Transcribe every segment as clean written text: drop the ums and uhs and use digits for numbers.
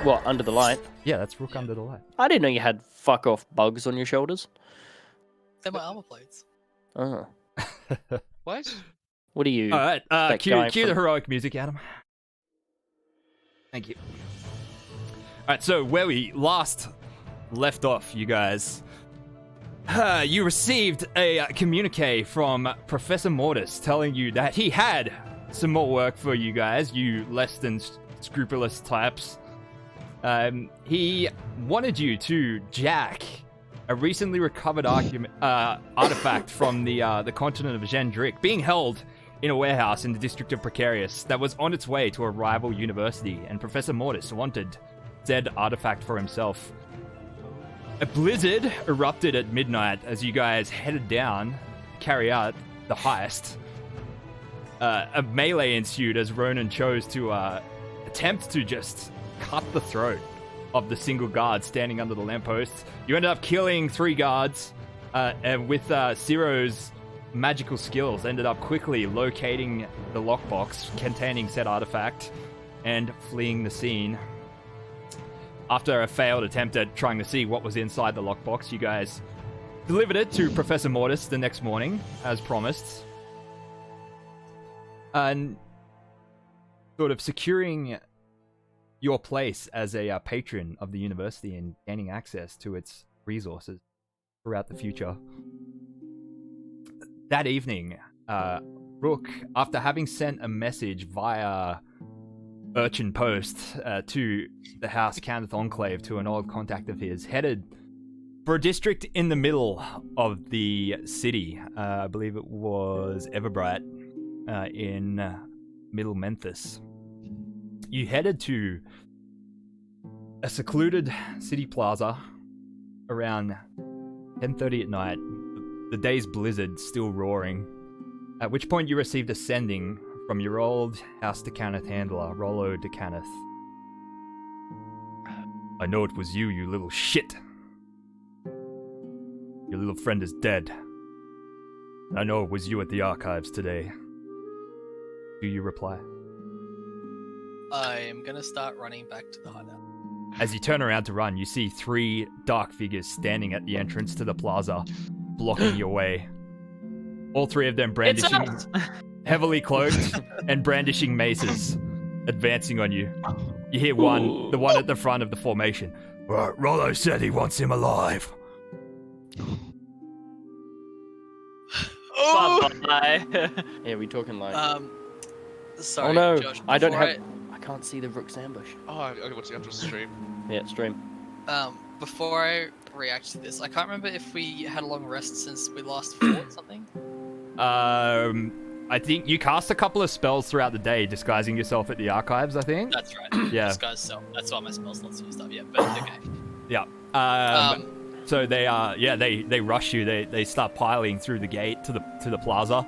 What, under the light? Yeah, that's Rook under the light. I didn't know you had fuck off bugs on your shoulders. They're my armor plates. Oh. What? What are you? All right, that cue guy the from- heroic music, Adam. Thank you. All right, so where we last left off, you guys, you received a communique from Professor Mortis telling you that he had some more work for you guys, you less than scrupulous types. He wanted you to jack a recently recovered artifact from the continent of Gendrick, being held in a warehouse in the district of Precarious that was on its way to a rival university, and Professor Mortis wanted said artifact for himself. A blizzard erupted at midnight as you guys headed down to carry out the heist. A melee ensued as Ronan chose to attempt to just cut the throat of the single guard standing under the lampposts. You ended up killing 3 guards, and with Ciro's magical skills, ended up quickly locating the lockbox containing said artifact and fleeing the scene. After a failed attempt at trying to see what was inside the lockbox, you guys delivered it to Professor Mortis the next morning, as promised. And sort of securing your place as a patron of the university and gaining access to its resources throughout the future. That evening, Rook, after having sent a message via urchin post to the House Caneth Enclave to an old contact of his, headed for a district in the middle of the city. I believe it was Everbright in Middle Memphis. You headed to a secluded city plaza around 10:30 at night, the day's blizzard still roaring, at which point you received a sending from your old House DeCaneth handler, Rollo DeCaneth. I know it was you, you little shit. Your little friend is dead. I know it was you at the archives today. Do you reply? I am gonna start running back to the hideout. As you turn around to run, you see 3 dark figures standing at the entrance to the plaza, blocking your way. All 3 of them brandishing, heavily cloaked and brandishing maces, advancing on you. You hear the one at the front of the formation. Right, Rollo said he wants him alive. Bye. Yeah, we talking like. Sorry. Oh no, Josh, I don't before have. I can't see the Rook's ambush. Oh, I'm watching after stream. Yeah, stream. Before I react to this, I can't remember if we had a long rest since we last fought something. I think you cast a couple of spells throughout the day, disguising yourself at the archives, I think. That's right. Yeah. Disguise self. That's why my spell slots used up. Yeah, but okay. Yeah. So they rush you. They start piling through the gate to the plaza.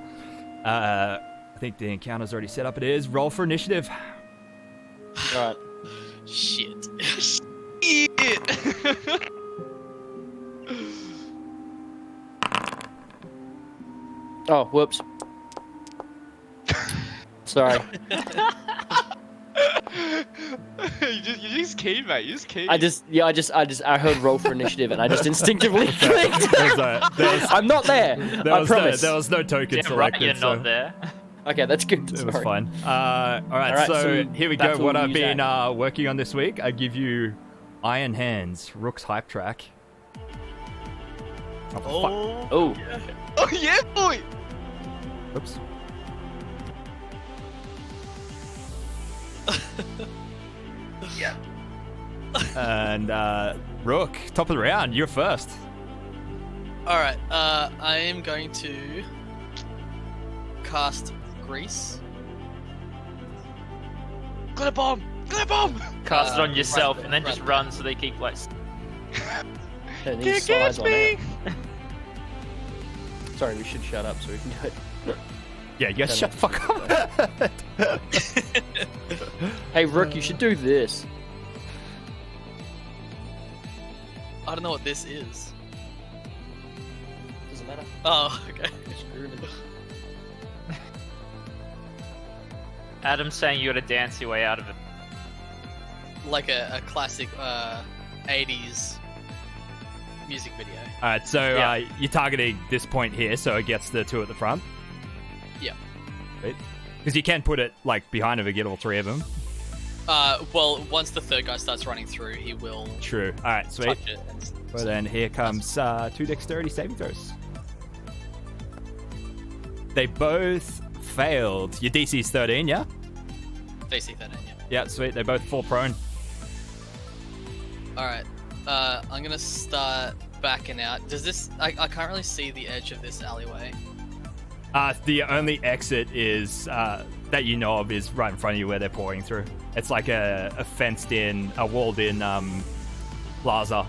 I think the encounter's already set up. It is. Roll for initiative. Alright. Shit. Oh, whoops. Sorry. you just keyed, mate. You just keyed. I heard roll for initiative and I just instinctively clicked. I'm not there. I promise. There was no token selected. Right, you're so not there. Okay, that's good. it was Sorry. fine. Alright, so here we go. battle What I've use been working on this week, I give you Iron Hands, Rook's hype track. Oh, fuck. Oh. Yeah. Oh yeah, boy. Oops. Yeah. And Rook, top of the round, you're first. All right. I am going to cast Grease. Got a bomb. Got a bomb. Cast it on yourself right, and then just right. run so they keep like. Turn Can't these catch sides on me. out. Sorry, we should shut up so we can do it. Yeah, you guys shut the fuck up. Hey, Rook, you should do this. I don't know what this is. Doesn't matter. Oh, okay. Just grooving. Adam's saying you gotta dance your way out of it. Like a classic 80s music video. Alright, so Yeah. you're targeting this point here, so it gets the two at the front. Yeah. Because you can put it like behind it and get all three of them. Well, once the third guy starts running through, he will True. Alright, sweet. touch it. And Well then, here comes two dexterity saving throws. They both failed. Your DC's 13, yeah? DC 13, yeah. Yeah, sweet. They both fall prone. Alright. I'm gonna start backing out. Does this... I can't really see the edge of this alleyway. The only exit is that you know of is right in front of you where they're pouring through. It's like a fenced-in, a walled-in plaza.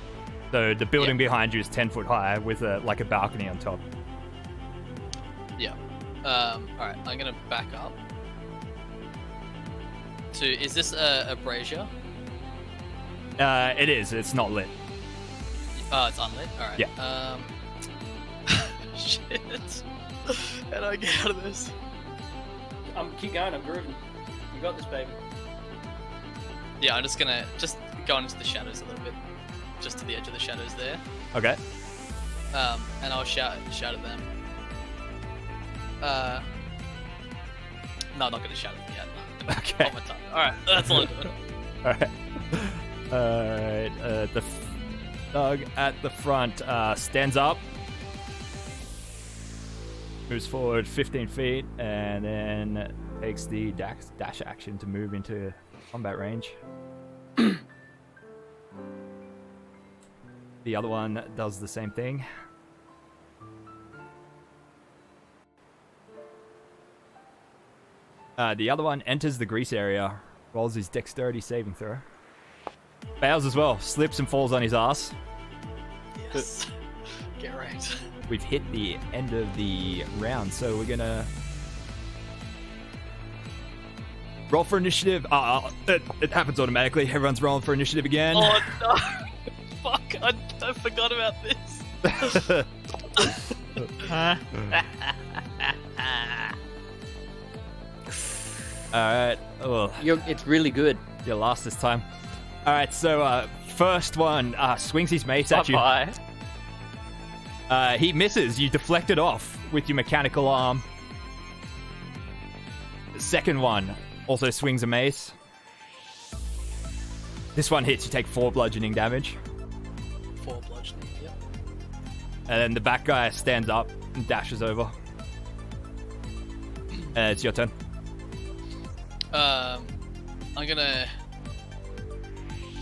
So the building behind you is 10 foot high with like a balcony on top. Yeah. Alright, I'm gonna back up. To... Is this a brazier? It is. It's not lit. Oh, it's unlit? Alright. Yeah. Shit. How do I get out of this? Keep going, I'm grooving. You got this, baby. Yeah, I'm just gonna go into the shadows a little bit. Just to the edge of the shadows there. Okay. And I'll shout at them. No, I'm not gonna shout at them yet. Okay. Hold my tongue. Alright, that's all I'm doing. Alright. The thug at the front stands up, moves forward 15 feet, and then takes the dash action to move into combat range. The other one does the same thing. The other one enters the grease area, rolls his dexterity saving throw. Fails as well, slips and falls on his ass. Yes. Get wrecked. We've hit the end of the round, so we're gonna roll for initiative. It happens automatically. Everyone's rolling for initiative again. Oh no! Fuck! I forgot about this. Alright. Oh, It's really good. you're last this time. Alright, so first one swings his mace at you. Bye. He misses. You deflect it off with your mechanical arm. The second one also swings a mace. This one hits. You take 4 bludgeoning damage. 4 bludgeoning. Yep. And then the back guy stands up and dashes over. It's your turn. I'm gonna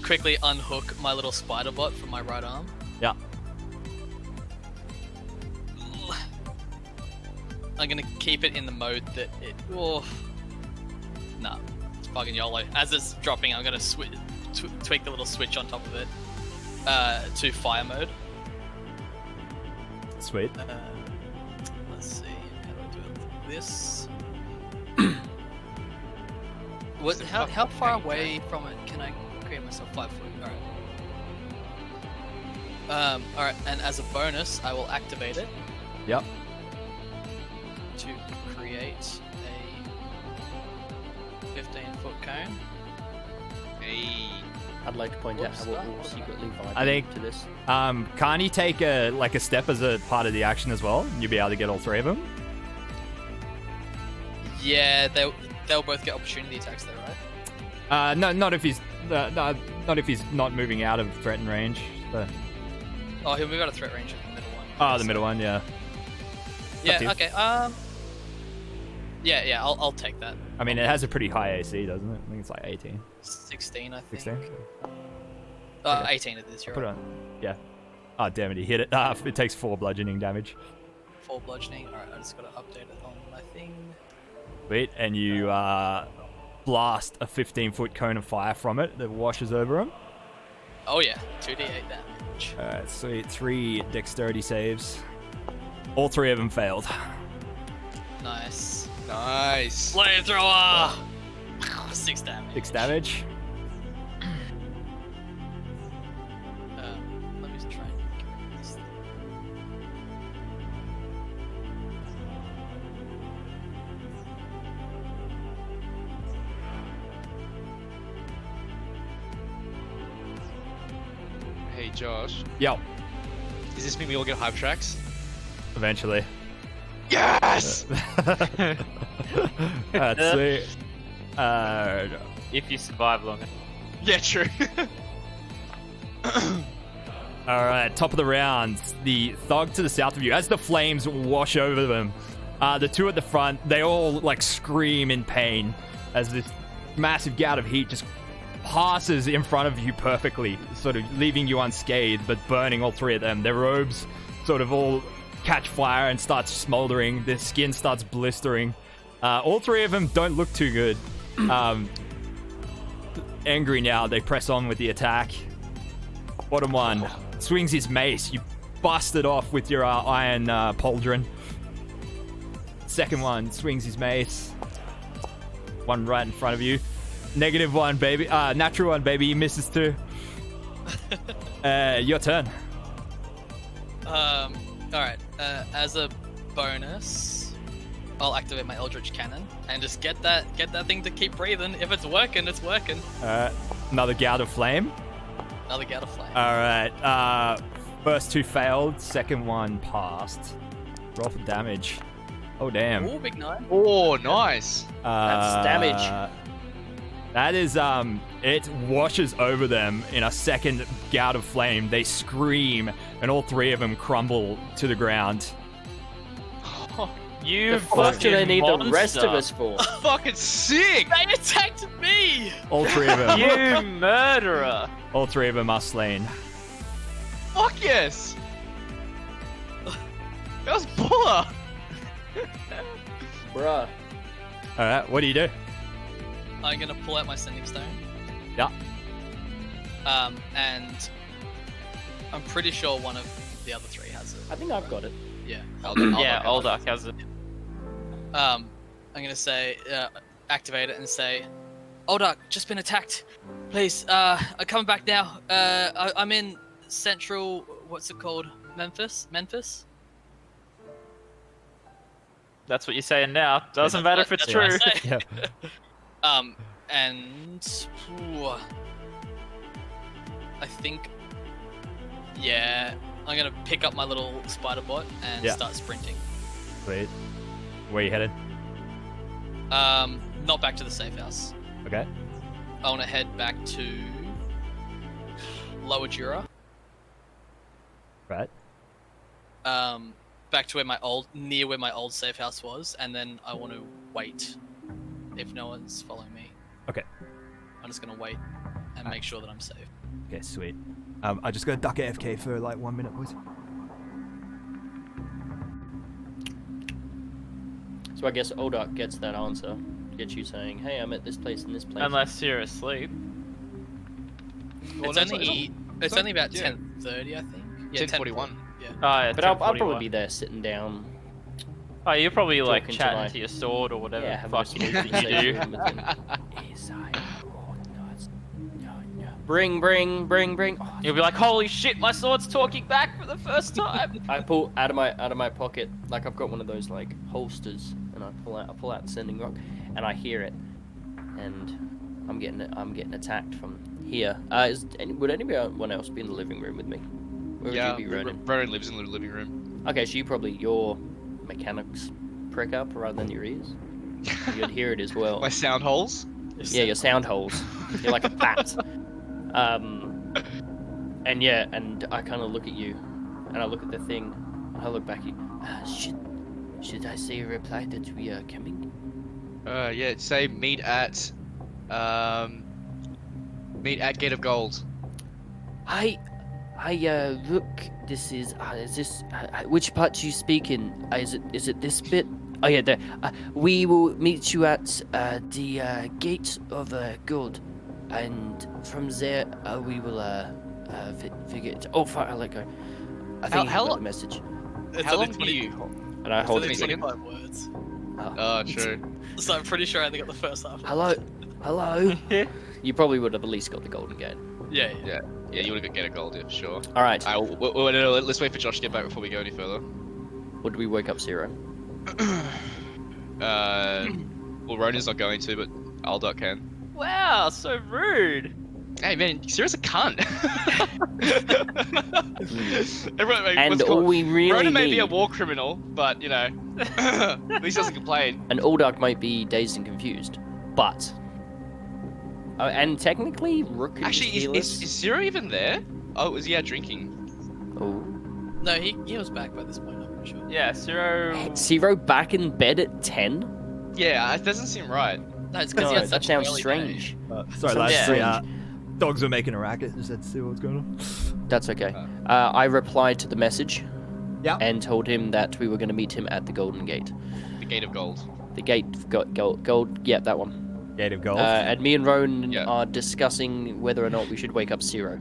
quickly unhook my little spider bot from my right arm. Yeah. I'm gonna keep it in the mode that it. Oh, nah, it's fucking YOLO. As it's dropping, I'm gonna tweak the little switch on top of it to fire mode. Sweet. Let's see. How do I do it? Like this. How far away from it can I create myself? 5 foot. Alright. Alright, and as a bonus, I will activate it Yep. to create a 15-foot cone. Hey. I'd like to point out how we're all secretly I think- vibing to this. Can't he take a step as a part of the action as well? You'll be able to get all 3 of them. Yeah, they'll both get opportunity attacks though, right? No, not if he's not if he's not moving out of threatened range. So. Oh, he'll move out of threat range in the middle one. Oh, the middle one, yeah. Yeah. to you. Okay. Yeah. I'll take that. I mean, it has a pretty high AC, doesn't it? I think it's like 18. 16, I think. 16? 18 it is. You're Put it right. on. Yeah. Oh, damn it, he hit it. It takes 4 bludgeoning damage. 4 bludgeoning. Alright, I just gotta update it on my thing. Sweet, and you blast a 15-foot cone of fire from it that washes over him. Oh yeah, 2d8 damage. Alright, sweet. 3 dexterity saves. All 3 of them failed. Nice. Nice. Flamethrower! 6 damage. 6 damage. Let me try and get rid of this thing. Hey Josh, Yo, does this mean we all get hype tracks? eventually. Yes! That's sweet. If you survive long enough. Yeah, true. Alright, top of the round. The thug to the south of you, as the flames wash over them, the 2 at the front, they all like scream in pain as this massive gout of heat just passes in front of you perfectly, sort of leaving you unscathed, but burning all 3 of them. Their robes sort of all catch fire and start smoldering. Their skin starts blistering. All 3 of them don't look too good. Angry now, they press on with the attack. Bottom one swings his mace. You bust it off with your iron pauldron. Second one swings his mace. One right in front of you. Negative one, baby. Natural one, baby. He misses too. Your turn. Alright, as a bonus, I'll activate my Eldritch Cannon and just get that thing to keep breathing. If it's working, it's working. Another gout of flame. Another gout of flame. Alright, first 2 failed, second one passed. Roll for damage. Oh, damn. Ooh, big 9. Oh, nice. That's damage. That is, it washes over them in a second gout of flame. They scream, and all 3 of them crumble to the ground. You The fuck do they need monster. the rest of us for? Fucking sick! They attacked me! All 3 of them. You murderer! All 3 of them are slain. Fuck yes! That was baller! Bruh. Alright, what do you do? I'm gonna pull out my Sending Stone. Yeah. And I'm pretty sure one of the other 3 has it. I think I've got it. Yeah. Yeah, Oldak has it. I'm gonna say, activate it and say, Oldak, just been attacked. Please, I'm coming back now. I'm in central, what's it called? Memphis? That's what you're saying now. Doesn't matter if it's That's what I true. say. Yeah. And ooh, I think, yeah, I'm gonna pick up my little spider bot and Yeah. start sprinting. Sweet. Where you headed? Not back to the safe house. Okay. I want to head back to Lower Jura. Right. Back to near where my old safe house was, and then I want to wait if no one's following me. Okay. I'm just gonna wait and make sure that I'm safe. Okay, sweet. I just gotta duck AFK for like 1 minute, boys. So I guess Oldak gets that answer. Gets you saying, hey, I'm at this place and this place. Unless you're asleep. Well, It's no, only about yeah. 10:30, I think. Yeah, 10:41. Yeah. Oh, yeah, But I'll probably 10:41. be there sitting down. Oh, you're probably like Talking to chatting my- to your sword or whatever Yeah, the having a fuck small you do. conversation with him. Yes, I Bring. Oh, You'll be like, holy shit, my sword's talking back for the first time. I pull out of my pocket, like I've got one of those like holsters, and I pull out the sending rock, and I hear it, and I'm getting attacked from here. Would anyone else be in the living room with me? Where Yeah, would you be, Ronan? Ronan lives in the living room. Okay, so your mechanics prick up rather than your ears. You'd hear it as well. My sound holes? Yeah, your sound holes. You're like a bat. And I kind of look at you, and I look at the thing, I look back at you. Should I say a reply that we are coming? Yeah, say meet at Gate of Gold. Hi, Rook. This is this which part do you speak in? Is it this bit? Oh yeah, there. We will meet you at the Gate of Gold, and from there we will figure it. Oh fuck! I let go. I think How he got lo- the message. It's How only long do 20 you? And I It's hold only it. 25 words. Oh, true. So I'm pretty sure I only got the first half. Hello. You probably would have at least got the golden gate. Yeah. Yeah, you would have got Gate of Gold, yeah, for sure. All right. Let's wait for Josh to get back before we go any further. Would we wake up Zero? Well, Ronin's not going to, but Aldar can. Wow, so rude. Hey man, Zero's a cunt. Everyone, And what's it all called? we really Ronin may need, be a war criminal, but you know, at least he doesn't complain. and Uldark might be dazed and confused, but and technically Rook Actually, is is Zero even there? Oh, is he out drinking? Oh. No, he was back by this point, I'm pretty sure. Yeah, Zero. Zero back in bed at 10? Yeah, it doesn't seem right. No, it's because No, he had that such an sounds early strange. Sorry, Sounds lads. strange. Dogs were making a racket. Just had to see what's going on. That's okay. I replied to the message Yeah. and told him that we were going to meet him at the Golden Gate. The Gate of Gold. The gate got gold. Yeah, that one. Gate of Gold. And me and Ronan Yeah. are discussing whether or not we should wake up Zero.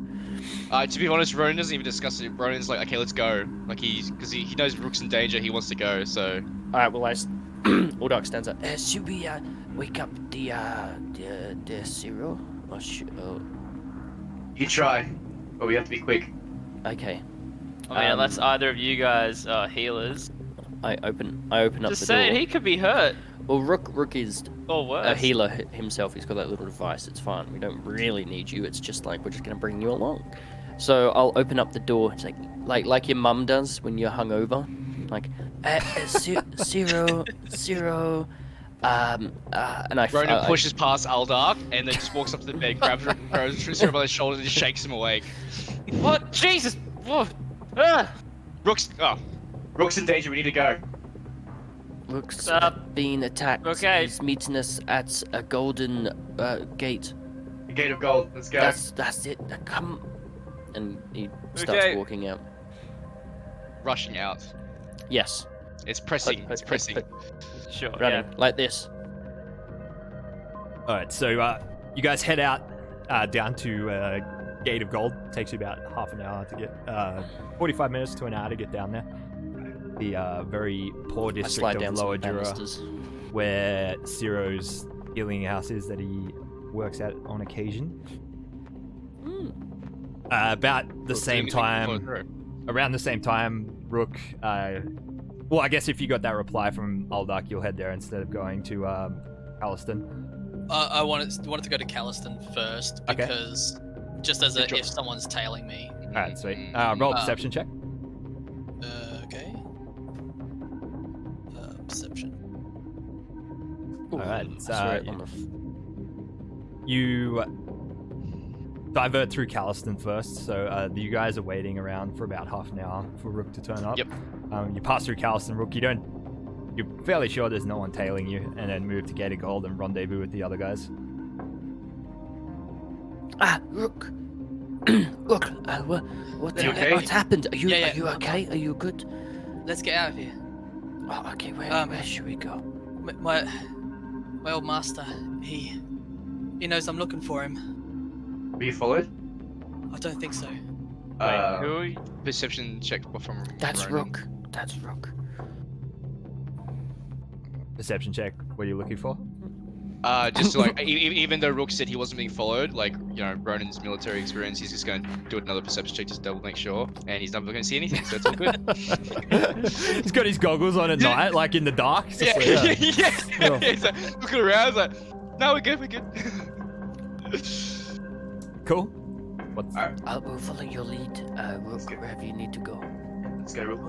To be honest, Ronin doesn't even discuss it. Ronin's like, okay, let's go. Like because he knows Rook's in danger. He wants to go. So All right. Well, Uldark stands up. Should we wake up the Zero? Or You try, but we have to be quick. okay. I mean, unless either of you guys are healers. I open up Just the saying, door. he could be hurt. Well, Rook is Or worse. a healer himself. He's got that little device. It's fine. We don't really need you. It's just like we're just gonna bring you along. So I'll open up the door. It's like your mum does when you're hungover. Like Zero. And Ronin pushes past Aldar and then just walks up to the bed, grabs Zero by the shoulder, and just shakes him awake. What? Jesus! Whoa. Ah! Rook's Rook's in danger, we need to go. Rook's Up. being attacked. Okay. He's meeting us at a golden gate. The Gate of Gold, let's go. That's it. Come. And he starts Okay. walking out. rushing out. Yes. It's pressing. It's pressing. Sure. Running like this. All right, so you guys head out down to Gate of Gold. Takes you about half an hour to get, 45 minutes to an hour to get down there. The very poor I district slide of down Lower some Jura, banisters. where Ciro's healing house is that he works at on occasion. About the same time, around the same time, Rook. Well, I guess if you got that reply from Aldark, you'll head there instead of going to Calliston. I wanted to go to Calliston first Okay. because just as a if someone's tailing me. All right, sweet. Roll a perception check. Okay. Perception. Ooh, Alright, that's so, right on the You divert through Calliston first, so you guys are waiting around for about half an hour for Rook to turn up. Yep. You pass through Calliston, Rook. You're fairly sure there's no one tailing you, and then move to Gate of Gold and rendezvous with the other guys. Rook. Look, You okay? what's happened? Are you Yeah, are you okay? Are you good? Let's get out of here. Oh, okay. Where should we go? My old master, he knows I'm looking for him. Were you followed? I don't think so. Who are you? Perception check from. That's Ronin. Rook. That's Rook. Perception check. What are you looking for? Just to, like, even though Rook said he wasn't being followed, like, you know, Ronin's military experience, he's just going to do another perception check just to double make sure, and he's not going to see anything, so it's all good. He's got his goggles on at night, like in the dark. It's just Yeah, like, yeah. He's like, looking around, he's like, no, we're good, we're good. Cool. What's I will follow your lead, Rook, wherever you need to go. Let's go, Rook.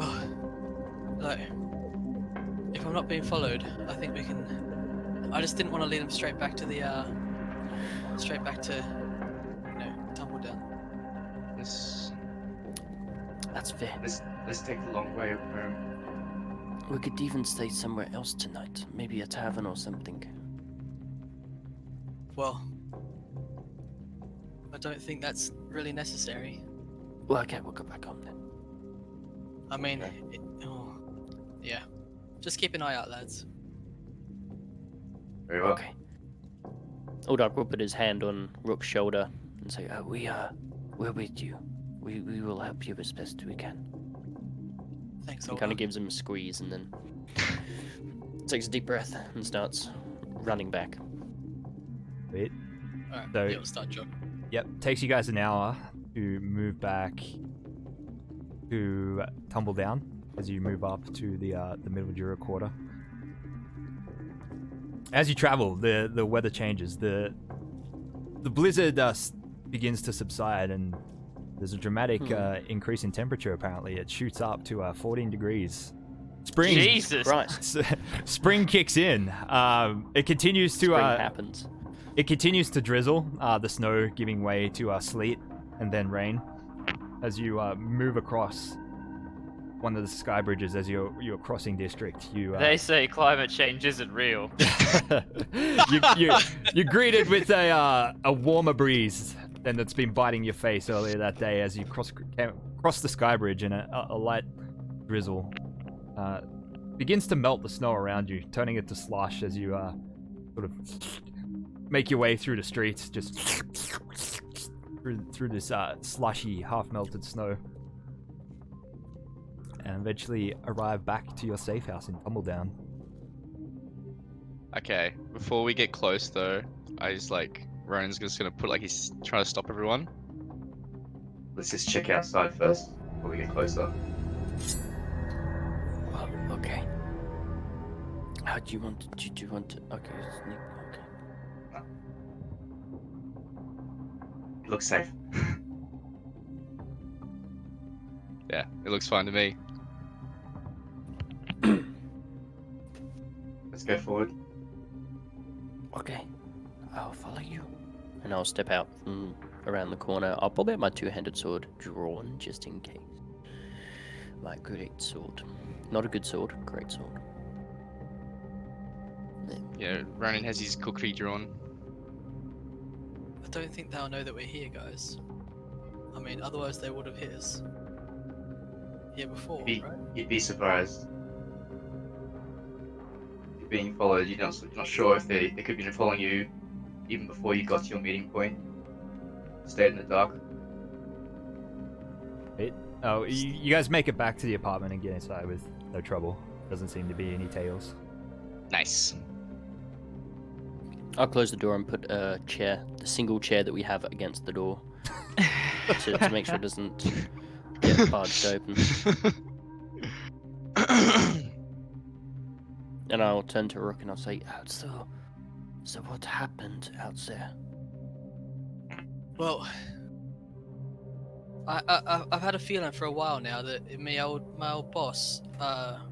Like, if I'm not being followed, I think we can. I just didn't want to lead him straight back to the, Tumbledown. This... That's fair. Let's take the long way home. We could even stay somewhere else tonight. Maybe a tavern or something. Well, I don't think that's really necessary. Well, okay, we'll go back home then. I mean, Okay. yeah. Just keep an eye out, lads. Very well. Okay. Uldark will put his hand on Rook's shoulder and say, we're with you. We will help you as best we can. Thanks, He kind of gives him a squeeze and then takes a deep breath and starts running back. Wait. Alright, So- yeah, we'll start jogging. Yep, takes you guys an hour to move back to Tumble Down as you move up to the Middle Jura quarter. As you travel, the weather changes. The blizzard begins to subside, and there's a dramatic increase in temperature. Apparently, it shoots up to 14 degrees. Spring, Jesus. Christ. spring kicks in. It continues to Spring happens. It continues to drizzle, the snow giving way to sleet and then rain as you move across one of the sky bridges as you're crossing district. They say climate change isn't real. You're greeted with a warmer breeze than that's been biting your face earlier that day as you cross the sky bridge, and a light drizzle begins to melt the snow around you, turning it to slush as you sort of make your way through the streets, just through this slushy, half-melted snow, and eventually arrive back to your safe house in Tumbledown. Okay, before we get close though, I just Ronan's just gonna put he's trying to stop everyone. Let's just check outside first before we get closer. Well, okay. How do you want to? Do you want to? Okay, sneak. Okay. It looks safe. Yeah, it looks fine to me. Let's go forward. Okay, I'll follow you. And I'll step out from around the corner. I'll pull out my two-handed sword, drawn just in case. My great sword. Not a good sword, great sword. Yeah, Ronan has his cookery drawn. I don't think they'll know that we're here, guys. I mean, otherwise they would have hit us here before, right? You'd be surprised. You're being followed. You're not sure if they could be following you even before you got to your meeting point. Stayed in the dark. Oh, you guys make it back to the apartment and get inside with no trouble. Doesn't seem to be any tails. Nice. I'll close the door and put a chair, the single chair that we have against the door, to make sure it doesn't get barged open. And I'll turn to Rook and I'll say, so what happened out there? Well, I've had a feeling for a while now that my old boss,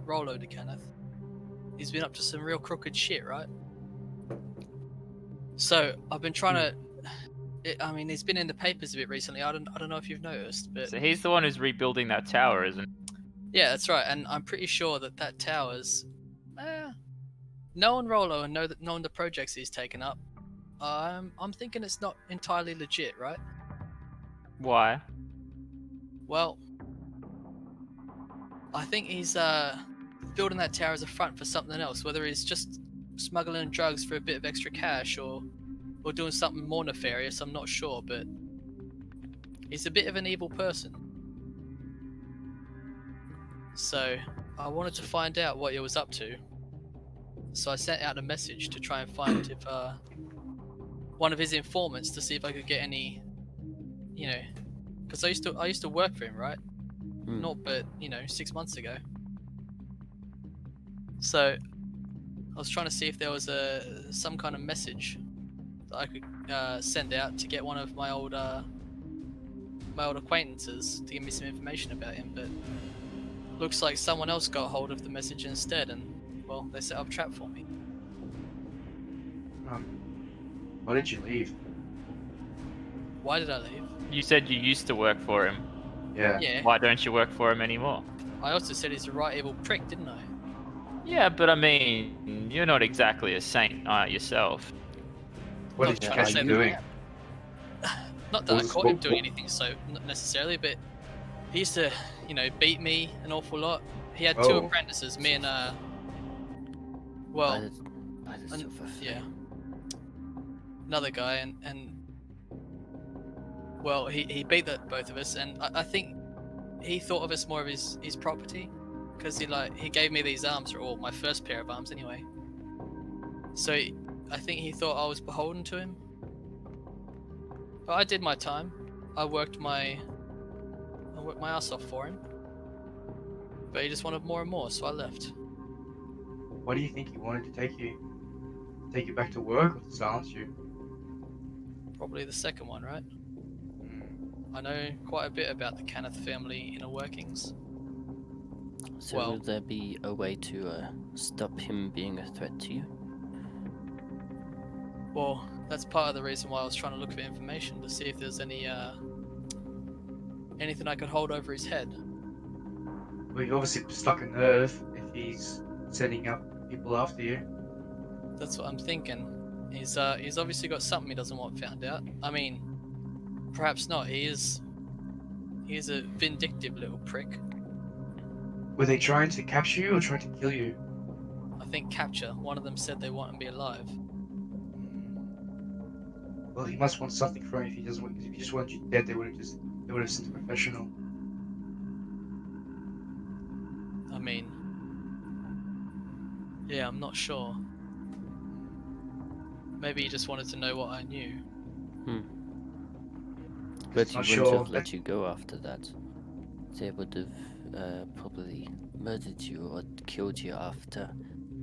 Rolo de Kenneth, he's been up to some real crooked shit, right? So I've been trying to. I mean, he's been in the papers a bit recently. I don't know if you've noticed, but So he's the one who's rebuilding that tower, isn't he? yeah, that's right. And I'm pretty sure that tower's knowing Rolo and knowing the projects he's taken up. I'm thinking it's not entirely legit, right? Why? Well, I think he's building that tower as a front for something else, whether he's just smuggling drugs for a bit of extra cash or doing something more nefarious, I'm not sure, but he's a bit of an evil person. So I wanted to find out what he was up to. So I sent out a message to try and find if one of his informants, to see if I could get any, because I used to work for him, right? Not but 6 months ago. So I was trying to see if there was some kind of message that I could send out to get one of my old acquaintances to give me some information about him, but looks like someone else got hold of the message instead, and well, they set up a trap for me. Why did you leave? Why did I leave? You said you used to work for him. Yeah. Yeah. Why don't you work for him anymore? I also said he's a right evil prick, didn't I? Yeah, but I mean, you're not exactly a saint, yourself. What Not is trying to Chasm say that doing? I am. Not that What I was- caught him what- doing what- anything so not necessarily, but he used to, beat me an awful lot. He had two Oh. apprentices, me and By well, the and- silver yeah, flame. another guy, and well, he beat both of us, and I think he thought of us more of his property, because he gave me these arms, or my first pair of arms anyway. So I think he thought I was beholden to him. But I did my time. I worked my ass off for him. But he just wanted more and more, so I left. What do you think he wanted to take you? Take you back to work or to silence you? Probably the second one, right? I know quite a bit about the Kenneth family inner workings. So Well- will there be a way to stop him being a threat to you? Well, that's part of the reason why I was trying to look for information to see if there's anything I could hold over his head. Well, you obviously stuck a nerve if he's setting up people after you. That's what I'm thinking. He's obviously got something he doesn't want found out. I mean, perhaps not. He is a vindictive little prick. Were they trying to capture you or trying to kill you? I think capture. One of them said they want him to be alive. Well, he must want something from you. If he doesn't want, if he just wanted you dead, they would have sent a professional. I mean, yeah, I'm not sure. Maybe he just wanted to know what I knew. But he Not wouldn't sure. have let you go after that. They would have probably murdered you or killed you after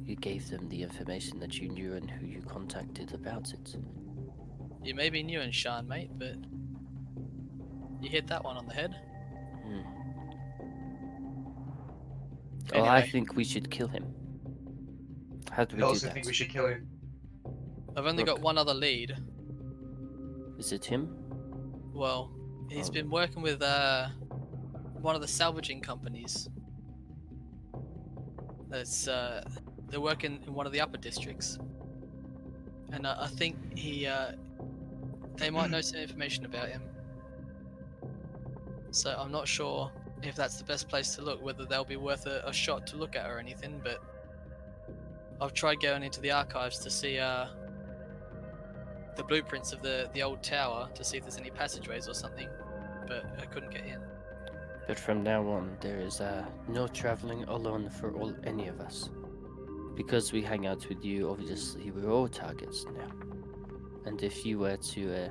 you gave them the information that you knew and who you contacted about it. You may be new in Shan, mate, but you hit that one on the head. Oh, I Anyway. think we should kill him. How do I we do also that? think we should kill him. I've only got Rook. one other lead. Is it him? Well, he's Oh. been working with one of the salvaging companies. That's they're working in one of the upper districts, and I think they might know some information about him. So I'm not sure if that's the best place to look, whether they'll be worth a shot to look at or anything. But I've tried going into the archives to see the blueprints of the old tower to see if there's any passageways or something, but I couldn't get in. But from now on, there is no traveling alone for any of us. Because we hang out with you, obviously we're all targets now. And if you were to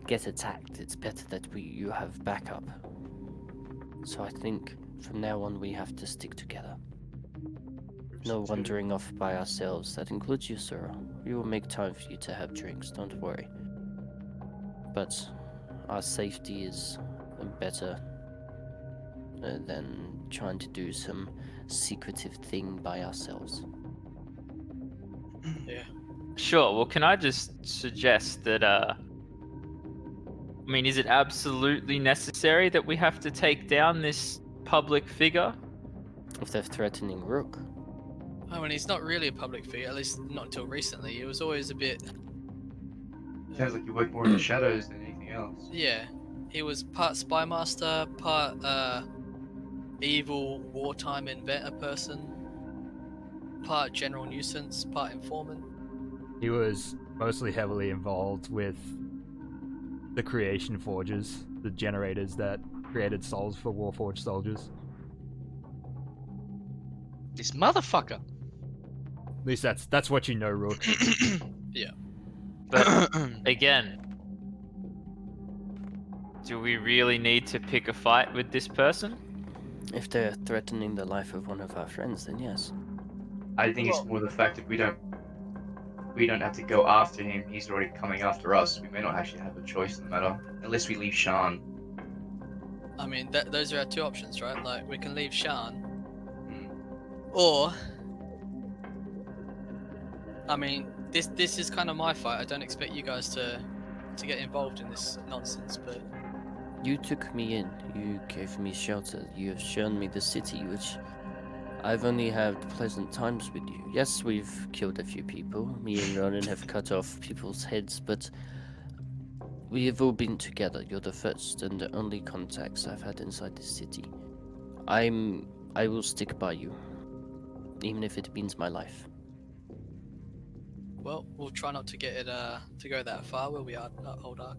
get attacked, it's better that you have backup. So I think from now on we have to stick together. No wandering off by ourselves. That includes you, sir. We will make time for you to have drinks, don't worry. But our safety is better than trying to do some secretive thing by ourselves. Yeah. Sure. Well, can I just suggest that? I mean, is it absolutely necessary that we have to take down this public figure? If they're threatening Rook, I mean, he's not really a public figure, at least not until recently. He was always a bit. Sounds like you work more in the shadows than anything else. Yeah, he was part spy master, part evil wartime inventor person, part general nuisance, part informant. He was mostly heavily involved with the creation forges, the generators that created souls for Warforged soldiers. This motherfucker. At least that's what you know, Rook. But again, do we really need to pick a fight with this person? if they're threatening the life of one of our friends, then yes. I think it's more the fact that we don't have to go after him. He's already coming after us. We may not actually have a choice in the matter unless we leave Shan. I mean, those are our two options, right? Like, we can leave Shan, Mm. or I mean, this is kind of my fight. I don't expect you guys to get involved in this nonsense, but You took me in. You gave me shelter. You have shown me the city, which I've only had pleasant times with you. Yes, we've killed a few people. Me and Ronan have cut off people's heads, but we have all been together. You're the first and the only contacts I've had inside this city. I will stick by you, even if it means my life. Well, we'll try not to get it to go that far where we are at Old Ark.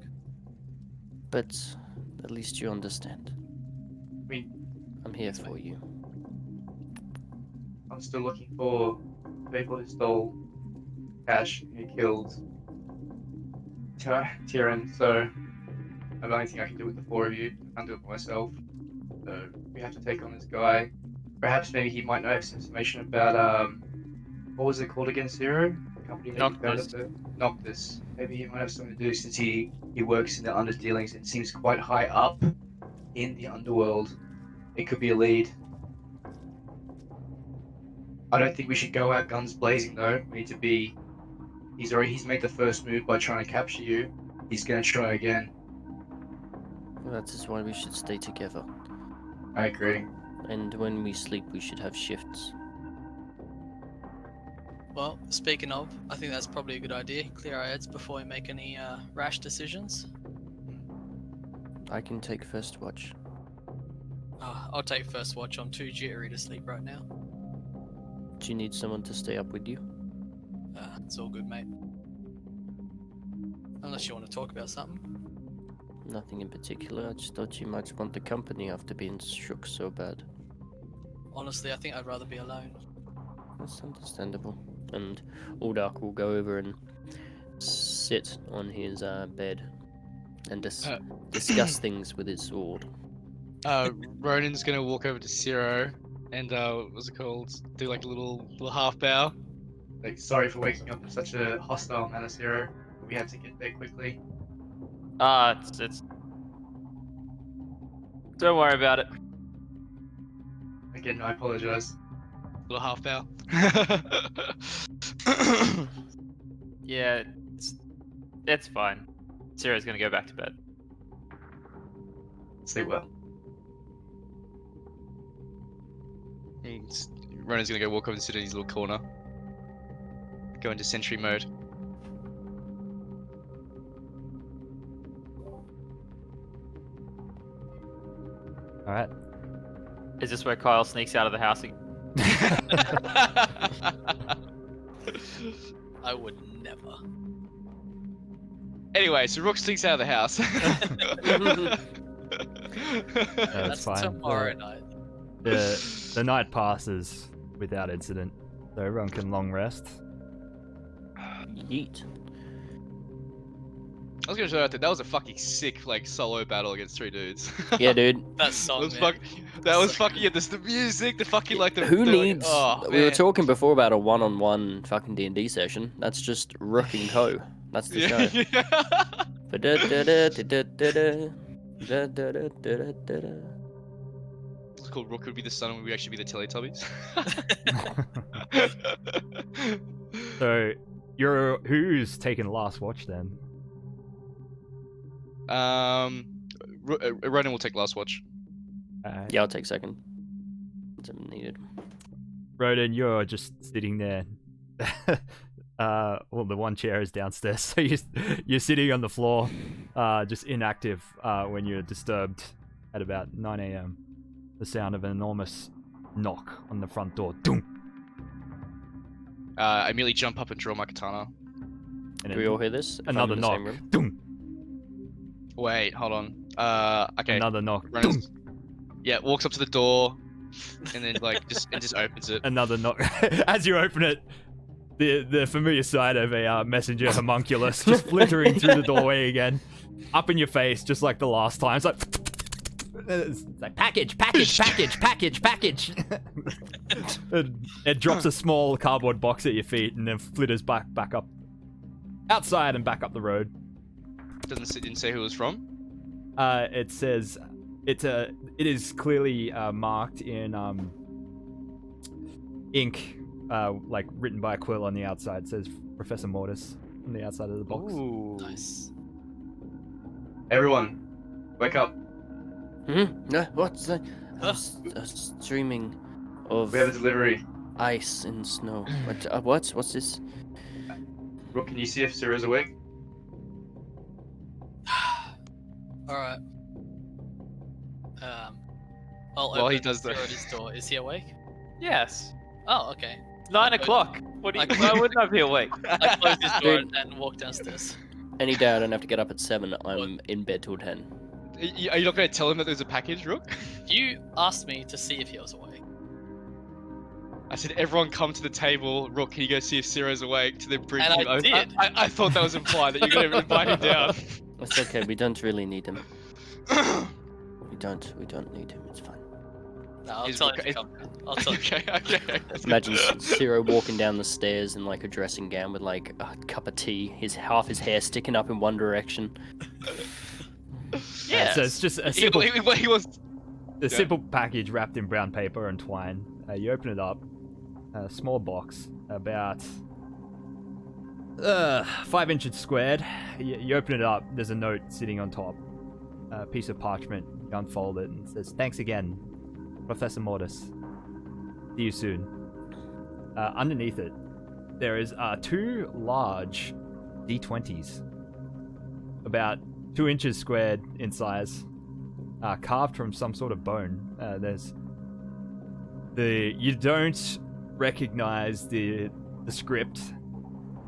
But at least you understand. I mean, I'm here for you. I'm still looking for people who stole cash, who killed Tyrion, so the only thing I can do with the four of you. I can't do it myself. So we have to take on this guy. Perhaps maybe he might know some information about what was it called again, Zero? The company that you found up there? Noctis. Maybe he might have something to do since he works in the underdealings and seems quite high up in the underworld. It could be a lead. I don't think we should go out guns blazing though. We need to be. He's made the first move by trying to capture you. He's gonna try again. Well, that is why we should stay together. I agree. And when we sleep, we should have shifts. Well, speaking of, I think that's probably a good idea. Clear our heads before we make any rash decisions. I can take first watch. I'll take first watch. I'm too jittery to sleep right now. Do you need someone to stay up with you? It's all good, mate. Unless you want to talk about something. Nothing in particular. I just thought you might want the company after being shook so bad. Honestly, I think I'd rather be alone. That's understandable. And Uldark will go over and sit on his bed and discuss things with his sword. Ronan's gonna walk over to Zero and what's it called? Do like a little half bow. Like, sorry for waking up in such a hostile manner, Zero. We have to get there quickly. It's. Don't worry about it. Again, I apologize. Little half bow. Yeah, it's fine. Sarah's gonna go back to bed. Sleep well. Ronan's gonna go walk over and sit in his little corner. Go into sentry mode. All right. Is this where Kyle sneaks out of the house again? I would never. Anyway, so Rook sneaks out of the house. That's fine. Tomorrow night. The night passes without incident, so everyone can long rest. Yeet. I was gonna show you that was a fucking sick like solo battle against three dudes. Yeah, dude. That song, That was fucking yeah, the music, the fucking like the. Who the, needs? Oh, we were man. talking before about a one-on-one fucking D&D session. That's just Rook and Co. That's the show. It's called Rook would be the sun and we actually be the Teletubbies. So, who's taking last watch then? Ronan will take last watch. Yeah, I'll take second. It's needed. Ronan, you're just sitting there. Well, the one chair is downstairs, so you're sitting on the floor, just inactive when you're disturbed at about 9 a.m. The sound of an enormous knock on the front door. Doom! I immediately jump up and draw my katana. And Do we all hear this? If I'm another in the knock. same room? Doom! Wait, hold on. Okay. Another knock. Ronan's- Yeah, walks up to the door, and then like just opens it. Another knock. As you open it, the familiar sight of a messenger homunculus just flittering through the doorway again, up in your face, just like the last time. It's like package. It drops a small cardboard box at your feet and then flitters back up outside and back up the road. Didn't say who it was from. It says it is clearly marked in ink, like written by a quill on the outside. It says Professor Mortis on the outside of the box. Ooh. Nice. Everyone, wake up. No, what's that? I was dreaming of We have a delivery. ice and snow. What's this? Rook, can you see if Sarah's awake? Alright. I'll While he open does that. Zero's door. Is he awake? Yes. Oh, okay. 9 o'clock. What do you? Why wouldn't I be awake? I close his door Dude. and walk downstairs. Any day I don't have to get up at 7. I'm in bed till 10. Are you not going to tell him that there's a package, Rook? You asked me to see if he was awake. I said, everyone come to the table. Rook, can you go see if Ciro's awake? To then bring And him I over. did. I thought that was implied that you're going to invite him down. It's okay. We don't really need him. We don't need him. It's fine. No, I'll Is tell Rook- him to come down. I'll tell him. okay. Imagine Ciro walking down the stairs in like a dressing gown with like a cup of tea, half his hair sticking up in one direction. Yeah, so it's just a He simple, was. a simple package wrapped in brown paper and twine. You open it up, a small box, about 5 inches squared. You open it up, there's a note sitting on top, a piece of parchment. You unfold it and it says, "Thanks again, Professor Mortis. See you soon." Underneath it, there is 2 large D20s, about 2 inches squared in size, carved from some sort of bone. You don't recognize the script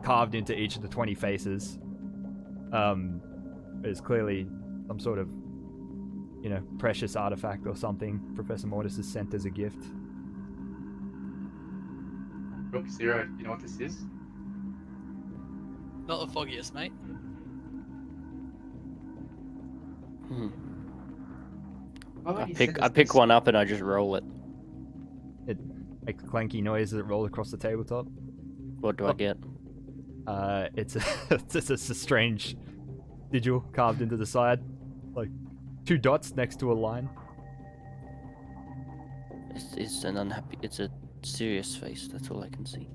carved into each of the 20 faces. There's clearly some sort of, precious artifact or something Professor Mortis has sent as a gift. Rook, Zero, you know what this is? Not the foggiest, mate. I pick one up and I just roll it. It makes a clanky noise as it rolls across the tabletop. What do I get? It's a strange sigil carved into the side, like 2 dots next to a line. It's an unhappy. It's a serious face. That's all I can see.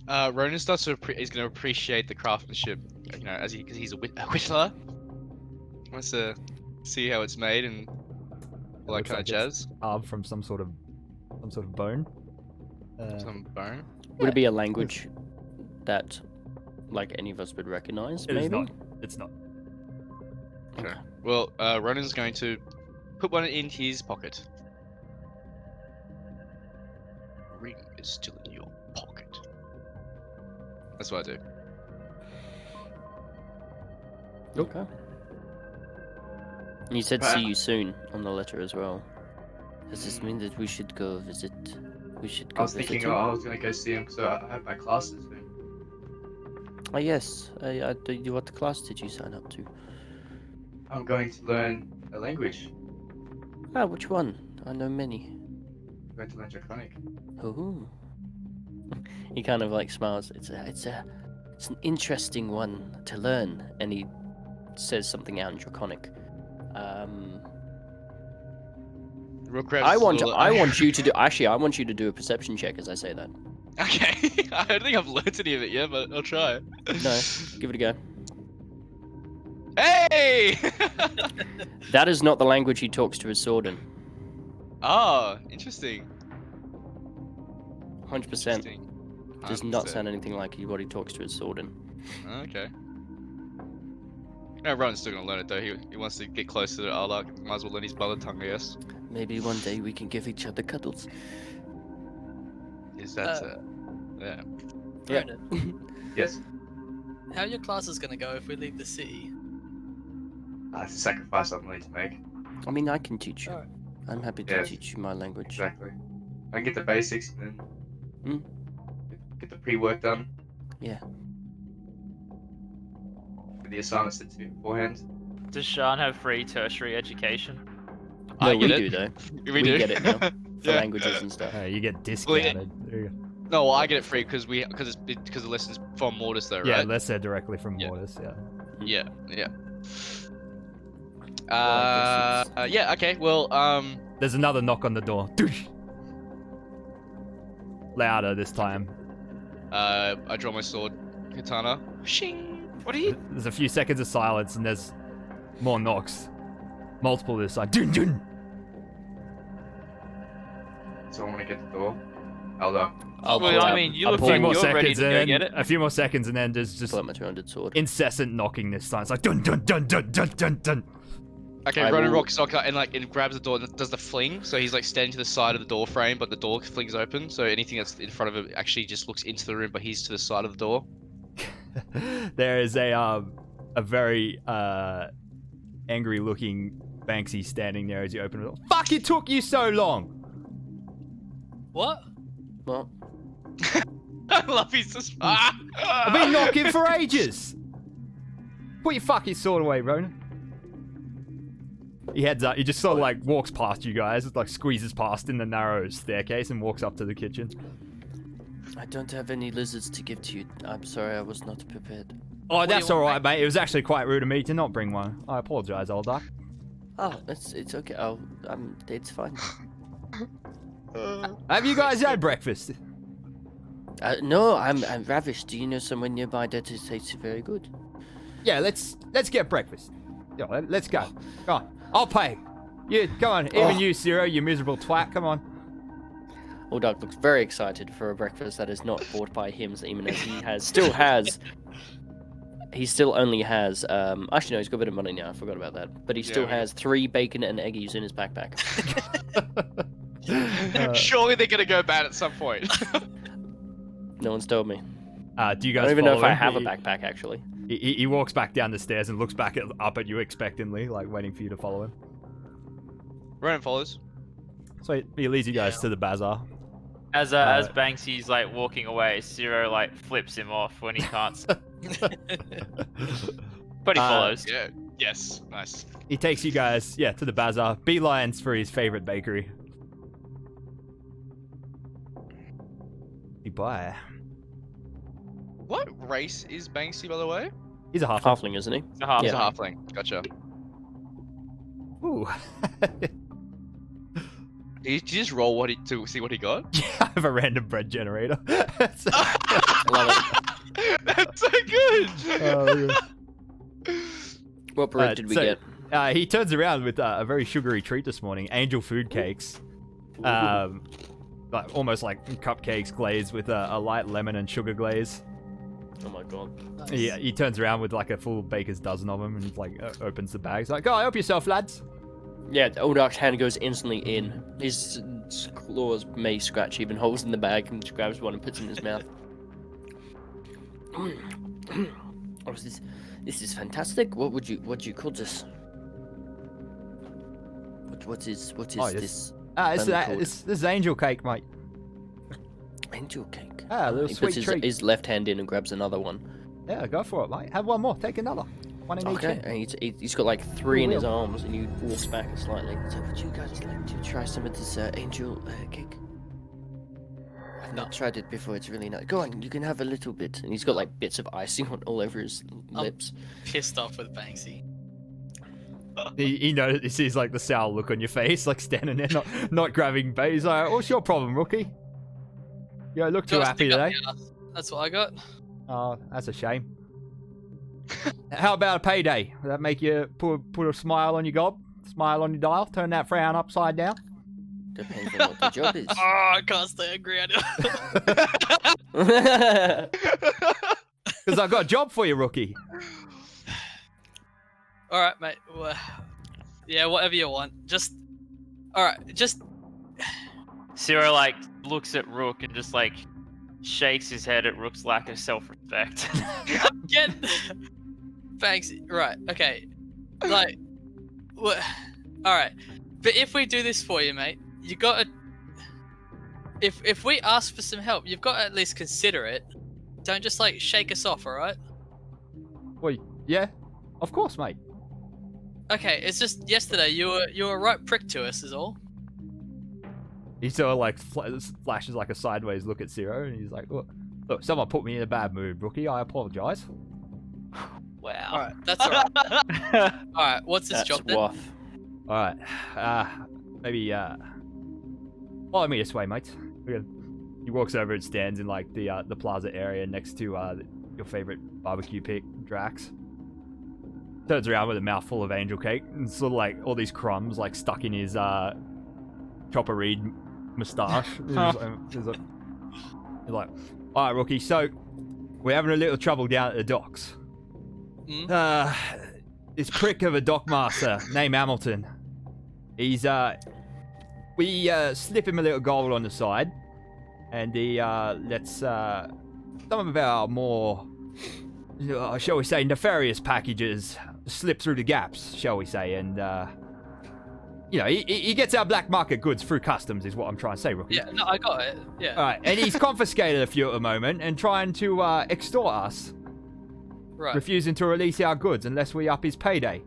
Ronan starts to is going to appreciate the craftsmanship, because he's a whittler. Wants to see how it's made and all that Looks kind like of jazz. Carved from some sort of bone. Some bone. Would it be a language that, like, any of us would recognize? It is Maybe. not. It's not. Okay. Well, Ronan's going to put one in his pocket. Ring is still in your pocket. That's what I do. Okay. You said "see you soon" on the letter as well. Does this mean that we should go visit? We should go I was visit thinking him? I was gonna go see him because I have my classes soon. Oh yes. What class did you sign up to? I'm going to learn a language. Ah, which one? I know many. I'm going to learn Draconic. Oh. He kind of like smiles. It's an interesting one to learn, and he says something out in Draconic. Rook grabs I his want little- you to do. Actually, I want you to do a perception check as I say that. Okay. I don't think I've learnt any of it yet, but I'll try. No, give it a go. Hey! That is not the language he talks to his sword in. Oh, interesting. 100%. Interesting. Does not sound anything like what he talks to his sword in. Okay. No, Ron's still gonna learn it though. He wants to get closer to Arlak. Might as well learn his mother tongue, I guess. Maybe one day we can give each other cuddles. Is that yeah. Yeah. Ronan, Yes. how are your classes gonna go if we leave the city? It's a sacrifice I'm willing to make. I mean, I can teach you. Alright. I'm happy to Yes. teach you my language. Exactly. I can get the basics and then get the pre-work done. Yeah. Get the assignments sent to me beforehand. Does Sean have free tertiary education? No, I we get do it. though. We get it now. For Yeah. languages and stuff. You get Well, discounted. There you go. No, well, I get it free because the lessons from Mortis though, right? Yeah, unless they're directly from Yeah. Mortis. Yeah. Yeah. Well, I guess Yeah. Okay. Well, There's another knock on the door. Doosh! Louder this time. I draw my sword, katana. Shing. What are you? There's a few seconds of silence and there's more knocks. Multiple this side. Dun, dun. So I want to get the door. I'll Well, pull I out- mean, you I'll look pull like out- you're ready to go and get then it. a few more seconds, and then there's just pull out my 200 sword. incessant knocking this time. It's like dun dun dun dun dun dun dun. Okay, I Ronan will- rocks up and like it grabs the door and does the fling. So he's like standing to the side of the door frame, but the door flings open. So anything that's in front of him actually just looks into the room, but he's to the side of the door. There is a very angry looking Banksy standing there as you open the door. Fuck! It took you so long. What? Well, I love his just. I've been knocking for ages. Put your fucking sword away, Ronan. He heads up. He just sort of like walks past you guys, like squeezes past in the narrow staircase and walks up to the kitchen. I don't have any lizards to give to you. I'm sorry, I was not prepared. Oh, do you that's all want, right, mate. It was actually quite rude of me to not bring one. I apologize, old duck. Oh, it's okay. Oh, it's fine. Have you guys had breakfast? No, I'm ravished. Do you know somewhere nearby that tastes very good? Yeah, let's get breakfast. Yeah, let's go. Go on. I'll pay. You, come on. Even you, Zero, you miserable twat. Come on. Old Dog looks very excited for a breakfast that is not bought by him, even as still has. He still only has. Actually, no, he's got a bit of money now. I forgot about that. But he still Yeah. has 3 bacon and eggies in his backpack. Surely they're gonna go bad at some point. No one's told me. Do you I guys don't even know if follow I him? have a backpack actually. He walks back down the stairs and looks back up at you expectantly, like waiting for you to follow him. Ronan follows. So he leads you guys to the bazaar. As Banksy's like walking away, Zero like flips him off when he can't. But he follows. Yeah. Yes. Nice. He takes you guys, to the bazaar. Beelines for his favorite bakery. You buy. What race is Banksy, by the way? He's a half. Halfling, isn't he? It's a half. He's Yeah. a halfling. Gotcha. Ooh. Did you just roll to see what he got? I have a random bread generator. I love it. That's so good. What bread did we get? He turns around with a very sugary treat this morning. Angel food cakes. Like almost like cupcakes glazed with a light lemon and sugar glaze. Oh my god. Yeah, he turns around with like a full baker's dozen of them and like opens the bags. Like, go help yourself, lads. Yeah, the Old Dark's hand goes instantly in. His claws may scratch even holes in the bag and just grabs one and puts it in his mouth. Oh, this is fantastic. What would you call this? What is this? This is angel cake, mate. Angel cake. Ah, a little He sweet puts treat. his left hand in and grabs another one. Yeah, go for it, mate. Have one more. Take another. One in each Okay, hand. and he's got like 3 in his Wheel. arms, and he walks back slightly. So, would you guys like to try some of this angel cake? I've not tried it before. It's really nice. Go on, you can have a little bit. And he's got like bits of icing all over his lips. Pissed off with Banksy. He knows. He sees like the sour look on your face, like standing there, not grabbing bait. He's like, "What's your problem, rookie? You don't look too Just happy stick up today." here. That's what I got. Oh, that's a shame. How about a payday? Will that make you put a smile on your gob? Smile on your dial? Turn that frown upside down? Depends on what the job is. Oh, I can't stay angry at it. Because I've got a job for you, rookie. All right, mate. Yeah, whatever you want. Just. All right, just. Zero like looks at Rook and just like shakes his head at Rook's lack of self-respect. Get. Banksy. Right. Okay. Like. What? All right. But if we do this for you, mate, you gotta. If we ask for some help, you've got to at least consider it. Don't just like shake us off, all right? Well, yeah, of course, mate. Okay, it's just yesterday you were a right prick to us, is all. He sort of like flashes like a sideways look at Zero, and he's like, "Look, someone put me in a bad mood, rookie. I apologize." Wow. All right, that's all right. All right, what's this That's job then? waff. All right, maybe follow me this way, mate. He walks over and stands in like the plaza area next to your favorite barbecue pit, Drax. turns around with a mouthful of angel cake and sort of like all these crumbs like stuck in his Chopper Reed moustache. He's like, all right, Rookie. So we're having a little trouble down at the docks. This prick of a dockmaster named Hamilton. He's we slip him a little gold on the side, and he lets some of our more, shall we say, nefarious packages slip through the gaps, shall we say, and you know, he gets our black market goods through customs, is what I'm trying to say, Rookie. Yeah, no, I got it. Yeah. All right, and he's confiscated a few at the moment and trying to extort us, Right. refusing to release our goods unless we up his payday.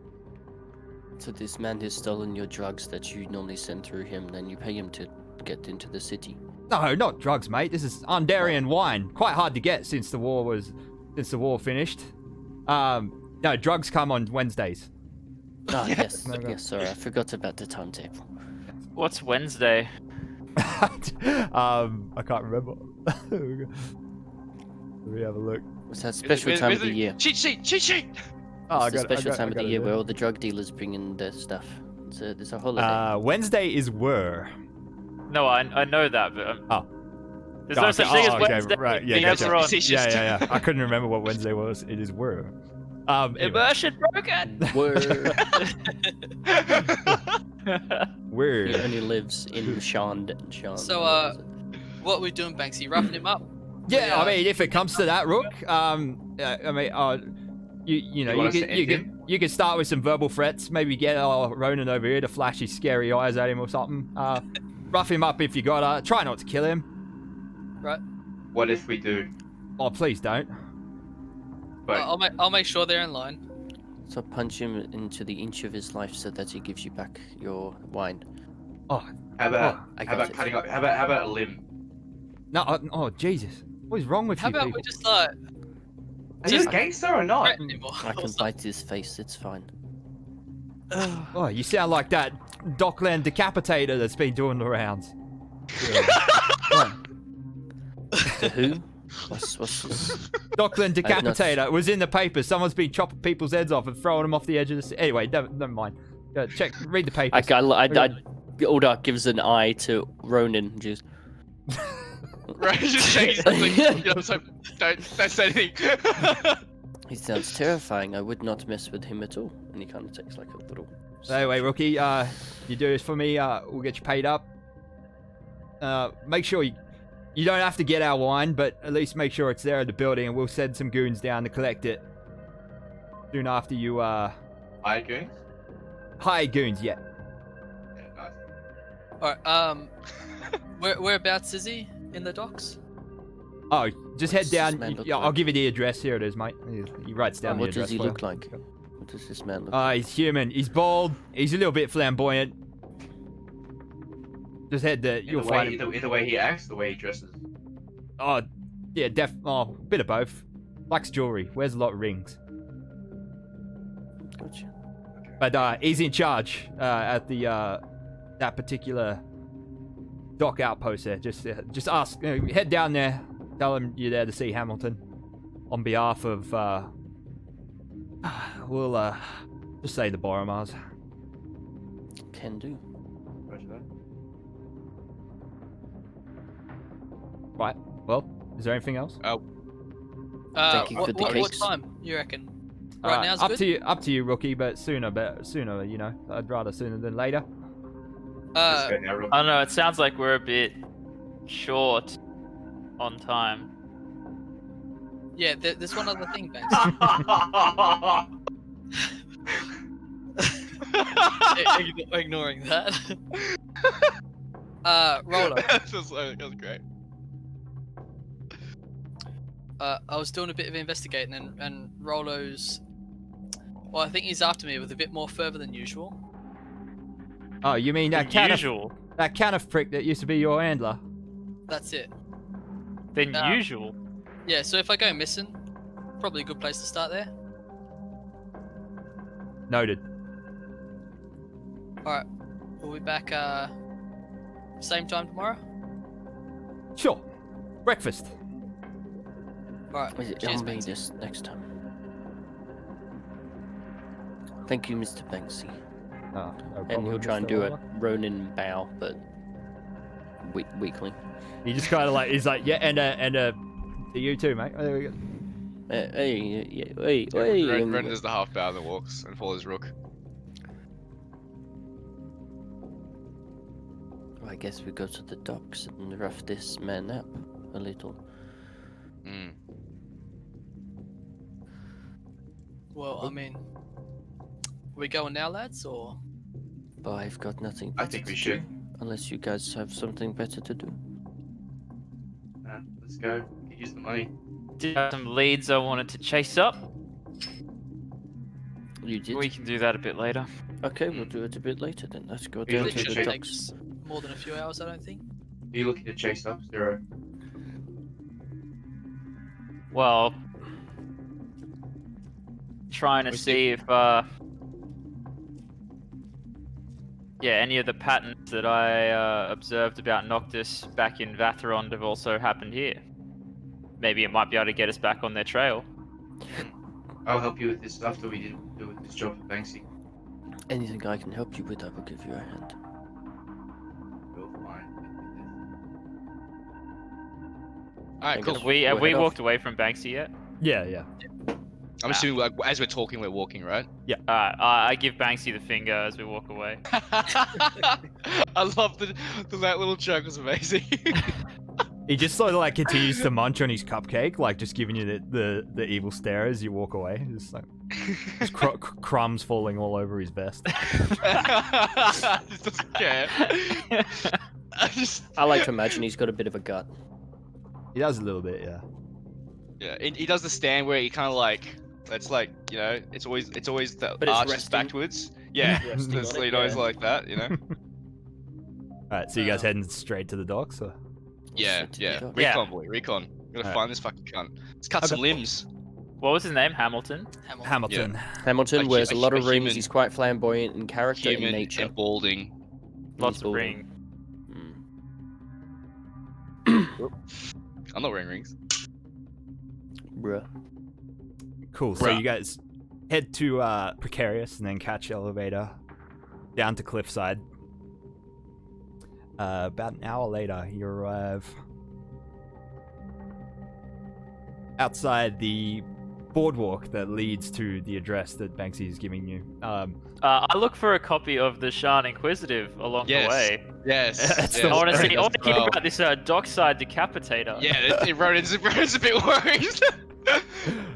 So this man has stolen your drugs that you normally send through him, then you pay him to get into the city. No, not drugs, mate. This is Undarian wine. Quite hard to get since the war finished. No, drugs come on Wednesdays. Ah, yes, No, go. yes, sorry, I forgot about the timetable. What's Wednesday? I can't remember. Let me have a look. It's that special time of the year. Cheat sheet! Oh, It's the special time of the year where all the drug dealers bring in their stuff. It's a holiday. Wednesday is Wur. No, I know that, but Oh. there's no such thing as okay, Wednesday. right, yeah, in gotcha. Eberron. Yeah. I couldn't remember what Wednesday was. It is Wur. Anyway. Immersion broken. Wur. He only lives in Shand. So, what are we doing, Banksy? Wrapping him up? Yeah, I mean, if it comes to that, Rook, I mean, you know, You want us to end you can start with some verbal threats. Maybe get Ronan over here to flash his scary eyes at him or something. Rough him up if you gotta. Try not to kill him. Right. What if we do? Oh, please don't. But I'll make sure they're in line. So punch him into the inch of his life so that he gives you back your wine. Oh, how about I how got about it. cutting up? How about a limb? no, oh, Jesus. What is wrong with How you about people? we just like Are you a gangster or not? threaten him or I can something? bite his face, it's fine. Oh, you sound like that Dockland decapitator that's been doing the rounds. The who? What's this? Dockland I've not- decapitator. It was in the papers. Someone's been chopping people's heads off and throwing them off the edge of the sea. Anyway, never mind. Check, read the papers. Uldark gives an eye to Ronan. Just Right, just shakes. Like, you know, so don't say anything. he sounds terrifying. I would not mess with him at all. And he kind of takes like a little. So anyway, Rookie, you do this for me, we'll get you paid up. Make sure you don't have to get our wine, but at least make sure it's there in the building, and we'll send some goons down to collect it. Soon after you, Hired goons? hire goons, yeah. Yeah, nice. Alright, whereabouts is he? In the docks? Oh, just head What's down. this man look Yeah, I'll like? give you the address. Here it is, mate. He writes down the What address does he for you. look like? What does this man look like? He's human. He's bald. He's a little bit flamboyant. Just head there. You'll find him. Either way he acts, the way he dresses. Oh, yeah, bit of both. Likes jewelry. Wears a lot of rings. Gotcha. But he's in charge at the that particular dock outpost there. Just ask. Head down there. Tell him you're there to see Hamilton on behalf of. We'll just say the Boromars. Can do. Roger that. Right. Well, is there anything else? Thank you for the what cakes. time you reckon? Right now's up good. to you, Rookie. But sooner. You know, I'd rather sooner than later. Let's go now, Rook. I don't know. It sounds like we're a bit short on time. Yeah, there's one other thing, Banks. Ignoring that. Roller. That was great. I was doing a bit of investigating, and Rolo's. Well, I think he's after me with a bit more fervor than usual. Oh, you mean that can Unusual. that Canif prick that used to be your handler? That's it. Than No. usual. Yeah, so if I go missing, probably a good place to start there. Noted. Alright, we'll be back same time tomorrow? Sure. Breakfast. Alright, Wait, cheers, I'll be Banksy. this next time. Thank you, Mr. Banksy. Oh, no And problem, he'll try and Mr. do a Warlock. Ronin bow, but weakly. He just kind of like he's like, yeah, and to you too, mate. Oh, there we go. Hey. Ronan does the half bow and then walks and follows Rook. I guess we go to the docks and rough this man up a little. Mm. Well, I mean, we going now, lads, or? But I've got nothing I better think we to should. do, unless you guys have something better to do. Let's go. We can use the money. Did have some leads I wanted to chase up. You did? We can do that a bit later. Okay, we'll do it a bit later then. Let's go Yeah, down let's to just the take docks. More than a few hours, I don't think. Are you looking to chase up Zero? Well, trying to We see if any of the patterns that I observed about Noctis back in Vatheron have also happened here. Maybe it might be able to get us back on their trail. I'll help you with this after we do with this job for Banksy. Anything I can help you with, I will give you a hand. We'll find. Alright, cool. Have we We'll head off. walked away from Banksy yet? Yeah. I'm assuming like as we're talking, we're walking, right? Alright, I give Banksy the finger as we walk away. I love that little joke was amazing. He just sort of like continues to munch on his cupcake, like just giving you the evil stare as you walk away. Just like just crumbs falling all over his vest. Just doesn't care. I like to imagine he's got a bit of a gut. He does a little bit, yeah. Yeah, he does the stand where he kind of like, it's like, you know, it's always the But it's arch is resting. backwards. Yeah, Resting it's on it, always yeah. like that, you know. Alright, so you guys heading straight to the docks? Or? Yeah, Straight to the yeah. dock. Yeah. Recon, boy, recon. We're gonna Alright. find this fucking cunt. Let's cut some Okay. limbs. What was his name? Hamilton? Hamilton. Hamilton A wears a lot of rings. human- He's quite flamboyant in character and Human nature. and balding. Lots He's of balding. ring. I'm not wearing rings. Bruh. Cool. So Bruh. you guys head to Precarious and then catch elevator down to Cliffside. About an hour later, you arrive outside the boardwalk that leads to the address that Banksy is giving you. I look for a copy of the Shan Inquisitive along Yes. the way. Yes. That's yes. the I want to Right. see. I want to hear Well, about this Dockside Decapitator. Yeah, Ronan's a bit worried.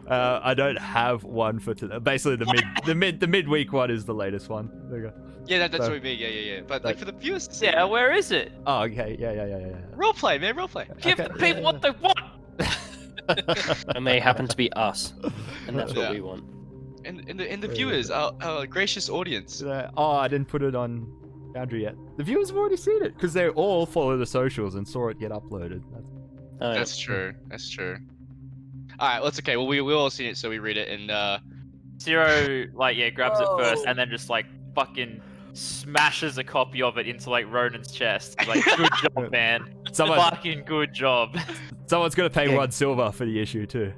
I don't have one for today. Basically, the midweek one is the latest one. There you go. Yeah, that's So- what we mean. Yeah. But like for the viewers, to see, Yeah, where is it? Oh, okay. Yeah. roleplay, man, roleplay. Give Okay, the people yeah. what they want. And they happen to be us. And that's what Yeah. we want. And the viewers, our gracious audience. Oh, I didn't put it on Boundary yet. The viewers have already seen it because they all follow the socials and saw it get uploaded. Oh, yeah. That's true. That's true. All right, well, it's okay. Well, we all seen it, so we read it, and Zero, grabs it first and then just fucking smashes a copy of it into Ronan's chest. He's like, good job, man. Someone, Fucking good job. someone's gonna pay Yeah. 1 silver for the issue too.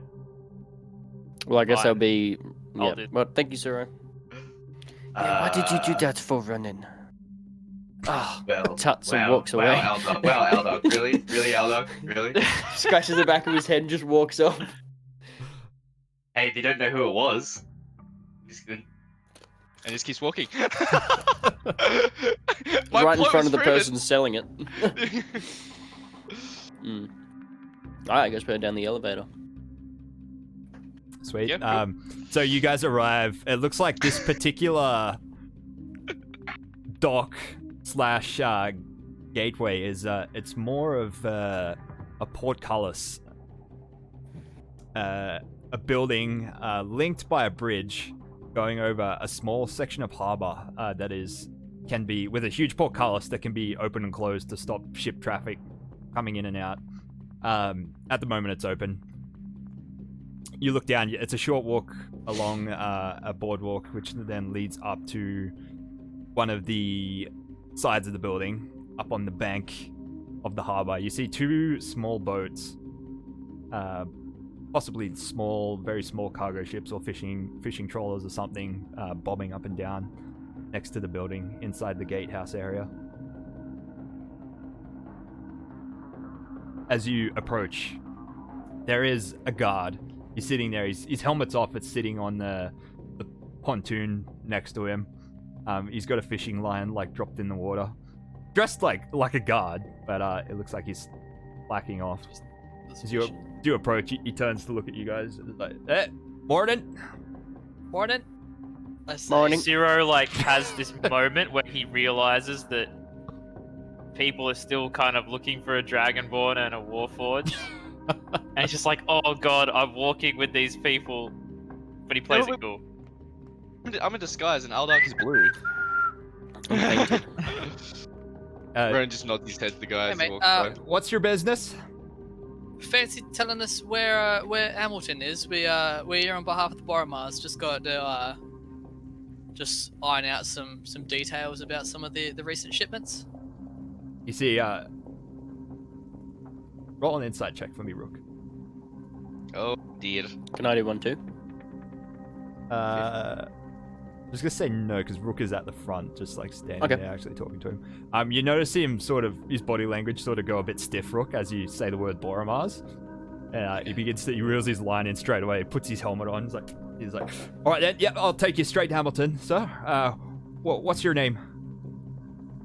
Well, I guess Fine. that'll be. I'll Yeah. do- Well, thank you, Zero. Yeah, why did you do that for running? Ah, Well, tuts and walks away. Wow, Aldog. Wow, Aldog. Really, Aldog. Really? Scratches the back of his head and just walks off. Hey, they don't know who it was. Just good. and just keeps walking. Right in front of the person selling it. Mm. Alright, I guess we're down the elevator. Sweet. Yep, cool. So you guys arrive. It looks like this particular dock slash gateway is it's more of a portcullis, a building linked by a bridge going over a small section of harbor that can be with a huge portcullis that can be open and closed to stop ship traffic coming in and out. At the moment, it's open. You look down. It's a short walk along a boardwalk, which then leads up to one of the sides of the building, up on the bank of the harbor. You see 2 small boats possibly very small cargo ships or fishing trawlers or something bobbing up and down next to the building inside the gatehouse area. As you approach, there is a guard. He's sitting there. His helmet's off. It's sitting on the pontoon next to him. He's got a fishing line like dropped in the water, dressed like a guard, but it looks like he's slacking off. As you approach, he turns to look at you guys. And is like, morning. Morning. Morning. Zero like has this moment where he realizes that people are still kind of looking for a Dragonborn and a Warforged. And he's just like, oh god, I'm walking with these people. But he plays it cool. I'm in disguise and Aldark is blue. Ronan just nods his head to the guy as he walks by. What's your business? Fancy telling us where Hamilton is? We're here on behalf of the Boromars. Just got to just iron out some details about some of the recent shipments. You see, roll an insight check for me, Rook. Oh dear. Can I do one too? I was gonna say no, because Rook is at the front, just like standing Okay. there, actually talking to him. You notice him his body language sort of go a bit stiff, Rook, as you say the word Boromars. He reels his line in straight away, puts his helmet on. He's like, all right then, yep, I'll take you straight to Hamilton, sir. What's your name?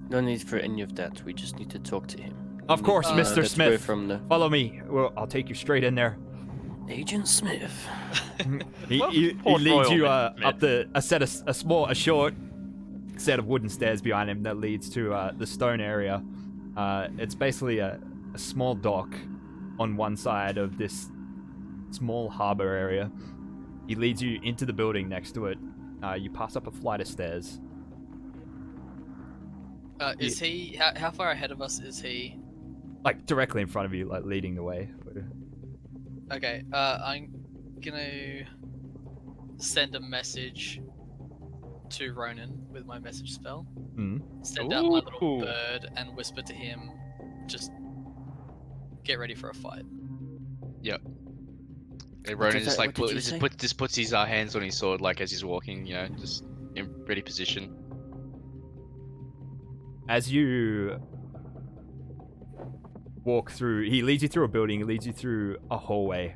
No need for any of that. We just need to talk to him. Of course, Mr. Let's go Smith. from the Follow me. Well, I'll take you straight in there. Agent Smith. He Port leads Royal, you Mr. up a short set of wooden stairs behind him that leads to the stone area. It's basically a small dock on one side of this small harbor area. He leads you into the building next to it. You pass up a flight of stairs. Is he? How far ahead of us is he? Like directly in front of you, like leading the way. Okay. I'm gonna send a message to Ronan with my message spell. Send out my little bird and whisper to him, just get ready for a fight. Yep. And Ronan just like what did you say? puts his hands on his sword like as he's walking, just in ready position. As you walk through, he leads you through a building, he leads you through a hallway.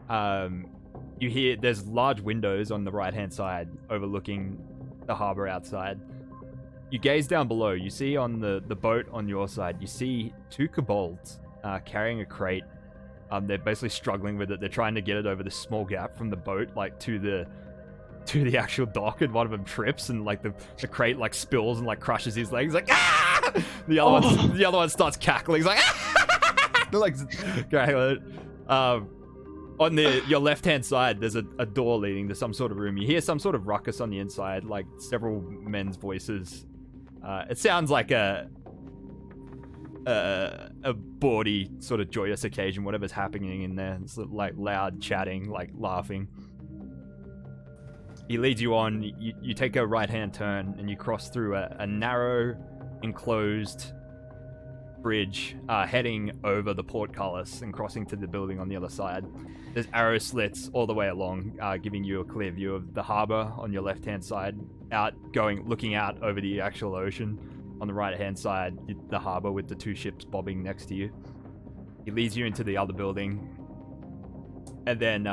You hear there's large windows on the right hand side overlooking the harbor outside. You gaze down below, you see on the boat on your side, you see two kobolds carrying a crate. They're basically struggling with it. They're trying to get it over the small gap from the boat, like to the actual dock, and one of them trips and like the crate like spills and like crushes his legs. Like ah! The other one starts cackling. He's like ah! They're like going with it. On your left hand side, there's a door leading to some sort of room. You hear some sort of ruckus on the inside, like several men's voices. It sounds like a bawdy sort of joyous occasion, whatever's happening in there. It's like loud chatting, like laughing. He leads you on. You take a right-hand turn and you cross through a narrow, enclosed bridge heading over the portcullis and crossing to the building on the other side. There's arrow slits all the way along, giving you a clear view of the harbor on your left-hand side, looking out over the actual ocean. On the right-hand side, the harbor with the two ships bobbing next to you. He leads you into the other building, and then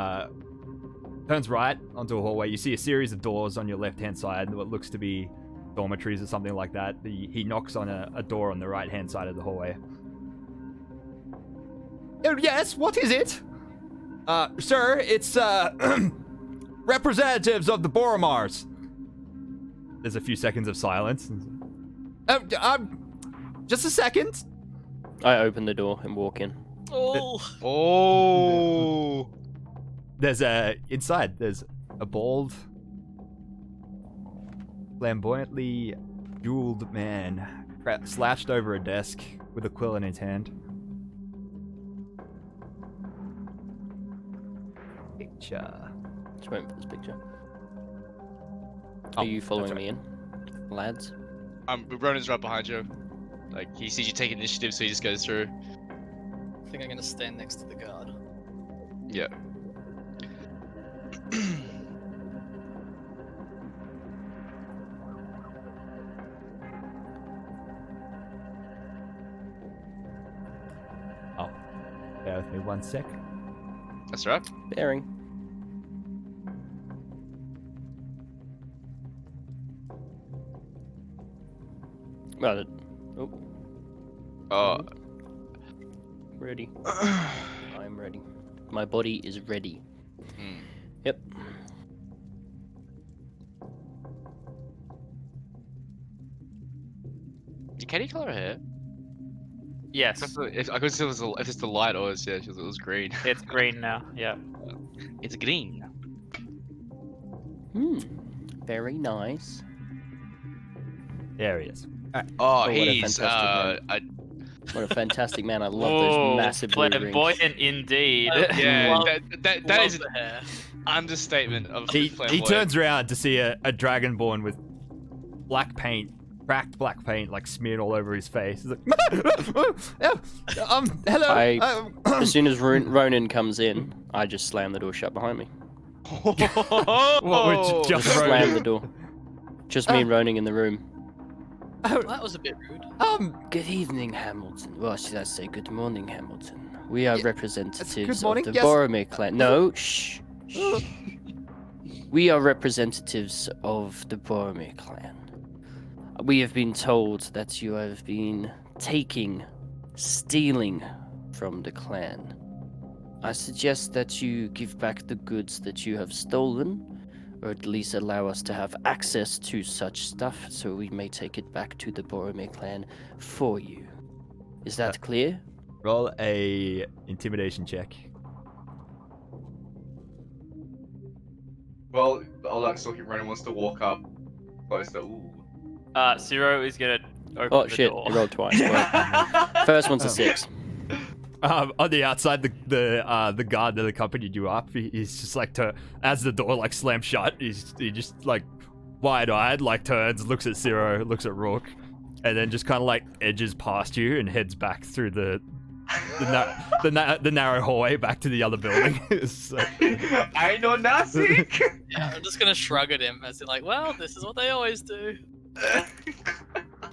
turns right onto a hallway. You see a series of doors on your left-hand side, what looks to be dormitories or something like that. He knocks on a door on the right-hand side of the hallway. Oh, yes, what is it? Sir, it's representatives of the Boromars. There's a few seconds of silence. Just a second. I open the door and walk in. Oh. There's inside. There's a bald, flamboyantly jeweled man slouched over a desk with a quill in his hand. Picture. Just waiting for this picture. Are you following me in, lads? Ronan's right behind you. Like he sees you take initiative, so he just goes through. I think I'm gonna stand next to the guard. Yeah. Oh, bear with me 1 sec. That's right. Bearing. Well, Oh. ready. I'm ready. My body is ready. Hmm. Yep. Can you color her hair? Yes, If I could see if it's the light or it's it was green. it's green now. Yeah. It's green. Very nice. There he is. Oh, what a he's fantastic What a fantastic man. I love those Whoa, massive blue rings. flamboyant indeed. yeah, Love- that is Love an the hair. understatement of He flamboyant. turns around to see a dragonborn with black paint, cracked black paint, like smeared all over his face. He's like, hello. As soon as Ronan comes in, I just slam the door shut behind me. What would Just just slam the door. Just me and Ronan in the room. Well, that was a bit rude. Good evening, Hamilton. Well, should I say good morning, Hamilton? We are representatives morning, of the yes. Boromar Clan. No, shh. We are representatives of the Boromar Clan. We have been told that you have been stealing from the clan. I suggest that you give back the goods that you have stolen, or at least allow us to have access to such stuff so we may take it back to the Boromar Clan for you. Is that clear? Roll a intimidation check. Well, Olak's looking. Ronan wants to walk up close to. Ooh. Zero is gonna open Oh the shit! door. I rolled twice. Well, first one's a 6. On the outside, the guard that accompanied you up, he's just like as the door like slams shut, he just like wide-eyed, like turns, looks at Zero, looks at Rook, and then just kind of like edges past you and heads back through the narrow hallway back to the other building. So, I know nothing. Yeah, I'm just gonna shrug at him as in like, well, this is what they always do.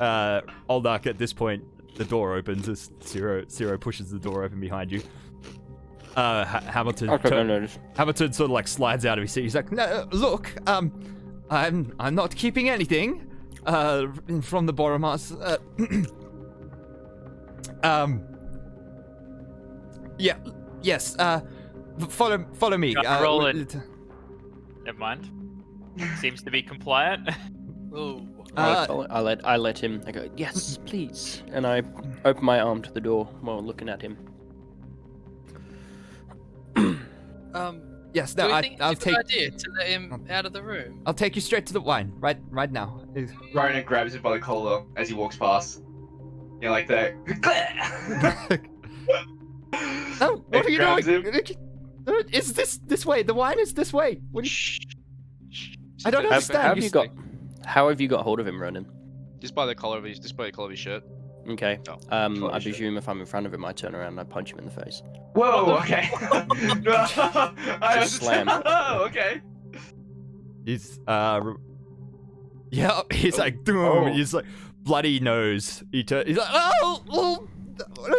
Oldak, at this point, the door opens as Zero pushes the door open behind you. Hamilton Hamilton sort of like slides out of his seat. He's like, no, look, I'm not keeping anything from the Boromars. Yeah, yes, follow me. Can I roll it? Never mind. Seems to be compliant. Ooh. I let him. I go, yes, please, and I open my arm to the door while looking at him. Yes, Do no, we think I'll it's a take. good idea to let him out of the room? I'll take you straight to the wine, right now. Ronan grabs him by the collar as he walks past. You know, like that. Oh, what are you grabs doing? him. Is this way? The wine is this way. What? I don't How understand. have you got hold of him, Ronan? Just by the collar of his shirt. Okay. Oh, I sure. presume if I'm in front of him, I turn around and I punch him in the face. Whoa. Okay. No, I Just slam. Oh, okay. He's yeah. He's like, boom. Oh. He's like bloody nose. He's like, oh,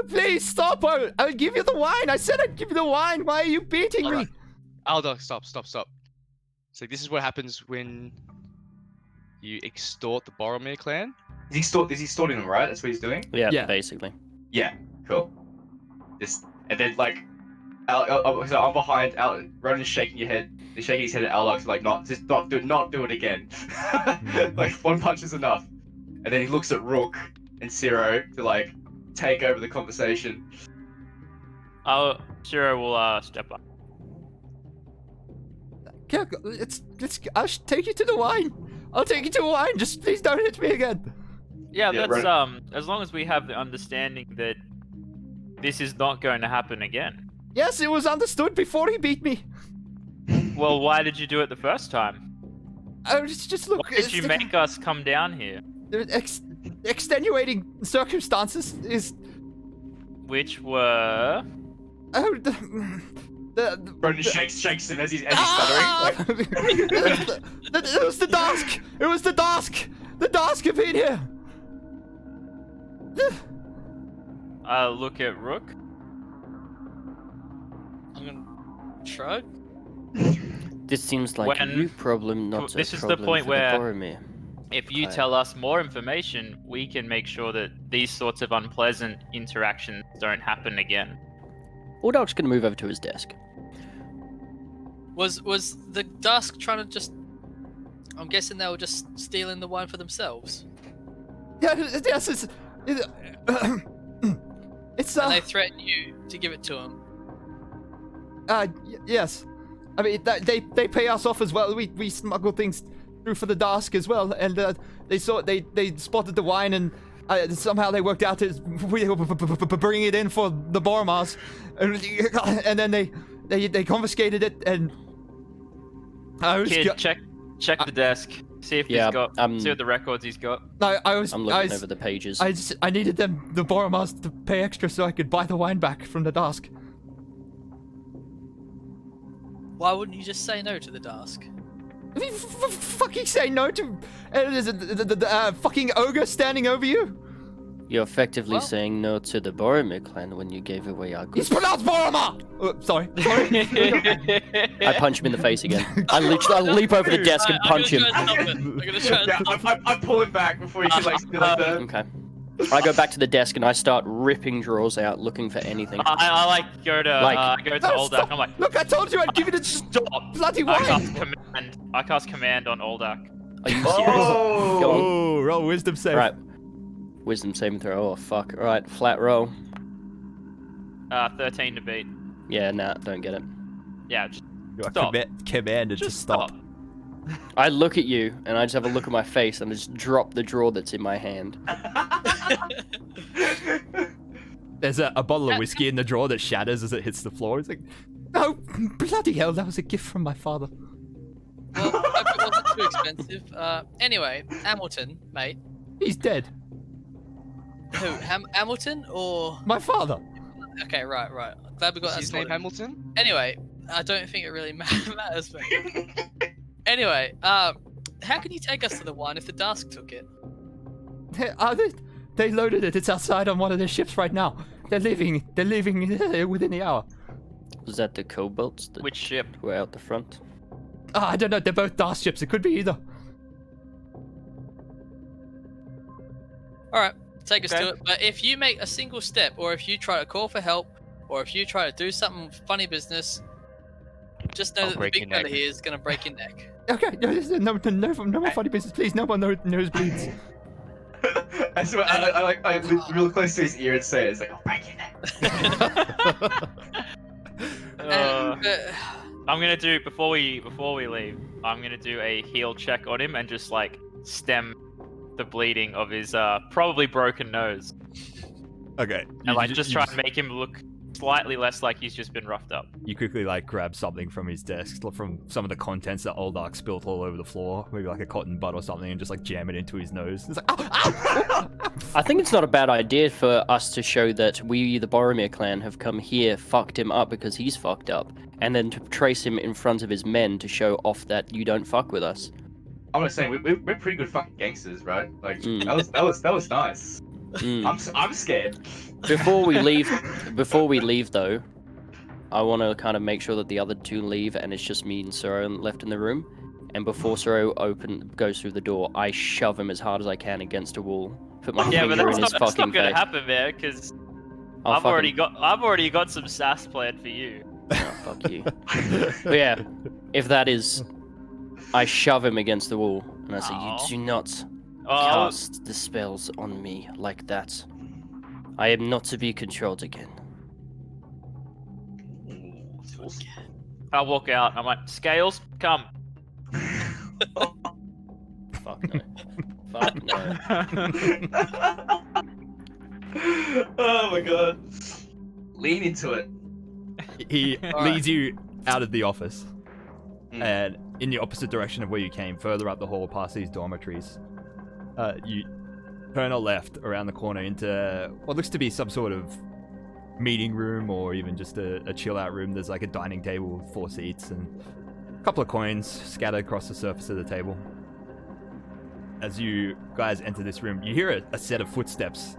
please stop! I'll give you the wine. I said I'd give you the wine. Why are you beating me? Aldo, stop. So this is what happens when you extort the Boromar clan. Is he stalling them, right? That's what he's doing? Yeah. Basically. Yeah, cool. And then like, so I'm behind. Ronan's shaking your head. He's shaking his head at Alok, like, not do it again. Like, one punch is enough. And then he looks at Rook and Zero to like take over the conversation. Zero will step up. Yeah, I'll take you to the wine. I'll take you to the wine. Just please don't hit me again. Yeah, Yeah, that's right. as long as we have the understanding that this is not going to happen again. Yes, it was understood before he beat me. Well, why did you do it the first time? Just look. Why did you make us come down here? Extenuating circumstances is. Which were... Ronan shakes him as he's stuttering. It was the Dusk! It was the Dusk! The Dusk have been here! Look at Rook. I'm gonna shrug. This seems like a When- you problem, not this a is the problem point for where- the Boromir. If you Okay. tell us more information, we can make sure that these sorts of unpleasant interactions don't happen again. Ordalk's gonna move over to his desk. Was the Dusk trying to just? I'm guessing they were just stealing the wine for themselves. Yeah, yes, it's And they threatened you to give it to them. yes. I mean, they pay us off as well. We smuggle things through for the Dusk as well, and they spotted the wine, and somehow they worked out to bring it in for the Boromars, and then they confiscated it, and Kid, check the desk. See if Yeah, he's got. See what the records he's got. I'm looking over the pages. I needed the Boromars to pay extra so I could buy the wine back from the Dusk. Why wouldn't you just say no to the Dusk? I mean, fucking say no to the fucking ogre standing over you? You're effectively Well- saying no to the Boromir clan when you gave away our It's goods. pronounced Boromar! Sorry. I punch him in the face again. I leap over the desk and punch him. I'm gonna try and Yeah, stop it. I pull him back before he can like steal like that. Okay. I go back to the desk and I start ripping drawers out, looking for anything. I like go to No, Oldak. stop. I'm like, Look, I told you I'd give you the stop. bloody I cast wine! command. I cast command on Oldak. Are you serious? Oh! Go on. Oh, roll wisdom save. Right. Wisdom saving throw. Oh, fuck. Alright, flat roll. 13 to beat. Yeah, nah, don't get it. Yeah, just You are Stop. commanded to just stop. stop. I look at you and I just have a look at my face and I just drop the drawer that's in my hand. There's a bottle of whiskey in the drawer that shatters as it hits the floor. It's like, oh, bloody hell, that was a gift from my father. Well, hope it wasn't too expensive. Anyway, Hamilton, mate. He's dead. Who? Hamilton or? My father. Okay, right. Glad we got Is that his name sorted. Hamilton? Anyway, I don't think it really matters, mate. Anyway, how can you take us to the wine if the Dusk took it? They loaded it. It's outside on one of their ships right now. They're leaving within the hour. Was that the kobolds that Which ship? were out the front? I don't know. They're both Dark ships. It could be either. All right, take us Okay. to it. But if you make a single step, or if you try to call for help, or if you try to do something funny business, just know I'll that the break big your fella neck. here is gonna break your neck. Okay. No more funny business, please. No more nosebleeds. I swear, I look real close to his ear and say it. It's like, I'll break your neck. And, I'm gonna do before we leave. I'm gonna do a heal check on him and just like stem the bleeding of his probably broken nose, Okay. and like just try and make him look slightly less like he's just been roughed up. You quickly like grab something from his desk, from some of the contents that Oldark spilt all over the floor, maybe like a cotton bud or something, and just like jam it into his nose. It's like, ow! I think it's not a bad idea for us to show that we, the Boromir clan, have come here, fucked him up because he's fucked up, and then to trace him in front of his men to show off that you don't fuck with us. I'm gonna say we're pretty good fucking gangsters, right? Like Mm. that was nice. Mm. I'm scared. Before we leave though, I want to kind of make sure that the other two leave and it's just me and Soro left in the room. And before Soro goes through the door, I shove him as hard as I can against a wall. Put my Yeah, but finger that's in his not fucking gonna face. happen, man. Because I'll I've already fucking- got some sass planned for you. Oh, fuck you. But yeah, if that is, I shove him against the wall and I say, Aw. "You do not Oh, cast the spells on me like that. I am not to be controlled again." I'll walk out. I'm like, Scales, come. Fuck no. Fuck no. Oh my god. Lean into it. He Alright. leads you out of the office, Mm. and in the opposite direction of where you came, further up the hall past these dormitories. You turn a left around the corner into what looks to be some sort of meeting room or even just a chill out room. There's like a dining table with 4 seats and a couple of coins scattered across the surface of the table. As you guys enter this room, you hear a set of footsteps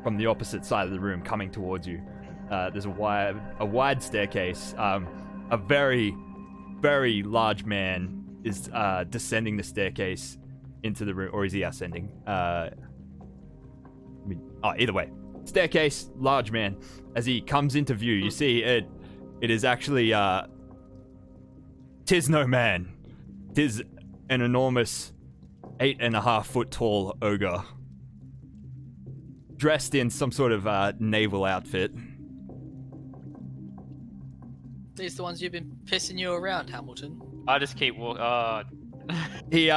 from the opposite side of the room coming towards you. There's a wide staircase. A very, very large man is descending the staircase into the room, or is he ascending? Either way. Staircase, large man. As he comes into view, you see it is actually, tis no man. Tis an enormous 8.5 foot tall ogre. Dressed in some sort of naval outfit. These the ones you've been pissing you around, Hamilton. I just keep walking. He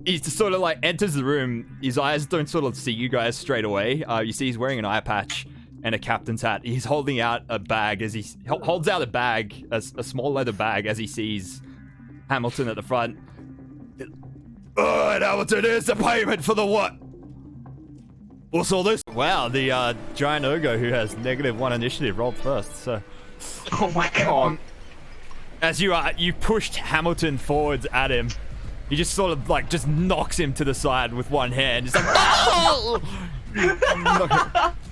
just sort of like enters the room. His eyes don't sort of see you guys straight away. You see he's wearing an eye patch and a captain's hat. He's holding out a bag as he holds out a bag, a small leather bag, as he sees Hamilton at the front. Alright, Hamilton, here's the payment for the what? What's all this? Wow, the giant ogre who has -1 initiative rolled first. So, Oh my god. as you pushed Hamilton forwards at him, he just sort of like just knocks him to the side with one hand. He's like, "Oh!"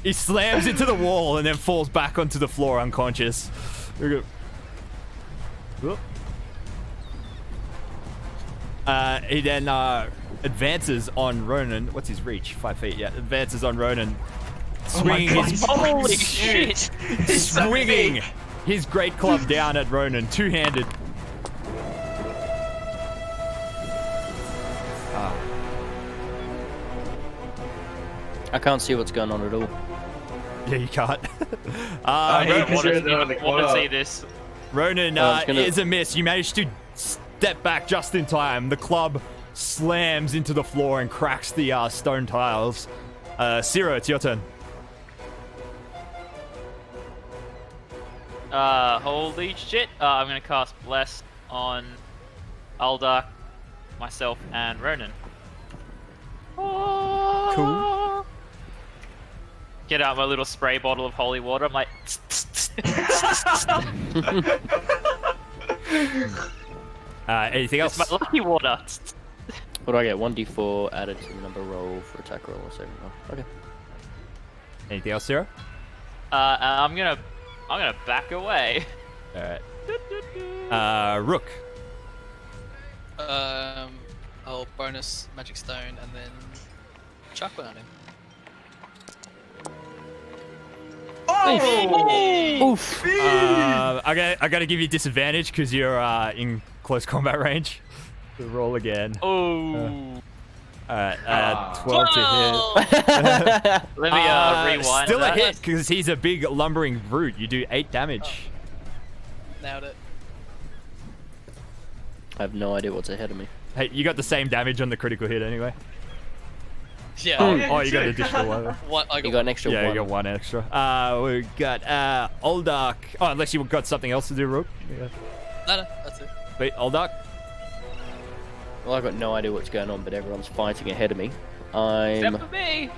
He slams into the wall and then falls back onto the floor unconscious. Whoop. He then advances on Ronan. What's his reach? 5 feet. Yeah, advances on Ronan, swinging his Holy shit! swinging his great club down at Ronan, two-handed. I can't see what's going on at all. Yeah, you can't. I hate I because you're in the want to corner. see this. Ronan is a miss. You managed to step back just in time. The club slams into the floor and cracks the stone tiles. Ciro, it's your turn. Holy shit. I'm gonna cast Bless on Uldark, myself, and Ronan. Cool. Get out my little spray bottle of holy water. I'm like, Anything else? it's my lucky water. What do I get? 1d4 added to the number roll for attack roll or saving roll. Okay. Anything else, Ciro? I'm gonna back away. All right. Rook. I'll bonus magic stone and then chuck one on him. Oof. I gotta give you disadvantage because you're in close combat range. So roll again. Oh. Alright, 12 to Let me hit. rewind. Still a that. hit because he's a big lumbering brute. You do 8 damage. Nailed it. I have no idea what's ahead of me. Hey, you got the same damage on the critical hit anyway. Yeah. Oh, you got an additional one. What? I You got an extra Yeah, one. you got one extra. We got Uldark. Oh, unless you got something else to do, Rook. Yeah. No, that's it. Wait, Uldark. Well, I've got no idea what's going on, but everyone's fighting ahead of me. Except for me.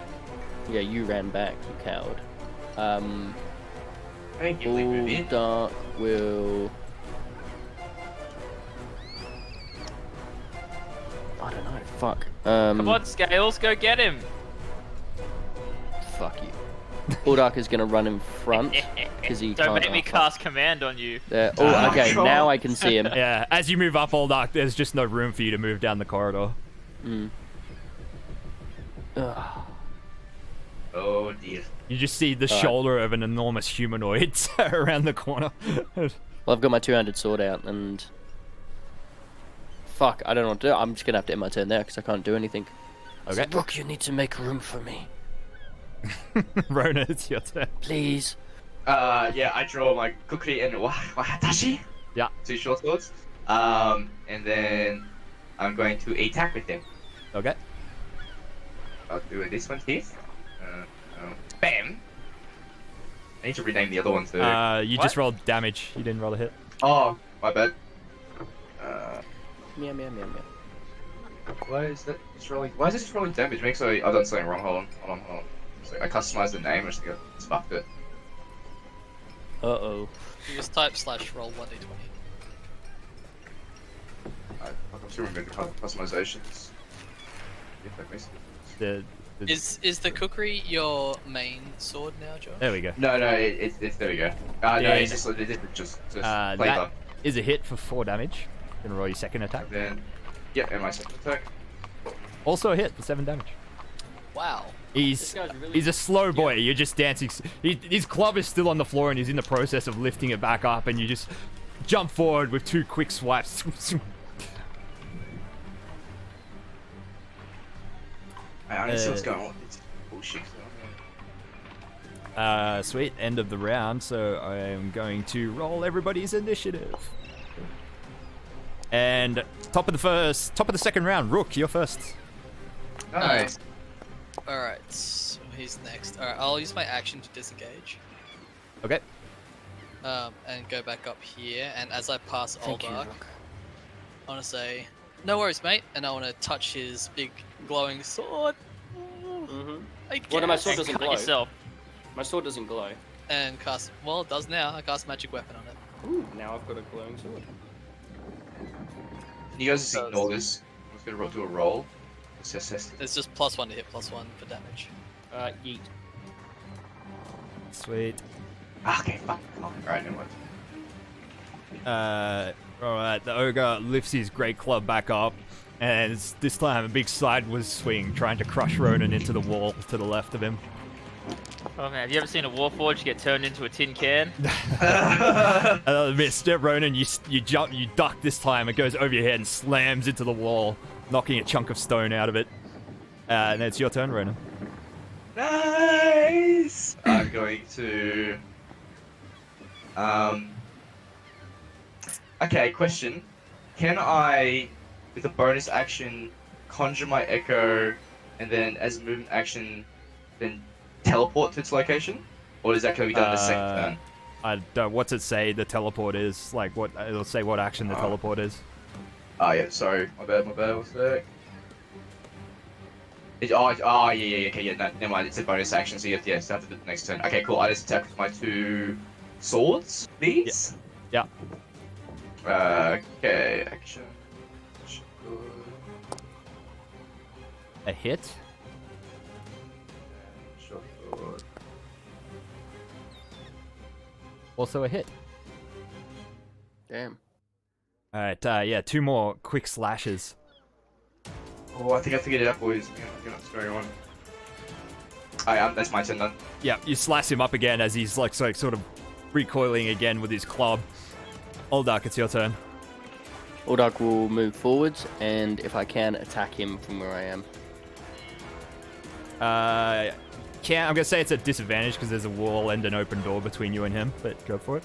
Yeah, you ran back, you coward. Thank you, leave me. Dark will... I don't know, fuck. Come on, Scales, go get him. Fuck you. Uldark is gonna run in front, because he Don't can't... make me fuck. cast command on you. There. Oh, okay, God. now I can see him. Yeah, as you move up Uldark, there's just no room for you to move down the corridor. Mm. Ugh. Oh dear. You just see the Alright. shoulder of an enormous humanoid around the corner. Well, I've got my two-handed sword out, and... Fuck, I don't know what to do. I'm just gonna have to end my turn there, because I can't do anything. Okay. Rook, you need to make room for me. Rona, it's your turn. Please. Yeah, I draw my kukri and wahatashi. Yeah. 2 short swords. And then I'm going to attack with them. Okay. I'll do this one here. Bam. I need to rename the other one too. You just rolled damage. You didn't roll a hit. Oh, my bad. Meow, meow, meow, meow. Why is that just rolling? Why is it just rolling damage? Makes I've done something wrong. Hold on. So I customized the name. I just fucked it. Uh-oh. You just type /roll 1d20. I've got 200 customizations. If that makes sense. Is the cookery your main sword now, Josh? There we go. No, it's there we go. No, Yeah, it's just flavor. That is a hit for 4 damage. Gonna roll your second attack. Then, yeah, and my second attack. Also a hit for 7 damage. Wow. He's guy's really- he's a slow boy. You're just dancing. His club is still on the floor and he's in the process of lifting it back up, and you just jump forward with 2 quick swipes. I don't see what's going on. It's bullshit. Sweet, end of the round, so I am going to roll everybody's initiative. And top of the second round, Rook, you're first. Nice. Alright, so he's next. Alright, I'll use my action to disengage. Okay. And go back up here, and as I pass Thank you, Oldark, Rook. I want to say, no worries, mate, and I want to touch his big glowing sword. Mm-hmm. I Well, my guess. sword doesn't Cut glow. yourself. My sword doesn't glow. And cast, well, it does now. I cast magic weapon on it. Ooh, now I've got a glowing sword. Can you guys just ignore this? I'm just gonna do a roll. Assess. It's just +1 to hit, +1 for damage. Yeet. Sweet. Okay, fuck. Alright, never mind. Alright, the ogre lifts his great club back up, and this time a big sideways swing, trying to crush Ronan into the wall to the left of him. Oh man, have you ever seen a warforged get turned into a tin can? Another miss. Ronan, you jump, you duck this time. It goes over your head and slams into the wall, knocking a chunk of stone out of it. And it's your turn, Ronan. Nice! I'm going to... Okay, question. Can I, with a bonus action, conjure my echo, and then as a movement action, then teleport to its location? Or is that going to be done the second turn? I don't. What's it say? The teleport is like what? It'll say what action the teleport is. Oh yeah, sorry, my bad. What's that? Yeah, okay, yeah, no, never mind. It's a bonus action, so you have to start to do the next turn. Okay, cool. I just attack with my 2 swords, please. Yeah. Okay, action. A hit. Short sword. Also a hit. Damn. All right. Yeah. 2 more quick slashes. Oh, I think I figured it out, boys. You know what's going on. That's my turn then. Yeah. You slice him up again as he's like sort of recoiling again with his club. Oldark, it's your turn. Oldark will move forwards, and if I can, attack him from where I am. I'm gonna say it's a disadvantage because there's a wall and an open door between you and him, but go for it.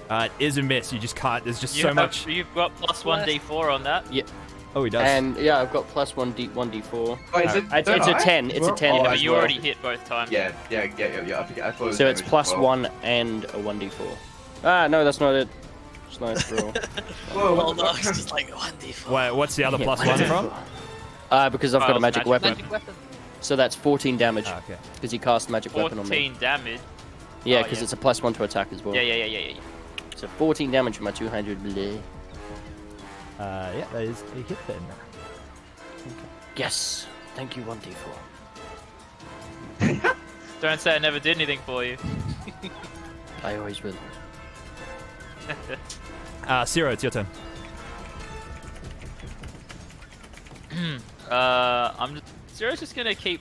It is a miss. You just can't. There's just so much. You've got +1 d4 on that. Yeah. Oh, he does. And yeah, I've got +1 1d4. Oh, is it? It's a 10. It's a 10. Oh, But as you well. already hit both times. Yeah. I thought it was So it's damage as well. +1 and a 1d4. Ah, no, that's not it. It's not roll. Whoa, Oldark's just like 1d4. Wait, what's the other +1 from? Because I've got a Oh, magic weapon. Magic weapon. So that's 14 damage. Ah, okay. Because he cast magic weapon on me. 14 damage. Yeah, Oh, because yeah. it's a +1 to attack as well. Yeah. So 14 damage from my 200 bleh. Yeah, that is a hit then. Yes. Thank you, 1d4. Don't say I never did anything for you. I always will. Zero, it's your turn. Zero's just gonna keep.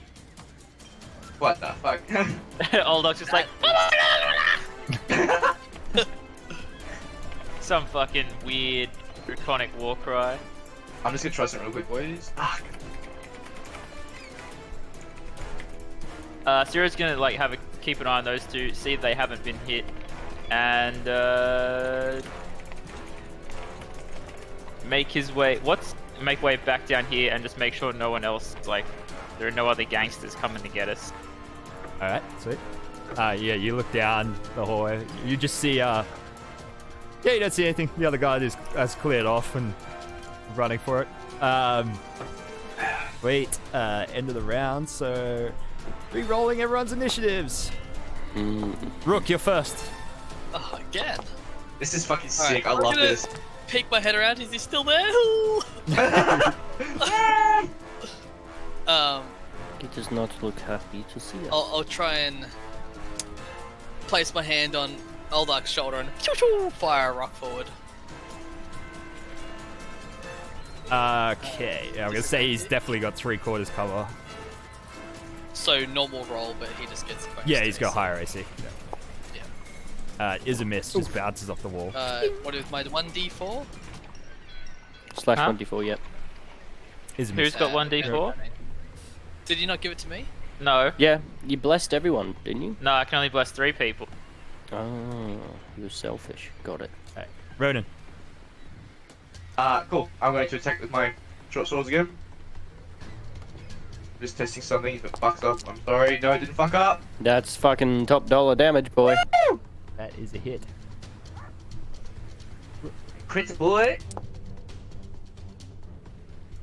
What the fuck? Oldark's just like. Some fucking weird draconic war cry. I'm just gonna try something real quick, boys. Zero's gonna like keep an eye on those two, see if they haven't been hit, and make way back down here and just make sure no one else, like, there are no other gangsters coming to get us. All right, sweet. Yeah, you look down the hallway. You just see, yeah, you don't see anything. The other guy has cleared off and running for it. Wait, end of the round, so Re-rolling everyone's initiatives. Rook, you're first. Oh, again. This is fucking All right, sick. I I'm love gonna this. Peek my head around. Is he still there? He does not look happy to see us. I'll try and place my hand on Oldak's shoulder and fire a rock forward. Okay, yeah, I'm gonna say he's definitely got 3/4 cover. So normal roll, but he just gets. Yeah, he's got higher AC. Yeah. Is a miss, just bounces off the wall. What is my 1d4? Slash Huh? 1d4, yep. Is a Who's miss. got 1d4? Did you not give it to me? No. Yeah, you blessed everyone, didn't you? No, I can only bless 3 people. Oh, you're selfish. Got it. Okay. Ronan. Cool. I'm going to attack with my short swords again. Just testing something. If it fucks up, I'm sorry. No, it didn't fuck up. That's fucking top dollar damage, boy. That is a hit. Crit boy.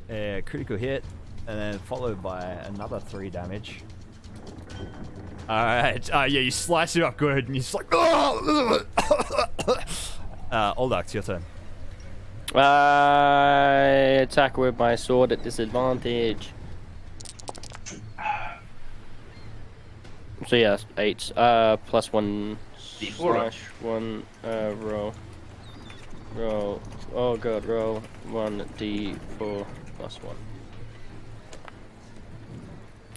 Critical hit, and then followed by another 3 damage. Alright, yeah, you slice it up good, and you're just like, Oldak's your turn. I attack with my sword at disadvantage. So yeah, 8. Plus 1 D4. slash 1. Roll. Oh god, roll 1d4 plus 1.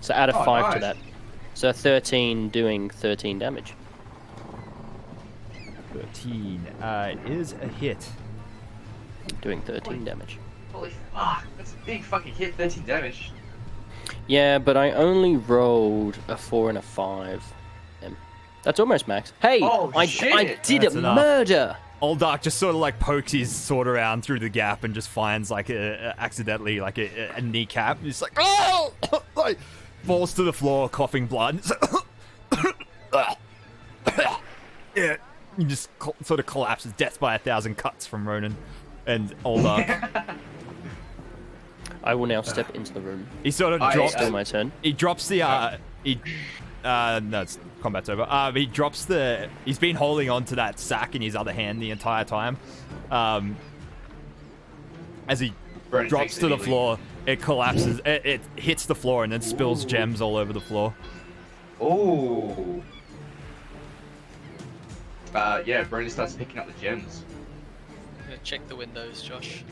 So add a 5 to nice. that. So 13 doing 13 damage. 13 is a hit. Doing 13 damage. Holy fuck. That's a big fucking hit. 13 damage. Yeah, but I only rolled a 4 and a 5. That's almost max. Hey, Oh, I shit. did That's a enough. murder. Oldak just sort of like pokes his sword around through the gap and just finds like accidentally like a kneecap. He's like, oh! Like, falls to the floor, coughing blood. Yeah, he just sort of collapses. Death by 1,000 cuts from Ronan and Oldak. I will now step into the room. He sort of I- drops. Still my turn. He drops the no, it's combat's over. He drops the. He's been holding on to that sack in his other hand the entire time. As he Burn drops takes to it the immediately. floor, it collapses. It hits the floor and then spills gems all over the floor. Oh. Yeah, Brandon starts picking up the gems. I'm gonna check the windows, Josh.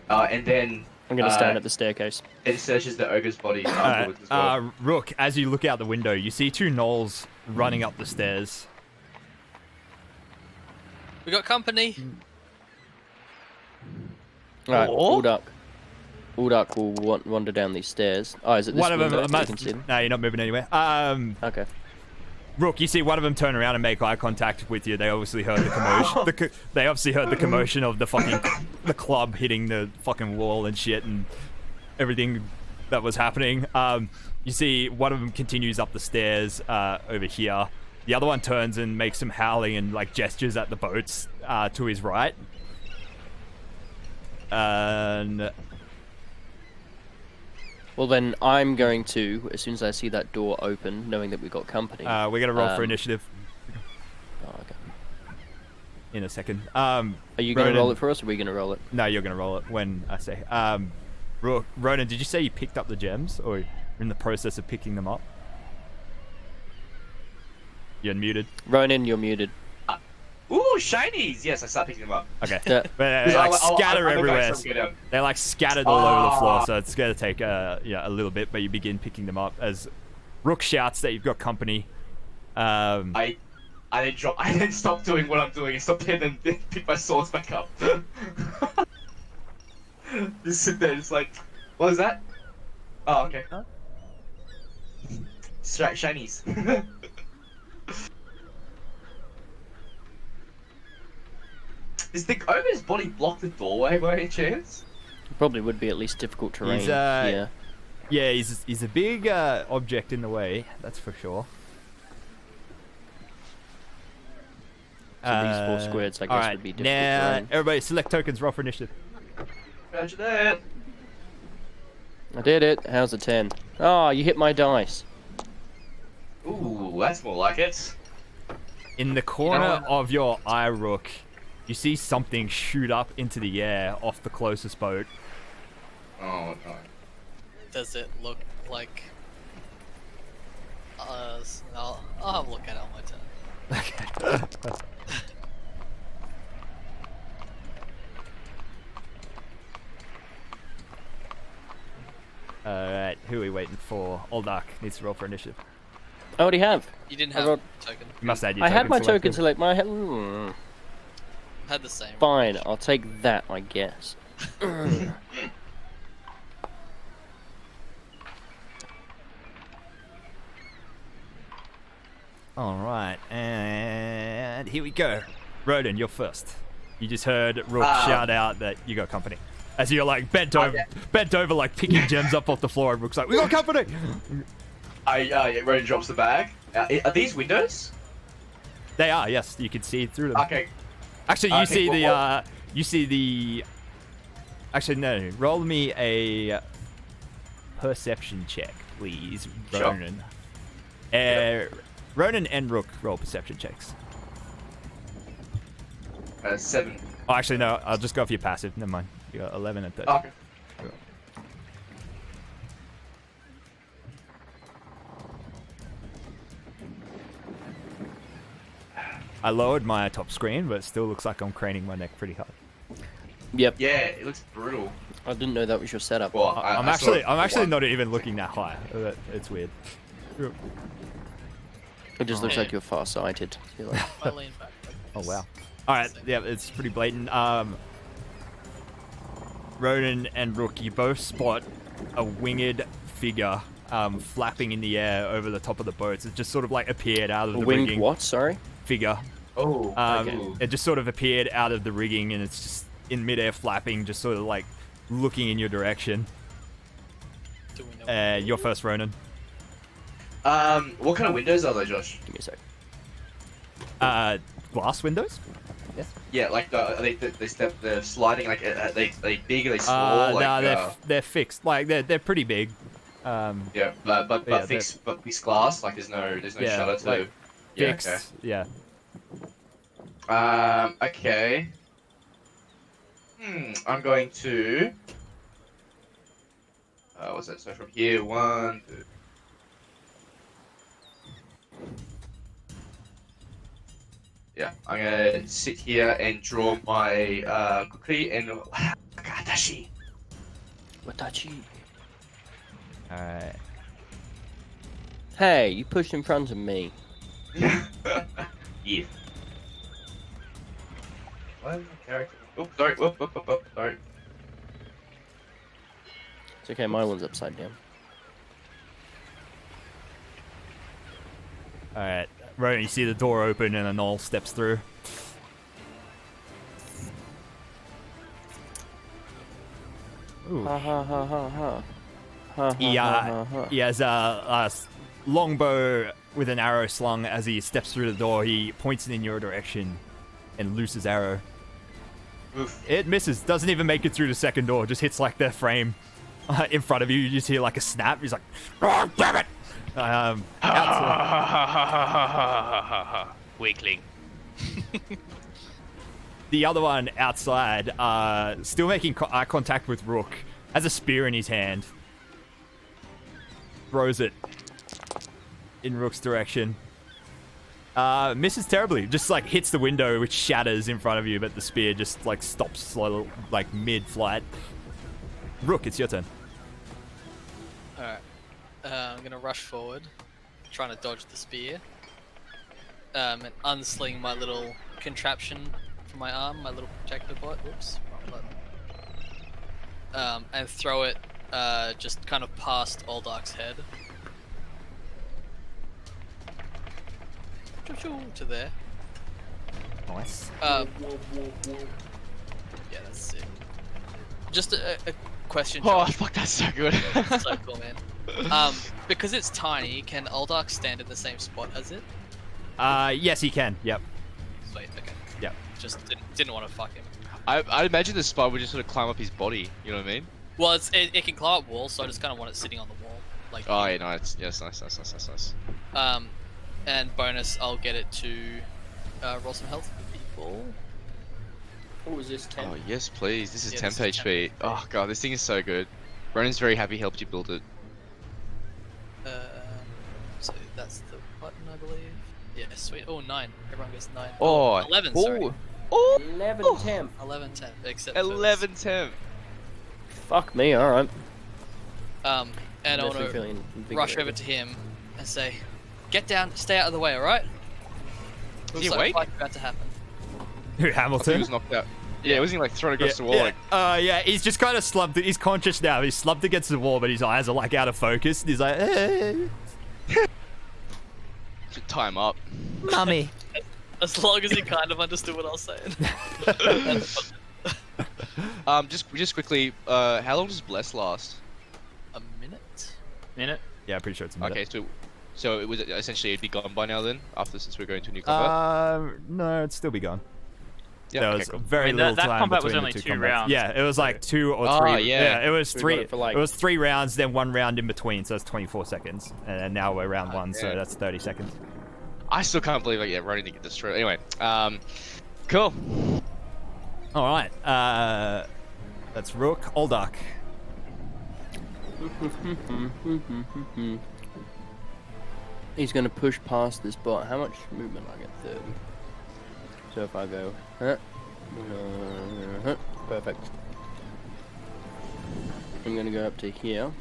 And then I'm gonna stand at the staircase. it searches the ogre's body afterwards as well. Rook, as you look out the window, you see 2 gnolls running up the stairs. We got company. Alright, Oh. Uldak will wander down these stairs. Oh, is it this One of window? them. So you can see them? No, you're not moving anywhere. Okay. Rook, you see one of them turn around and make eye contact with you. They obviously heard the commotion. They obviously heard the commotion of the fucking the club hitting the fucking wall and shit and everything that was happening. You see one of them continues up the stairs over here. The other one turns and makes some howling and like gestures at the boats to his right. And Well then, I'm going to, as soon as I see that door open, knowing that we've got company. we're gonna roll for initiative Oh, okay. in a second. Are you going to Ronan- roll it for us, or are we going to roll it? No, you're gonna roll it when I say. Rook, Ronan, did you say you picked up the gems, or you're in the process of picking them up? You're unmuted. Ronan, you're muted. Ooh, shinies! Yes, I start picking them up. Okay. Yeah. But they like scatter I'll go back everywhere. so we can They're like scattered all over the floor, so it's gonna take a little bit, but you begin picking them up as Rook shouts that you've got company. I then stop doing what I'm doing and stop and then pick my swords back up. Just sit there, just like, what is that? Oh, okay. Huh? Shinies. Does the ogre's body block the doorway by any chance? Probably would be at least difficult terrain. He's, yeah. Yeah, he's a big object in the way, that's for sure. So these 4 squares, I guess, alright, would be difficult now terrain. everybody select tokens, roll for initiative. Roger that. I did it. How's a 10? Oh, you hit my dice. Ooh, that's more like it. In the corner of your eye, Rook, you see something shoot up into the air off the closest boat. Oh no. Does it look like? I'll have a look at it on my turn. Okay. Alright, who are we waiting for? Oldark needs to roll for initiative. I already have. You didn't I have got- a token. You must add your I had token my selected. token select. Had the same. Fine, I'll take that, I guess. Alright, and here we go. Roden, you're first. You just heard Rook shout out that you got company. As you're like bent over like picking gems up off the floor, and Rook's like, we got company! Yeah, Ronan drops the bag. Are these windows? They are, yes, you can see through them. Okay. Actually, you Okay, see what- you see the... Actually, no, roll me a perception check, please, Sure. Ronan. Ronan and Rook roll perception checks. 7. Oh, actually, no, I'll just go for your passive. Never mind. You got 11 and 13. Okay. I lowered my top screen, but it still looks like I'm craning my neck pretty hard. Yep. Yeah, it looks brutal. I didn't know that was your setup. Well, I'm I saw actually it one. not even looking that high. It's weird. It just looks like you're far-sighted. You're like, I lean back. Oh wow. All right, yeah, it's pretty blatant. Ronan and Rook, you both spot a winged figure flapping in the air over the top of the boats. It just sort of like appeared out of the winged rigging. what? Sorry? Figure. Oh, okay. It just sort of appeared out of the rigging, and it's just in midair flapping, just sort of like looking in your direction. Do we know? You're first, Ronan. What kind of windows are they, Josh? Give me a sec. Glass windows? Yeah, like they're sliding. Like are they big? Are they small? No, they're fixed. Like they're pretty big. Yeah, but yeah, fixed glass. Like there's no Yeah, shutter to. like, Yeah, fixed. Yeah. Okay. I'm going to. What's that? So from here, 1, 2. Yeah, I'm gonna sit here and draw my quickly and Katashi. Watachi. Alright. Hey, you pushed in front of me. Yeah. Why is my character? Oh, sorry. Whoop, sorry. It's okay, my one's upside down. Alright. Ronan, you see the door open and a gnoll steps through. Ooh. Ha ha ha ha ha. Ha, He, ha, ha, ha. he has a longbow with an arrow slung. As he steps through the door, he points it in your direction and looses arrow. Oof. It misses. Doesn't even make it through the second door. Just hits like the frame in front of you. You just hear like a snap. He's like, oh, damn it! Outside, Weakling. the other one outside, still making eye contact with Rook, has a spear in his hand. Throws it in Rook's direction. Misses terribly. Just like hits the window, which shatters in front of you, but the spear just like stops slow, like mid-flight. Rook, it's your turn. Alright. I'm gonna rush forward, trying to dodge the spear. And unsling my little contraption from my arm, my little protector bot. Whoops, wrong button. And throw it just kind of past Oldark's head. To there. Nice. Yeah, that's it. Just a question. Oh, Josh. fuck, that's so good. So cool, man. Because it's tiny, can Oldark stand in the same spot as it? Yes, he can. Yep. Sweet, okay. Yep. Just didn't want to fuck him. I'd imagine the spider would just sort of climb up his body. You know what I mean? Well, it can climb up walls, so I just kind of want it sitting on the wall. Like, Oh yeah, nice. Yes, nice. And bonus, I'll get it to roll some health for people. What was this? 10? Oh yes, please. This is Yeah, 10 this is 10 HP. Oh god, this thing is so good. Ronan's very happy he helped you build it. So that's the button, I believe. Yeah, sweet. Oh, 9. Everyone gets 9. Oh, 11, sorry. Oh, 11 10. 11, 10. Except 11 10. Fuck me, alright. And I want to rush over to him and say, "Get down, stay out of the way, alright?" Is he Looks like awake? a fight's about to happen. Who, I thought he Hamilton? was knocked out. Yeah, wasn't he like thrown across the wall? Yeah. Like, Yeah, he's just kind of slumped. He's conscious now. He's slumped against the wall, but his eyes are like out of focus. And he's like, should tie him up. Mummy. As long as he kind of understood what I was saying. Just quickly, how long does Bless last? A minute? Minute. Yeah, I'm pretty sure it's a minute. Okay, so it was essentially it'd be gone by now then, after since we're going to new combat. No, it'd still be gone. Yeah, There okay, was cool. very I mean, that- little that time combat was between only the 2 2 combats. rounds. Yeah, it was like 2 or Ah, 3. yeah. It was We got 3. it for, like- It was 3 rounds, then 1 round in between, so it's 24 seconds. And now we're round 1, so yeah. that's 30 seconds. I still can't believe like Ronan didn't get destroyed. Anyway, cool. All right, that's Rook, Oldark. He's gonna push past this bot. How much movement? I get 30. So if I go, perfect. I'm gonna go up to here.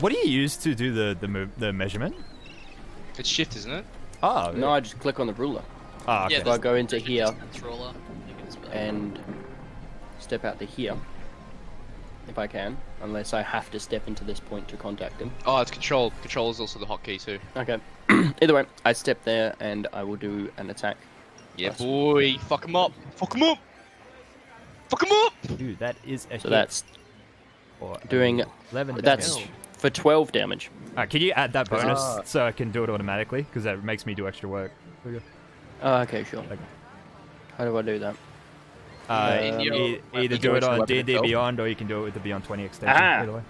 What do you use to do the measurement? It's shift, isn't it? Oh, No, I just click on the ruler. Oh, okay. Yeah, So I go into here Controller. You can spell it. and step out to here, if I can, unless I have to step into this point to contact him. Oh, it's control. Control is also the hotkey too. Okay. Either way, I step there and I will do an attack. Yeah, Plus- boy, fuck him up. Fuck him up. Fuck him up. Dude, that is a So hit that's for doing. 11 That's damage. for 12 damage. Can you add that bonus Ah. so I can do it automatically? Because that makes me do extra work. Oh, okay, sure. Okay. How do I do that? In your Either weapon do it on weapon D&D itself. Beyond, or you can do it with the Beyond 20 extension. Aha! Either way.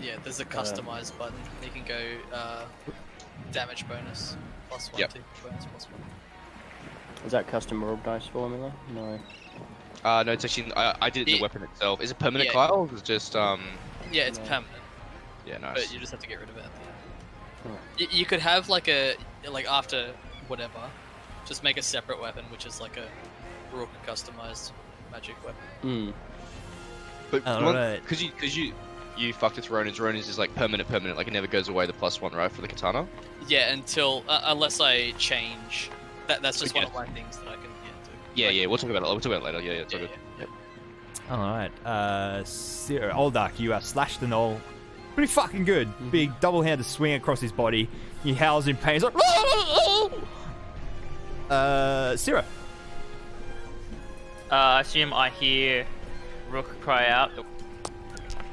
Yeah, there's a customize button. You can go damage bonus plus 1, Yep. 2 bonus plus 1. Is that custom roll dice formula? No. No, it's actually I did it in the weapon itself. Is it permanent, Yeah. Kyle? Or is it just Yeah, it's No. permanent, Yeah, but nice. you just have to get rid of it at the end. Oh. You could have like after whatever, just make a separate weapon, which is like a Rook customized magic weapon. Hmm. But Alright. because you fucked with Ronan's is like permanent, like it never goes away. The +1, right, for the katana. Yeah, until unless I change. That's just one Okay. of my things that I can do. Yeah, Like- yeah. We'll talk about it. We'll talk about it later. Yeah, it's all Yeah, good. yeah. Alright, Oldark, you have slashed the knoll pretty fucking good. Big double-handed swing across his body. He howls in pain. He's like, Syrah. I assume I hear Rook cry out,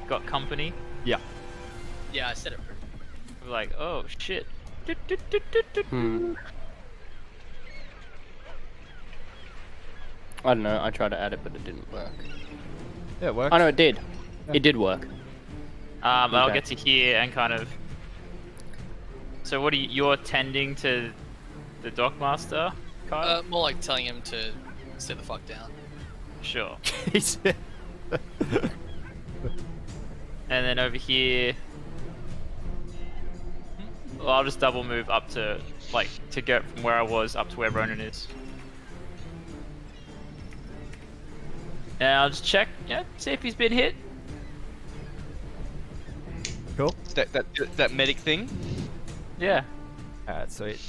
"Got company." Yeah. Yeah, I said it. I'm like, oh shit. Hmm. I don't know. I tried to add it, but it didn't work. Yeah, it works. Oh no, it did. It did work. I'll Okay. get to hear and kind of. So what are you're tending to the Dockmaster, Kyle? More like telling him to sit the fuck down. Sure. He's- And then over here, well, I'll just double move up to to get from where I was up to where Ronan is. And I'll just check, see if he's been hit. cool. That medic thing. Yeah. Alright, sweet.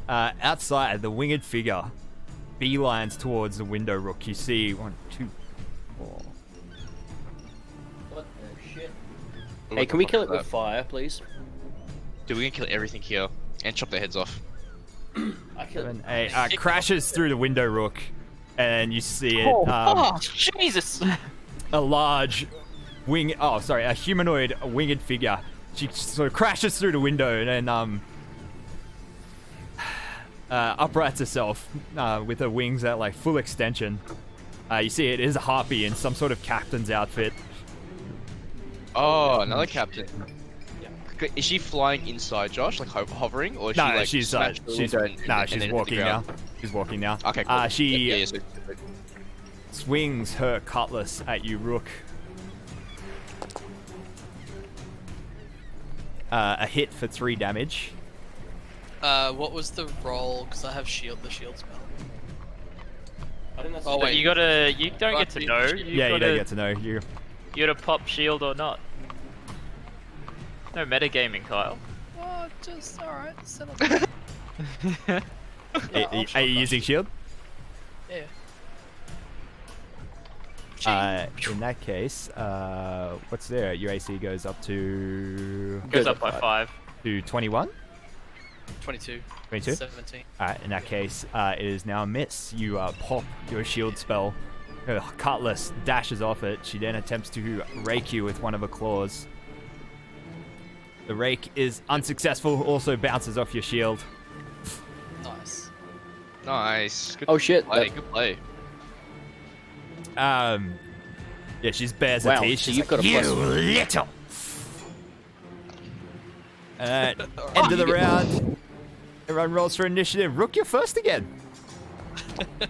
Outside, the winged figure beelines towards the window, Rook. You see 1, 2, 4. What the shit? Hey, can we kill it with fire, please? Dude, we can kill everything here and chop their heads off. I killed And crashes through the window, Rook, and you see it. Oh, Jesus! A large a humanoid winged figure. She sort of crashes through the window and uprights herself with her wings at like full extension. You see it is a harpy in some sort of captain's outfit. Oh, another captain. Is she flying inside Josh, like hovering, or is No, she like she's smashed through the window and then she's hit the walking now. ground? She's walking now. Okay, cool. She yeah, so- swings her cutlass at you, Rook. A hit for 3 damage. What was the roll? Because I have the shield spell. I think that's Oh, But wait. you don't get to know. You don't get to know. You gotta pop shield or not. No metagaming, Kyle. Oh, just alright. Settle. are you using shield? Yeah. In that case, what's there? Your AC goes up to Goes up by 5. 21. 22. 22? 17. In that case, it is now a miss. You pop your shield spell. Her cutlass dashes off it. She then attempts to rake you with one of her claws. The rake is unsuccessful, also bounces off your shield. Nice. Nice. Good Oh shit! play. that- Good play. Yeah, she's bears Wow, her teeth. so She's you've like, got a you plus- little. End of the round. Everyone rolls for initiative. Rook, you're first again.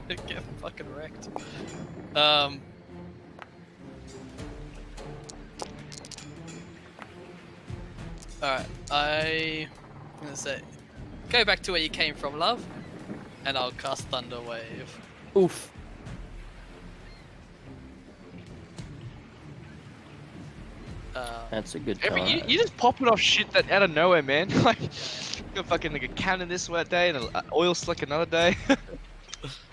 Get fucking wrecked. Alright, I'm gonna say, go back to where you came from, love, and I'll cast Thunder Wave. Oof. That's a good Every, card. you just popping off shit that out of nowhere, man. Like, you're fucking like a cannon this one day and an oil slick another day.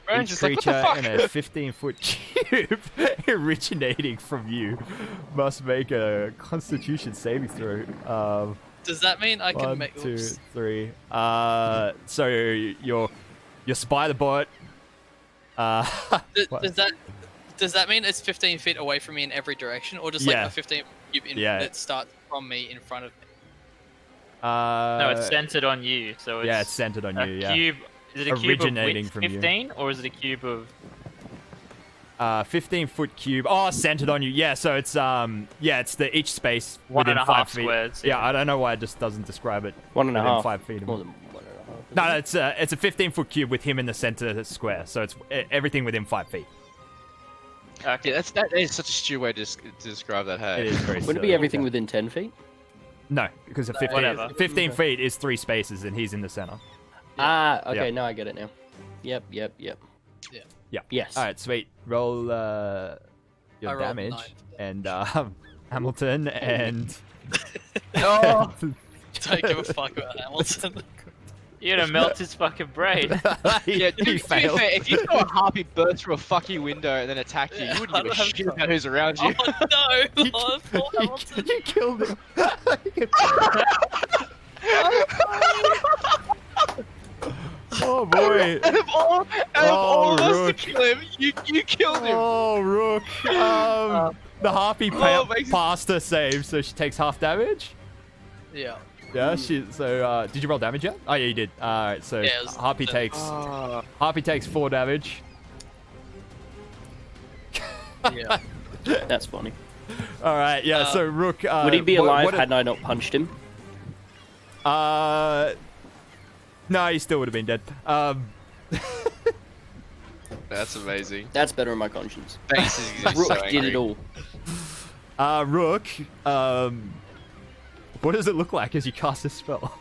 Brown's Each just like, what the creature fuck? in a 15-foot cube originating from you must make a Constitution saving throw. Does that mean I can 1, make? 2, Oops. 3. So your spider bot. What? Does that mean it's 15 feet away from me in every direction, or just Yeah. like a 15 cube Yeah. that starts from me in front of me? No, it's centered on you. So it's yeah, it's centered on a you. Yeah. cube. Is it a cube Originating of from width you. 15, or is it a cube of? 15-foot cube. Oh, centered on you. Yeah. So it's it's the each space within 1.5 5 feet. squares, Yeah. yeah. I don't know why it just doesn't describe it. 1.5. within 5 feet. More than 1.5. No, it's a 15-foot cube with him in the center of the square. So it's everything within 5 feet. Okay. Yeah, that is such a stupid way to describe that. Hey. It is very. Would it silly. be everything within 10 feet? No, because 15, Whatever. 15 feet is 3 spaces, and he's in the center. Ah, okay, Yeah. now I get it now. Yep. Yeah. Yes. All right, sweet. Roll your I rolled damage, 9. and Hamilton and. Oh, don't give a fuck about Hamilton. You're gonna melt his fucking brain. Yeah, he to be failed. fair, if you saw a harpy burst through a fucking window and then attack you, Yeah, you wouldn't give I a don't shit have about who's around you. Oh no! Oh, poor Hamilton. You killed him. Oh boy. Out of all of us Rook. to kill him, you killed him. Oh, Rook. The harpy makes- passed her save, so she takes half damage. Yeah. Yeah, did you roll damage yet? Oh, yeah, you did. Alright, so Yeah, it was Harpy the- takes 4 damage. Yeah. That's funny. Alright, yeah, so Rook... Would he be alive what- had I not punched him? No, he still would have been dead. That's amazing. That's better in my conscience. Thanks. he's Rook so did angry. it all. Rook, what does it look like as you cast this spell?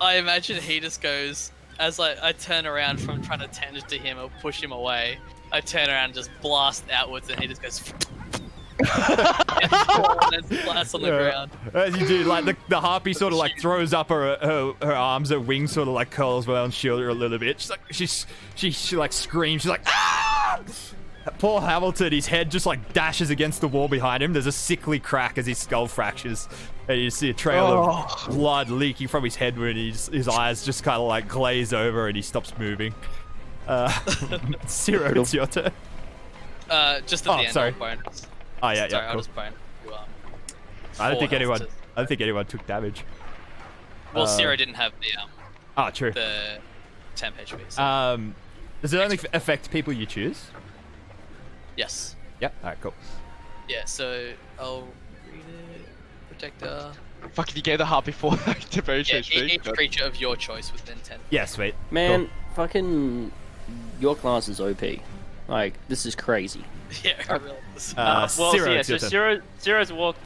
I imagine he just goes, as I turn around from trying to tend to him or push him away, I turn around and just blast outwards and he just goes and splash on the ground. As you do, like the harpy sort of like throws up her arms, her wings sort of like curls around shoulder a little bit. She's like she like screams. She's like, ah! Poor Hamilton, his head just like dashes against the wall behind him. There's a sickly crack as his skull fractures, and you see a trail of blood leaking from his head when his eyes just kind of like glaze over and he stops moving. Zero, it's your turn. Just at the end, sorry. I'll bonus. Oh yeah, Sorry, yeah, I'll cool. just bonus you up. I don't think 4 anyone. health I don't think anyone took damage. Well, Zero didn't have True. the temp HP. So. Does it only affect people you choose? Yes. Yep. Alright, cool. Yeah, so I'll read it. Protector. Fucking you gave the harpy 4 activation Yeah, HP. each creature of your choice within 10. Yeah, sweet. Man, fucking your class is OP. Like, this is crazy. Yeah, I really is. Well, Ciro, it's your turn. Ciro's walked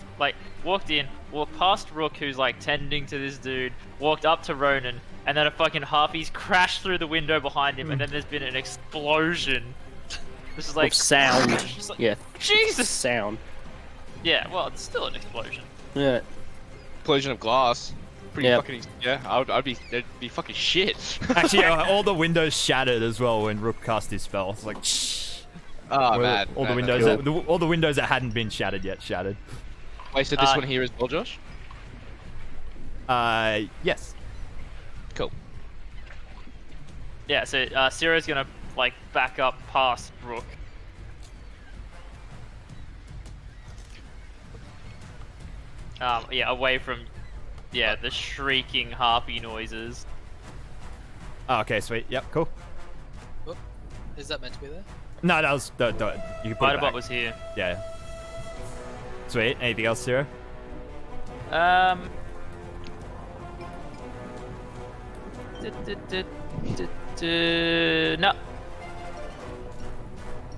in, walked past Rook, who's like tending to this dude, walked up to Ronan, and then a fucking harpy's crashed through the window behind him, and then there's been an explosion. This is like Of sound. Just like, Yeah. Jesus. Sound. Yeah, well, it's still an explosion. Yeah. Explosion of glass. Pretty Yep. fucking. Yeah, I'd be. That'd be fucking shit. Actually, all the windows shattered as well when Rook cast his spell. It's like, shh. Oh man. All the man, windows, man. all the windows that hadn't been shattered yet shattered. Wait, so this one here is well, Josh? Yes. Cool. Yeah, so Ciro's gonna like back up past Rook. Yeah, away from, the shrieking harpy noises. Oh, okay, sweet. Yep, cool. Is that meant to be there? No, that was you can put it Spiderbot back. was here. Yeah. Sweet. Anything else, Ciro? No.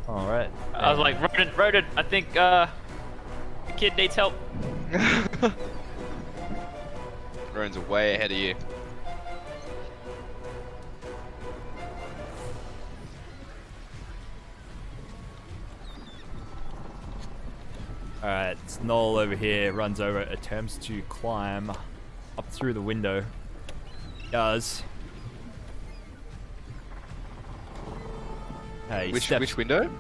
All right. I was like, Ronan, I think the kid needs help. Rowan's way ahead of you. Alright, Snoll over here runs over, attempts to climb up through the window. Does. He Which steps- window?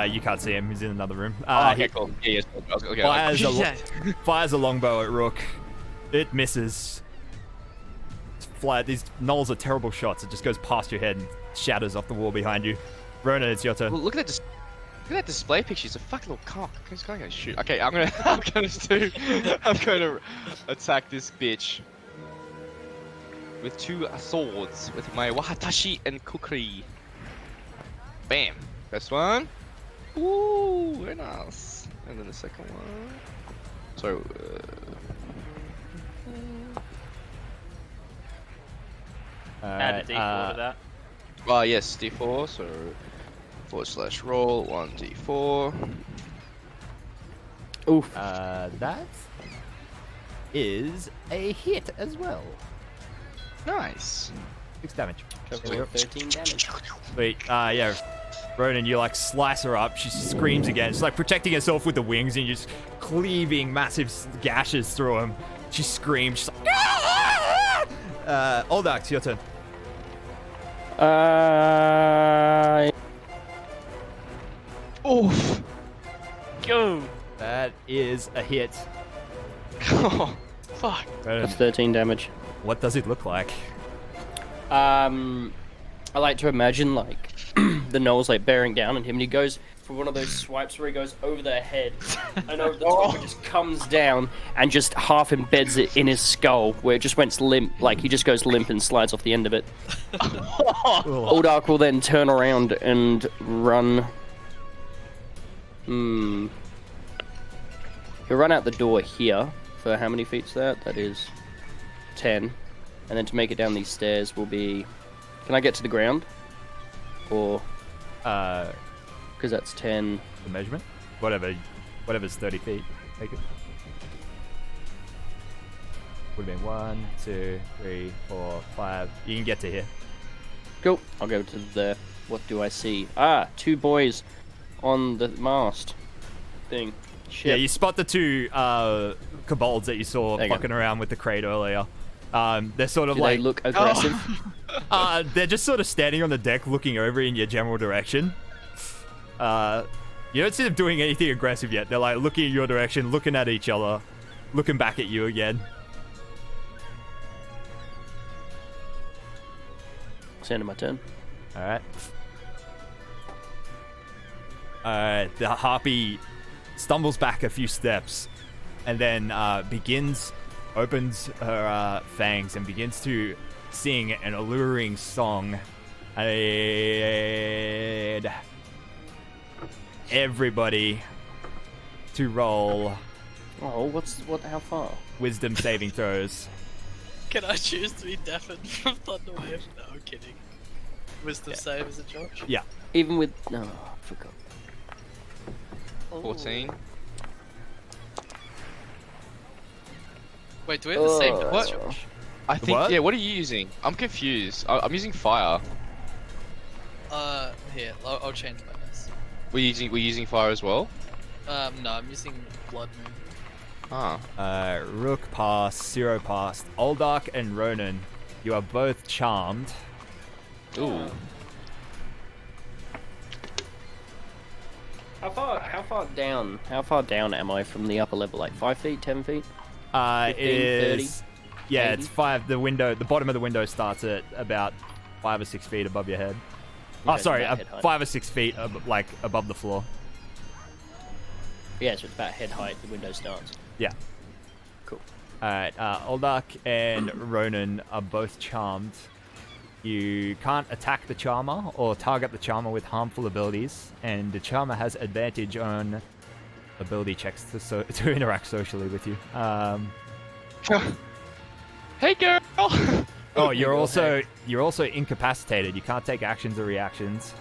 You can't see him, he's in another room. Okay, cool. Yeah, yes. Okay. Fires a longbow at Rook. It misses. It's flat. These Knolls are terrible shots. It just goes past your head and shatters off the wall behind you. Ronan, it's your turn. Well, look at that display picture. He's a fucking little cock. He's going to shoot. Okay, I'm going to attack this bitch with 2 swords with my Wahatashi and Kukri. Bam. First one. Ooh, very nice. And then the second one. So. Add a d4 to that. Yes, d4. So /roll 1d4. Oof. That is a hit as well. Nice. 6 damage. 13 damage. Sweet. Yeah. Ronan, you like slice her up. She screams again. She's like protecting herself with the wings and you're just cleaving massive gashes through him. She screams. She's like, Oldax, your turn. Oof. Go. That is a hit. Oh, fuck. Ronan, That's 13 damage. what does it look like? I like to imagine like the Knolls like bearing down on him, and he goes for one of those swipes where he goes over their head and over the top, it just comes down and just half embeds it in his skull, where it just went limp. Like he just goes limp and slides off the end of it. Oldark will then turn around and run. He'll run out the door here. For how many feet's that? That is 10. And then to make it down these stairs will be... Can I get to the ground? Or... Because that's 10... The measurement? Whatever's 30 feet. Take it. Would have been 1, 2, 3, 4, 5. You can get to here. Cool. I'll go to there. What do I see? 2 boys on the mast thing. Shit. Yeah, you spot the 2 kobolds that you saw There you go. fucking around with the crate earlier. They're sort of Do like... they look aggressive? They're just sort of standing on the deck looking over in your general direction. You don't see them doing anything aggressive yet. They're like looking in your direction, looking at each other, looking back at you again. It's the end of my turn. Alright. The harpy stumbles back a few steps and then opens her fangs and begins to sing an alluring song. And everybody to roll Oh, how far? Wisdom saving throws. Can I choose to be deafened from Thunderwave? No, I'm kidding. Wisdom save is a Josh? Yeah. Even with no, I forgot. 14. Wait, do we have the same What? dice, Josh? I think. What? Yeah. What are you using? I'm confused. I'm using fire. Here, I'll change my dice. We're using fire as well. No, I'm using Blood Moon. Ah. Rook passed, Zero passed. Oldark and Ronan, you are both charmed. Ooh. How far down am I from the upper level? Like 5 feet, 10 feet? 15, Is 30, yeah, 80? it's 5. The bottom of the window starts at about 5 or 6 feet above your head. Oh, Okay, sorry, about head height. 5 or 6 feet like above the floor. Yeah, so it's about head height. The window starts. Yeah. Cool. Alright, Oldark and Ronan are both charmed. You can't attack the Charmer or target the Charmer with harmful abilities, and the Charmer has advantage on ability checks to interact socially with you. Hey, girl. Oh, you're also incapacitated. You can't take actions or reactions.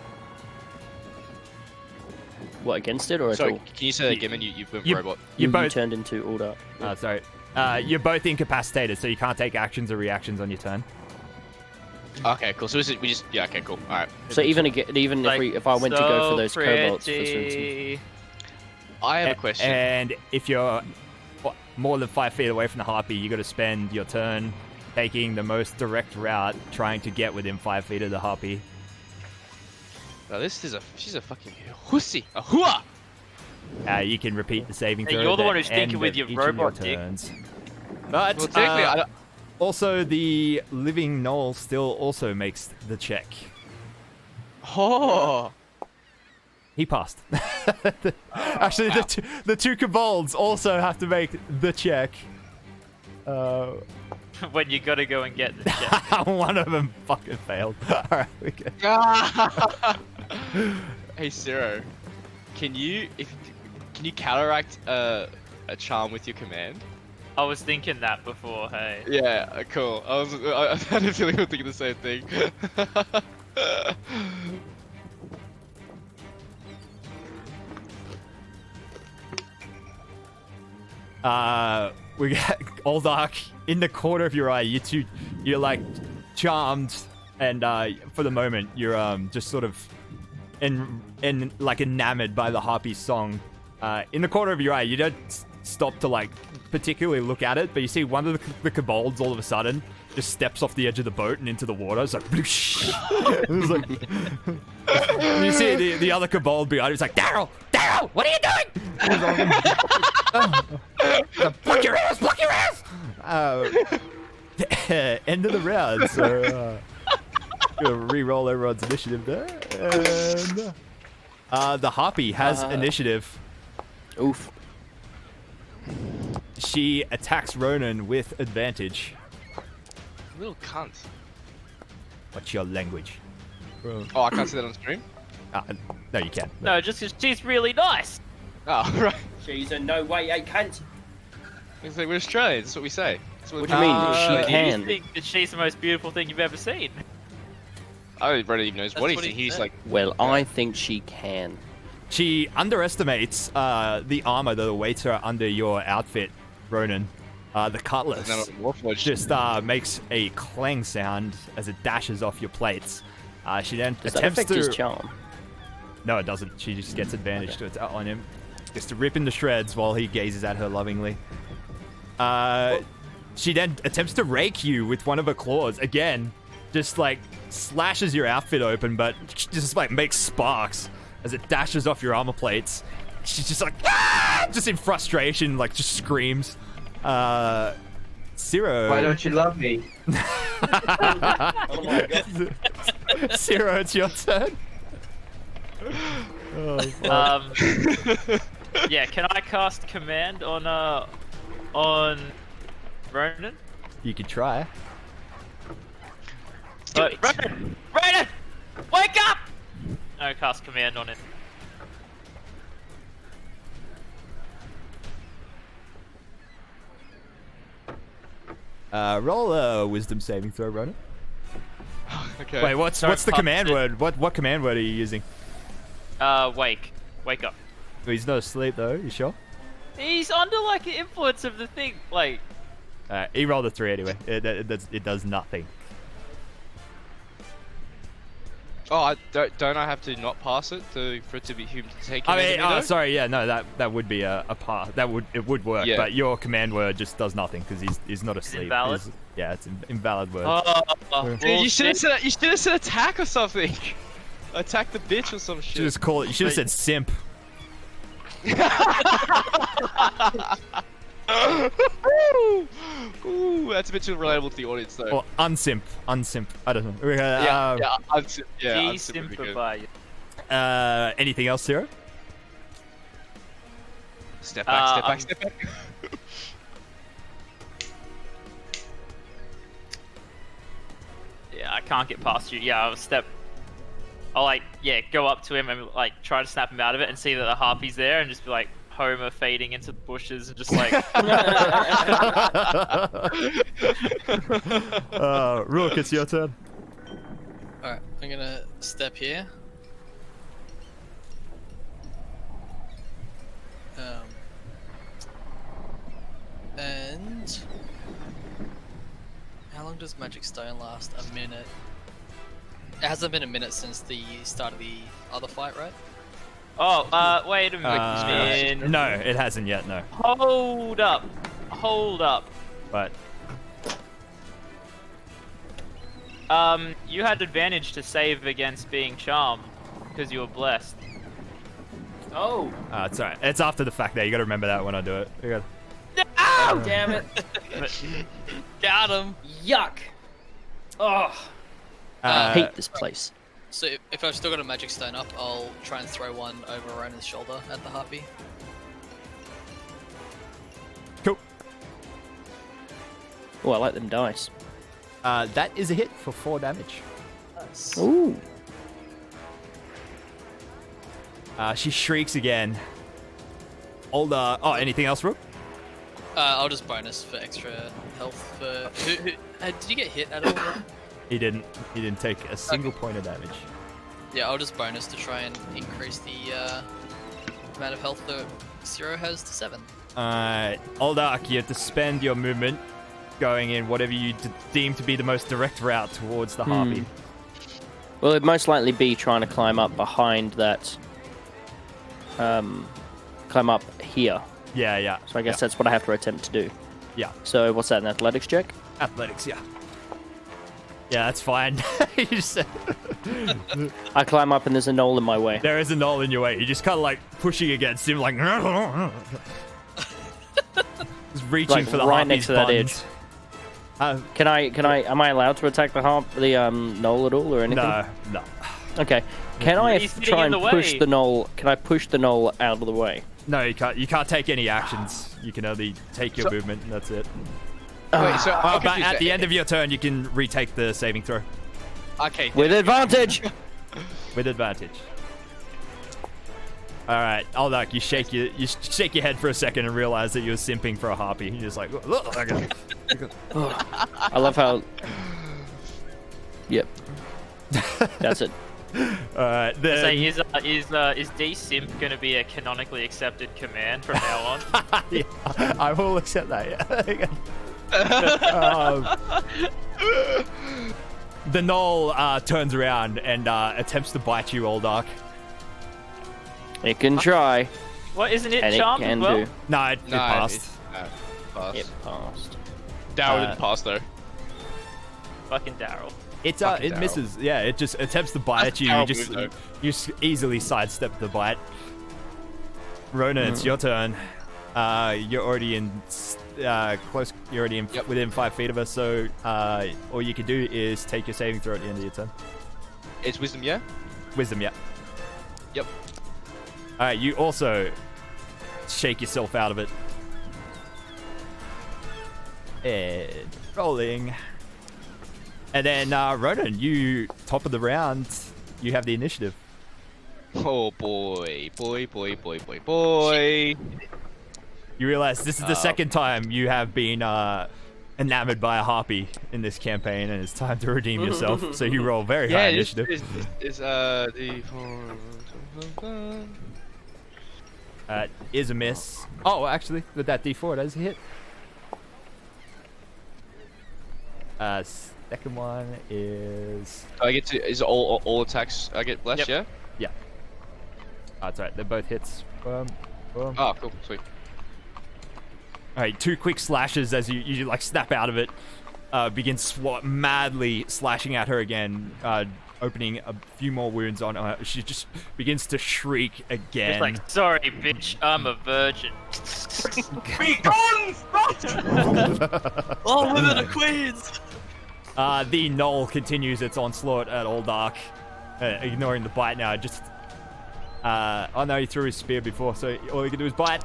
What, against it or at Sorry, all? can you say that again? You went you- robot. You You both. turned into all dark. Sorry. You're both incapacitated, so you can't take actions or reactions on your turn. Okay, cool. So we just yeah. Okay, cool. All right. So even if I went to go for those kobolds, for instance. pretty. I have a question. And if you're more than 5 feet away from the harpy, you got to spend your turn taking the most direct route, trying to get within 5 feet of the harpy. No, she's a fucking hussy. A hua. You can repeat the saving Hey, throw. you're the at one who's end thinking with of your each of robot dick. turns. But Well, technically, I don't. also the living gnoll still also makes the check. Oh. He passed. Actually, the two kobolds also have to make the check. When you gotta go and get the check. One of them fucking failed. Alright, we go. Hey, Zero. Can you counteract a charm with your command? I was thinking that before, hey. Yeah, cool. I had a feeling we were thinking the same thing. We got Oldark in the corner of your eye. You're like charmed, and for the moment you're just sort of like enamored by the harpy's song. In the corner of your eye, you don't stop to like particularly look at it, but you see one of the kobolds all of a sudden just steps off the edge of the boat and into the water. It's like, it's like and you see the other kobold behind him. It's like, Daryl, what are you doing? Pluck your ass! End of the round. So gonna re-roll everyone's initiative there. And the harpy has initiative. Oof. She attacks Ronan with advantage. Little cunt. What's your language? Oh, I can't see that on stream? No, you can. No, just 'cause she's really nice. Oh, right. She's a no way a cunt. It's like we're Australians, that's what we say. That's What do you mean? She Do you can. think that she's the most beautiful thing you've ever seen? I don't even know That's what he's what he thinking. He's said. like, Well, I think she can. She underestimates the armor that awaits her under your outfit, Ronan. The cutlass just makes a clang sound as it dashes off your plates. She then Does that attempts affect to. his charm? No, it doesn't. She just gets advantage on him. Just to rip into shreds while he gazes at her lovingly. She then attempts to rake you with one of her claws. Again, just like slashes your outfit open, but just like makes sparks as it dashes off your armor plates. She's just like, ah! Just in frustration, like just screams. Zero. Why don't you love me? Oh my god. Zero, it's your turn. Oh, fuck. Yeah, can I cast command on Ronan? You could try. Ronan! Ronan! Wake up! No, cast command on it. Roll a wisdom saving throw, Ronan. Okay. Wait, what's the command word? What command word are you using? Wake up. He's not asleep though. You sure? He's under like the influence of the thing. Like, He rolled a 3 anyway. It does nothing. Oh, don't I have to not pass it for it to be him to take it? I mean, sorry, yeah, no, that would be a pass. It would work, Yeah. but your command word just does nothing because he's not asleep. invalid? Yeah, it's an invalid word. Dude, you should have said attack or something. Attack the bitch or some You shit. should just call it. You should have said simp. Ooh, that's a bit too relatable to the audience though. Or unsimp. I don't know. Unsimp would be good. Desimplify. Anything else, Zero? Step back. Yeah, I can't get past you. Yeah, I'll like, go up to him and like try to snap him out of it and see that the harpy's there and just be like Homer fading into the bushes and just like. Rook, it's your turn. Alright, I'm gonna step here. And how long does Magic Stone last? A minute. It hasn't been a minute since the start of the other fight, right? Oh, wait a minute. No, it hasn't yet. No, Hold up. but You had advantage to save against being charmed because you were blessed. Oh. it's alright. It's after the fact there. You got to remember that when I do it. You gotta... Oh, damn it. Got him. Yuck. Oh. I hate this place. So if I've still got a Magic Stone up, I'll try and throw one over Ronan's shoulder at the harpy. Cool. Oh, I like them dice. That is a hit for 4 damage. Nice. Ooh. She shrieks again. Anything else, Rook? I'll just bonus for extra health for. Did you get hit at all? Ron? He didn't take a single point of damage. Yeah, I'll just bonus to try and increase the amount of health that Zero has to 7. Oldark, you have to spend your movement going in whatever you deem to be the most direct route towards the harpy. Well, it'd most likely be trying to climb up behind that. Climb up here. Yeah. So I guess that's what I have to attempt to do. Yeah. So what's that, an athletics check? Athletics, yeah. Yeah, that's fine. You just- I climb up and there's a knoll in my way. there is a knoll in your way. You're just kind of like pushing against him, like just reaching Like for the right harpy's next to that buns. Am I allowed to attack the knoll at all or anything? No. Okay. Can I He's sitting try in and the push way. the knoll? Can I push the knoll out of the way? No, you can't. You can't take any actions. You can only take your movement, and that's it. Wait, so But at the end of your turn, you can retake the saving throw okay. With advantage. with advantage. All right, Aldak, you shake your head for a second and realize that you're simping for a harpy. You're just like, look, okay. I love how. Yep. That's it. All right, then. Say, is D-Simp going to be a canonically accepted command from now on? Yeah, I will accept that. Yeah. The knoll turns around and attempts to bite you, Oldark. It can try. What, isn't it And it charmed can as well? do. No, it passed. Passed. It passed. Daryl didn't pass though. Fucking Daryl. It Fucking it Daryl. misses. Yeah, it just attempts to bite That's at you. a You terrible just easily sidestep the bite. Rona, it's your turn. You're already in close. You're already in within 5 feet of us. So all you can do is take your saving throw at the end of your turn. It's wisdom, yeah. Wisdom, yeah. Yep. All right, you also shake yourself out of it. And rolling. And then Ronan, you top of the round. You have the initiative. Oh boy. You realize this is the second time you have been enamored by a harpy in this campaign, and it's time to redeem yourself. So you roll very high Yeah, this initiative. is Is a miss. Oh, actually, with that D4, does hit. Second one is. I get to is all attacks I get less, Yep. yeah? That's right. They're both hits. Boom. Oh, cool, sweet. All right, 2 quick slashes as you like snap out of it. Begin madly slashing at her again, opening a few more wounds on her. She just begins to shriek again. It's like, sorry, bitch, I'm a virgin. Be gone! Oh, women are queens! The knoll continues its onslaught at all dark, ignoring the bite now. Just, oh no, he threw his spear before, so all he can do is bite.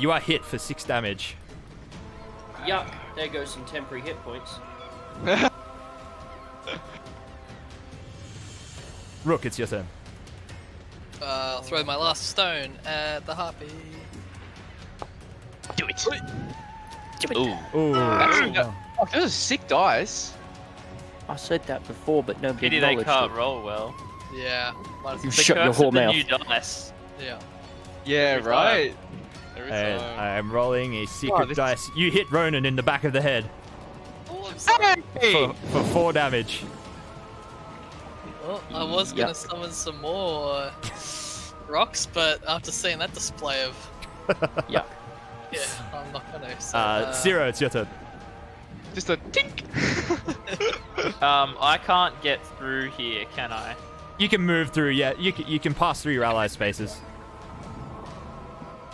You are hit for 6 damage. Yuck. There goes some temporary hit points. Rook, it's your turn. I'll throw my last stone at the harpy. Do it. Ooh. Ooh. Actually, oh, those are sick dice. I said that before, but nobody Pity they acknowledged can't it. roll well. Yeah. You The shut your curse whole of the mouth. new dice. Yeah. Yeah, Every right. Every And time. I am rolling a secret this- dice. You hit Ronan in the back of the head Oh, I'm sorry. Hey! for 4 damage. Well, I was gonna Yep. summon some more rocks, but after seeing that display of, Yeah. yeah, I'm not gonna. So, Zero, it's your turn. Just a tink. I can't get through here, can I? You can move through, yeah. You can pass through your allies' spaces.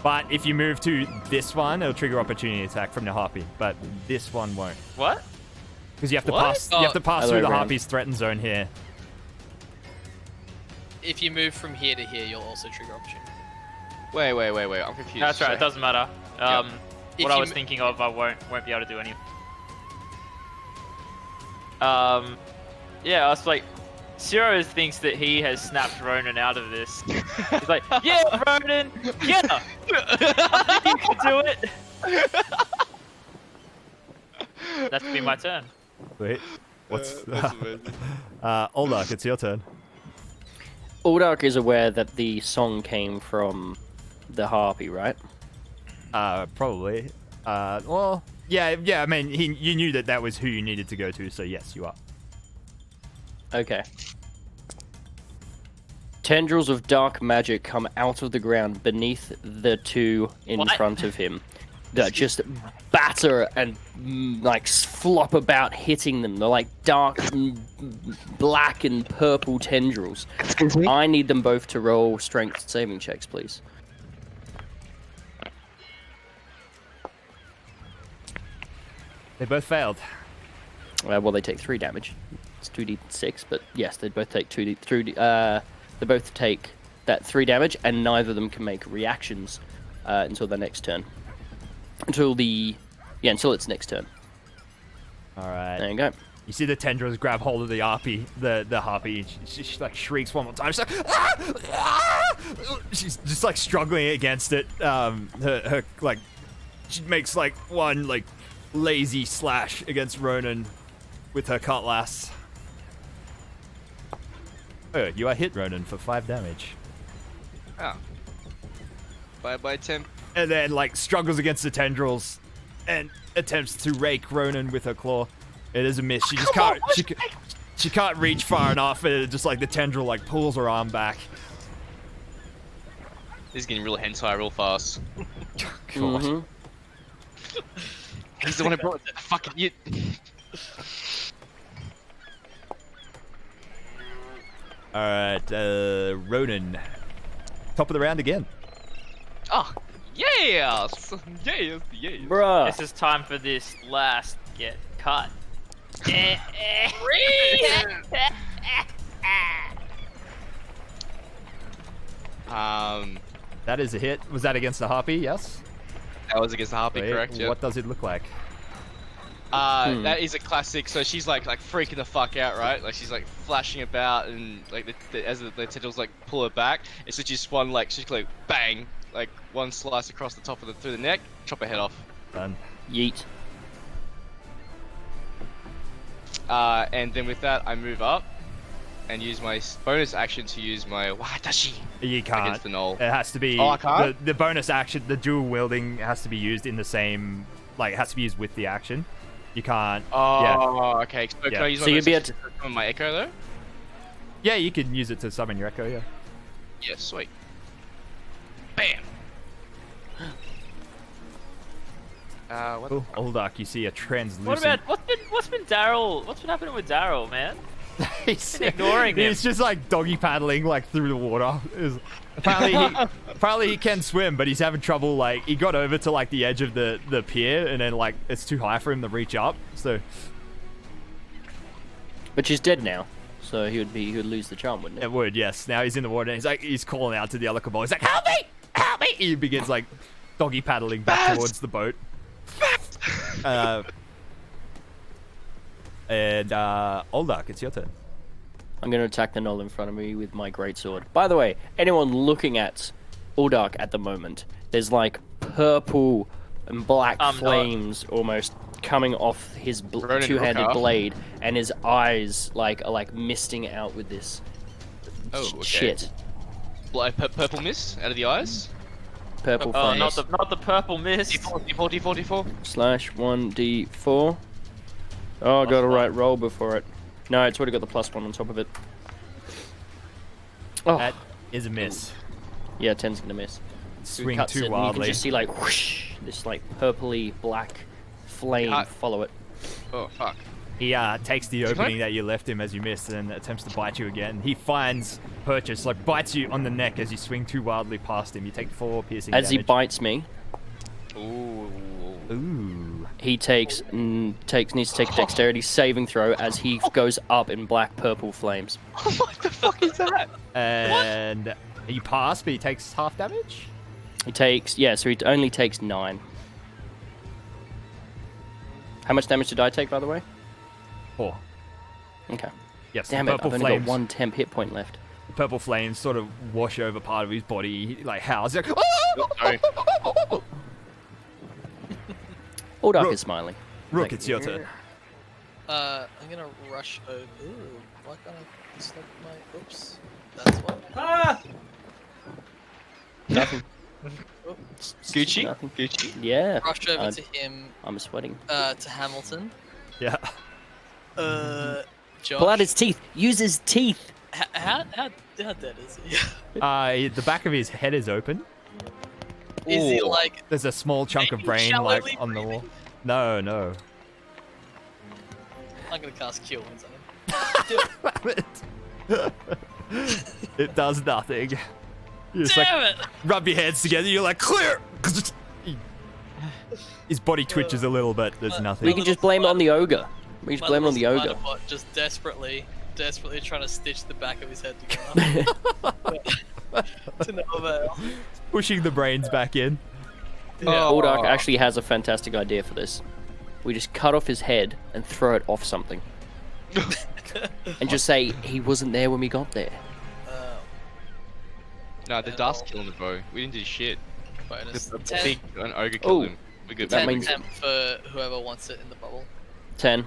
But if you move to this one, it'll trigger opportunity attack from the harpy. But this one won't, What? because you have to What? pass. You have to pass Other through way the around. harpy's threatened zone here. if you move from here to here, you'll also trigger opportunity. Wait. I'm confused. That's right. It doesn't matter. If What I you was m- thinking of, I won't be able to do any. Yeah, I was like, Zero thinks that he has snapped Ronan out of this. He's like, yeah, Ronan, yeah, I think you can do it. That's to be my turn. Wait, what's? That's amazing. Oldark, it's your turn. Uldark is aware that the song came from the harpy, right? Probably. Well, yeah. I mean, you knew that was who you needed to go to, so yes, you are. Okay. Tendrils of dark magic come out of the ground beneath the two in What? front of him that just batter and like flop about, hitting them. They're like dark black and purple tendrils. I need them both to roll strength saving checks, please. They both failed. Well, they take 3 damage. It's 2d6, but yes, they both take 2d. They both take that 3 damage, and neither of them can make reactions until their next turn. Until its next turn. All right. There you go. You see the tendrils grab hold of the harpy, the harpy. She like shrieks one more time. She's like, "Ah! Ah!" She's just like struggling against it. Her like, she makes like one like lazy slash against Ronan with her cutlass. Oh, you are hit, Ronan, for 5 damage. Oh. Bye, Tim. And then like struggles against the tendrils and attempts to rake Ronan with her claw. It is a miss. She just can't. She can't reach far enough, and it just like the tendril like pulls her arm back. This is getting real hentai real fast. God. Mhm. He's the one who brought it. Fucking you. All right, Ronan. Top of the round again. Oh, yes! Yes. Bruh. This is time for this last get cut. That is a hit. Was that against the harpy? Yes. That was against the harpy, Wait, correct? Yeah. What does it look like? That is a classic. So she's like freaking the fuck out, right? Like she's like flashing about, and like as the tendrils like pull her back, it's just one like she's like bang, like one slice across the top of through the neck, chop her head off. Done. Yeet. And then with that, I move up and use my bonus action to use my Watashi You can't. against the knoll. It has to be. Oh, I can't? The bonus action, the dual wielding has to be used in the same. Like, it has to be used with the action. You can't. Oh, okay. So Yeah. can I use my So you'd bonus be action to summon my echo though? Yeah, you can use it to summon your echo. Yeah. Yeah, sweet. Bam. What the Oh, Oldark, you see a translucent. What about what's been Daryl? What's been happening with Daryl, man? he's been ignoring him. He's just like doggy paddling like through the water. Apparently he can swim, but he's having trouble. Like he got over to like the edge of the pier, and then like it's too high for him to reach up. So But she's dead now, so he would lose the charm, wouldn't it? it would, yes. Now he's in the water, and he's calling out to the other kobold. He's like, "Help me! Help me!" He begins like doggy paddling back towards the boat. Oldark, it's your turn. I'm going to attack the knoll in front of me with my greatsword. By the way, anyone looking at Uldark at the moment, there's like purple and black flames almost coming off his Ronan two-handed Rooker. blade, and his eyes like are like misting out with this okay. shit. Purple mist out of the eyes. Purple Oh, flames. not the purple mist. D4. Slash 1d4. Oh, I got a right roll before it. No, it's already got the +1 on top of it. Oh, That is a miss. yeah, 10's gonna miss. Swing Cuts it, too and you wildly. can just see like whoosh, this like purpley black flame Cut. follow it. Oh fuck. He takes the Can I- opening that you left him as you missed and attempts to bite you again. He finds purchase, like bites you on the neck as you swing too wildly past him. You take 4 piercing As he damage. bites me, Ooh. Ooh. he needs to take a dexterity saving throw as he goes up in black purple flames. What the fuck is that? And you pass, but he takes half damage? He takes so he only takes 9. How much damage did I take, by the way? 4. Okay. Yes, Damn the it, I've purple only flames. got 1 temp hit point left. The purple flames sort of wash over part of his body. He like howls. He's like, Sorry. Uldark Rook. is smiling. Rook, Like, it's your turn. I'm gonna rush over. Ooh, why can't I select my? Oops, that's why. Nothing. Gucci. Nothing. Gucci. Yeah. Rush over I'm- to him. I'm sweating. To Hamilton. Yeah. Josh. Pull out his teeth. Use his teeth. How dead is he? The back of his head is open. Is he like? There's a small chunk of Maybe brain shallowly like on the wall. breathing? No. I'm gonna cast Cure Wounds on him. It does nothing. You just Damn like it! rub your hands together. You're like clear. His body twitches a little bit. There's We nothing. can just blame it on the ogre. We just My blame it on the little ogre. spider bot just desperately trying to stitch the back of his head together. To no avail. Pushing the brains back in. Yeah. Oh. Uldark actually has a fantastic idea for this. We just cut off his head and throw it off something. And just say, he wasn't there when we got there. No, the dust killed him, bro. We didn't do shit. Bonus. The 10, big an ogre killed Oh. him. We're good. That 10 means- temp for whoever wants it in the bubble. 10.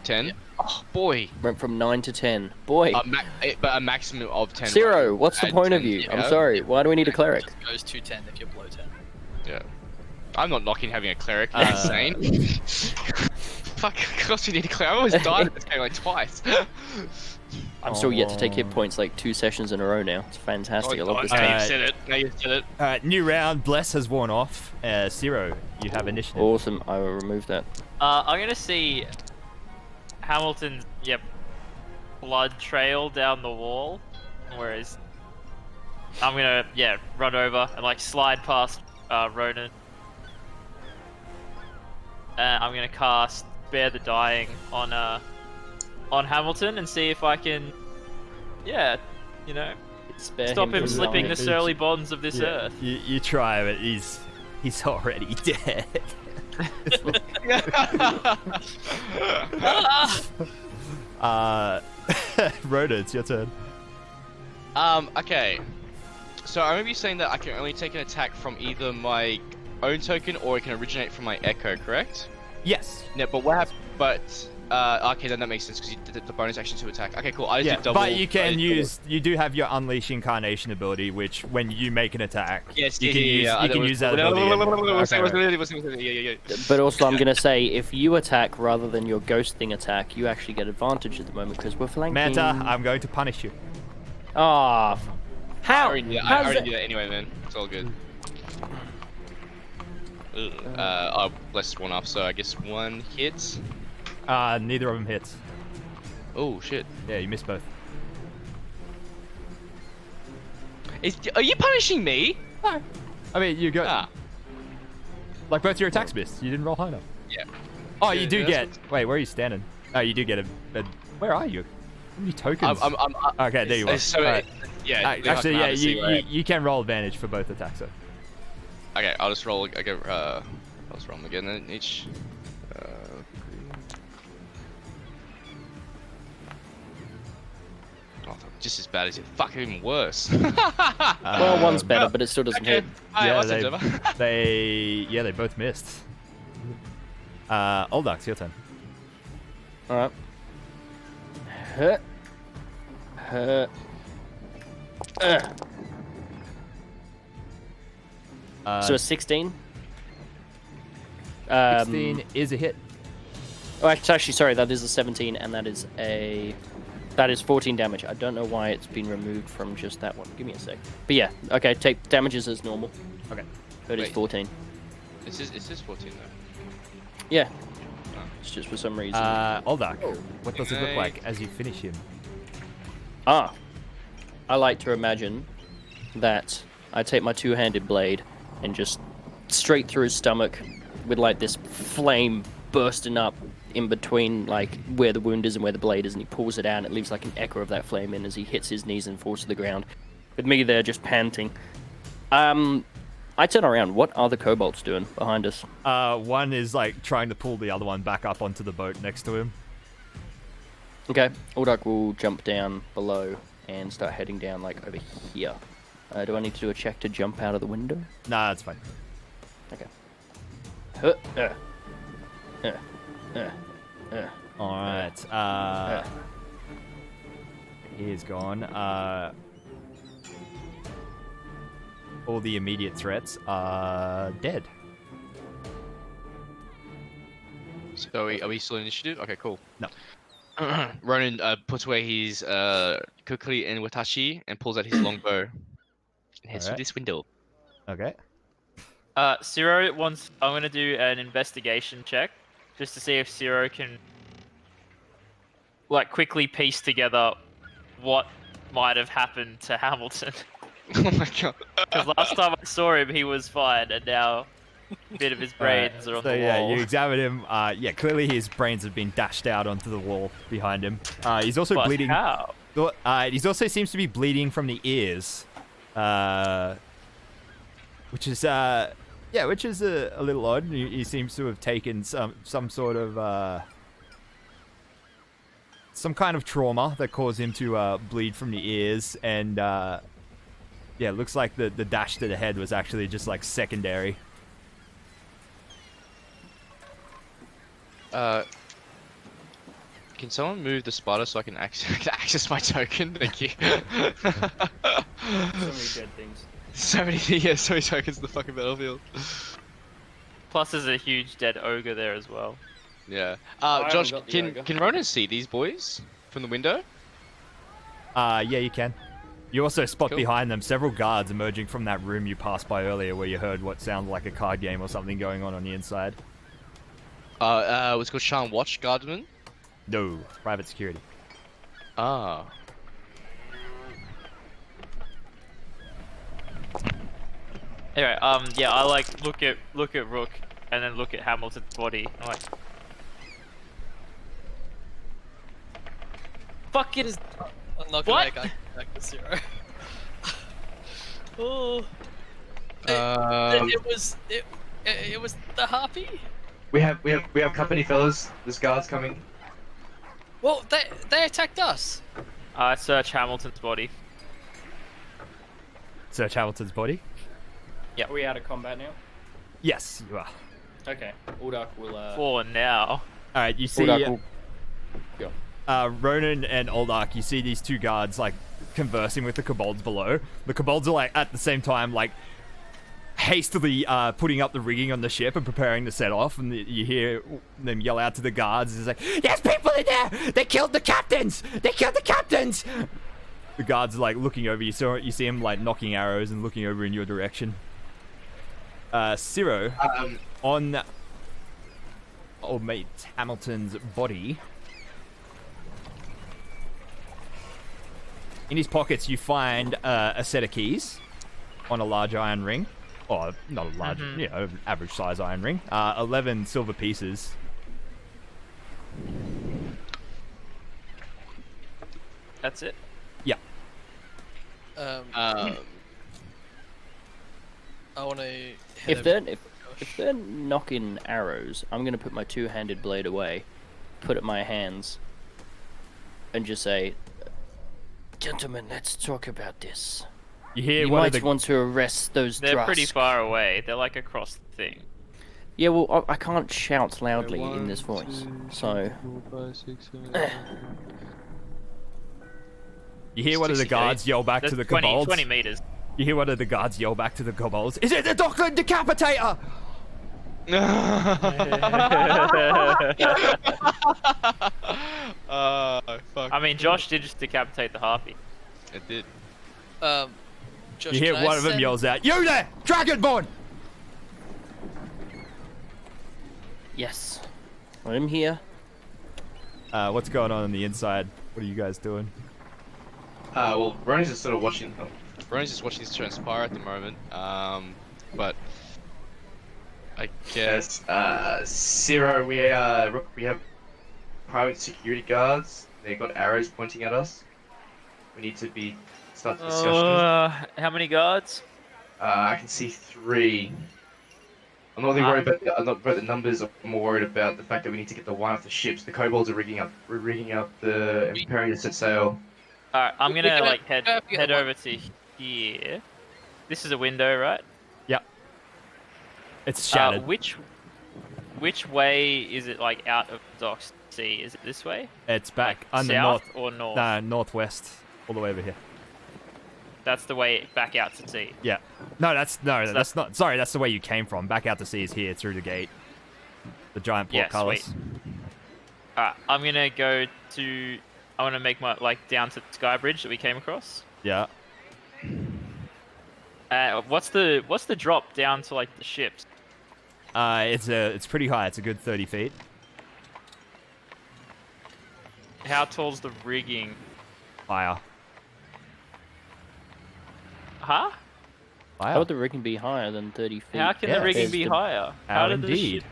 10. Yeah. Oh boy. Went from 9 to 10. Boy. But a maximum of 10. 0, what's the Add point of 10, you? yeah. I'm sorry. Why do we need a cleric? It goes to 10 if you're below 10. Yeah. I'm not knocking having a cleric. That's insane. Fuck, of course you need a cleric. I almost died at this game like twice. I'm still yet to take hit points like 2 sessions in a row now. It's fantastic. I love this now game. you said it. Now you said it. Alright, new round. Bless has worn off. Zero, you have initiative. Awesome. I will remove that. I'm gonna see Hamilton's blood trail down the wall, whereas I'm gonna run over and like slide past Ronan. I'm gonna cast Bear the Dying on Hamilton and see if I can, Spare stop him from slipping the dying. surly bonds of this Yeah, earth. You try, but he's already dead. Rhoda, it's your turn. Okay. So I remember you saying that I can only take an attack from either my own token or it can originate from my echo, correct? Yes. Yeah, but what happened? But okay, then that makes sense because you did the bonus action to attack. Okay, cool. I just Yeah, did double. but you can use. You do have your Unleash Incarnation ability, which when you make an attack, Yes, you can use. You can use that ability. Yeah. But also, I'm gonna say if you attack rather than your ghosting attack, you actually get advantage at the moment because we're flanking. Manta, I'm going to punish you. Ah, I how? already do that anyway, man. It's all good. I'll bless one up, so I guess one hits. Neither of them hits. Oh shit. Yeah, you missed both. Are you punishing me? No. I mean, you got. Ah. Like both your attacks missed. You didn't roll high enough. Yeah. Oh, you do Yeah, get. Wait, where are you standing? Oh, you do get a. Where are you? How many tokens? I'm Okay, there you are. So, Alright. yeah. Actually, yeah, you. you can roll advantage for both attacks. So. Okay, I'll just roll. I'll just roll them again. Then each. Oh, just as bad as it. Fuck, even worse. Well, one's better, but it still doesn't hit. Yeah, they both missed. Oldax, your turn. All right. Huh. So a 16. 16 is a hit. Oh, actually, sorry, that is a 17, and that is 14 damage. I don't know why it's been removed from just that one. Give me a sec. But yeah, okay, take damages as normal. Okay. So it is Wait. 14. It says 14 though. Yeah. It's just for some reason. Oldak, what does it look like as you finish him? I like to imagine that I take my two-handed blade and just straight through his stomach with like this flame bursting up in between like where the wound is and where the blade is, and he pulls it out and it leaves like an echo of that flame in as he hits his knees and falls to the ground with me there just panting. I turn around. What are the kobolds doing behind us? One is like trying to pull the other one back up onto the boat next to him. Okay, Uldak will jump down below and start heading down like over here. Do I need to do a check to jump out of the window? Nah, that's fine. Okay. Alright, he is gone. All the immediate threats are dead. So are we still in initiative? Okay, cool. No. Ronan puts away his kukri and watashi and pulls out his longbow and heads through Alright. this window. Okay. Zero wants. I'm gonna do an investigation check just to see if Zero can like quickly piece together what might have happened to Hamilton. Oh my god. Because last time I saw him, he was fine, and now a bit of his brains are on the yeah, wall. you examine him. Yeah, clearly his brains have been dashed out onto the wall behind him. He's also But bleeding. how? He also seems to be bleeding from the ears, which is a little odd. He seems to have taken some sort of some kind of trauma that caused him to bleed from the ears, and yeah, it looks like the dash to the head was actually just like secondary. Can someone move the spider so I can access my token? Thank you. So many dead things. so many tokens in the fucking battlefield. Plus, there's a huge dead ogre there as well. Yeah. I haven't Josh, got the can ogre. Ronan see these boys from the window? Yeah, you can. You also spot Cool. behind them several guards emerging from that room you passed by earlier where you heard what sounded like a card game or something going on the inside. What's called Shan Watch Guardsman? No, private security. Ah. Anyway, yeah, I like look at Rook and then look at Hamilton's body. I'm like, fuck it is. I'm not What? gonna make eye contact with Zero. Oh. It was the harpy. We have company, fellas. There's guards coming. Well, they attacked us. I search Hamilton's body. search Hamilton's body. Are we out of combat now? Yes, you are. Okay. Uldark will. For now. All right, you see. Uldark will go. Ronan and Uldark, you see these two guards like conversing with the kobolds below. The kobolds are like at the same time like hastily putting up the rigging on the ship and preparing to set off, and you hear them yell out to the guards. It's like, "There's people in there! They killed the captains! They killed the captains!" The guards are like looking over you, so you see him like knocking arrows and looking over in your direction. Ciro, on old mate Hamilton's body. In his pockets, you find a set of keys on a large iron ring. Or, not a large, average size iron ring. 11 silver pieces. That's it. Yeah. I want to. If they're knocking arrows, I'm gonna put my two-handed blade away, put it in my hands, and just say, "Gentlemen, let's talk about this. You hear You one of might the... want to arrest those They're Drusk." pretty far away. They're like across the thing. Yeah, well, I can't shout loudly in this voice, so... You hear one of the guards yell back That's to the 20 kobolds. meters. You hear one of the guards yell back to the kobolds. "Is it the Darkling Decapitator?" Fuck. I mean, Josh did just decapitate the harpy. It did. Josh, You hear can I one of them send- yells out, "You there, Dragonborn!" Yes. I'm here. What's going on the inside? What are you guys doing? Well, Ronan's just sort of watching. Ronan's just watching this transpire at the moment. But I guess Yes, Ciro, Rook, we have private security guards. They got arrows pointing at us. We need to start the discussion. How many guards? I can see 3. I'm not really worried about the numbers. I'm more worried about the fact that we need to get the wine off the ships. The kobolds are rigging up and preparing to set sail. Alright, I'm gonna gonna- like head yeah, one- over to here. This is a window, right? Yep. It's shattered. Which way is it like out of docks sea? Is it this way? It's back on the South north, or north? northwest, all the way over here. That's the way back out to sea. Yeah. No, that's not. Sorry, that's the way you came from. Back out to sea is here through the gate. The giant portcullis. Sweet. Alright, I'm gonna go to. I want to make my down to the sky bridge that we came across. Yeah. What's the drop down to the ships? It's pretty high. It's a good 30 feet. How tall's the rigging? Higher. Huh? How would the rigging be higher than 30 feet? How can Yeah, the rigging there's be the- higher? How did the indeed.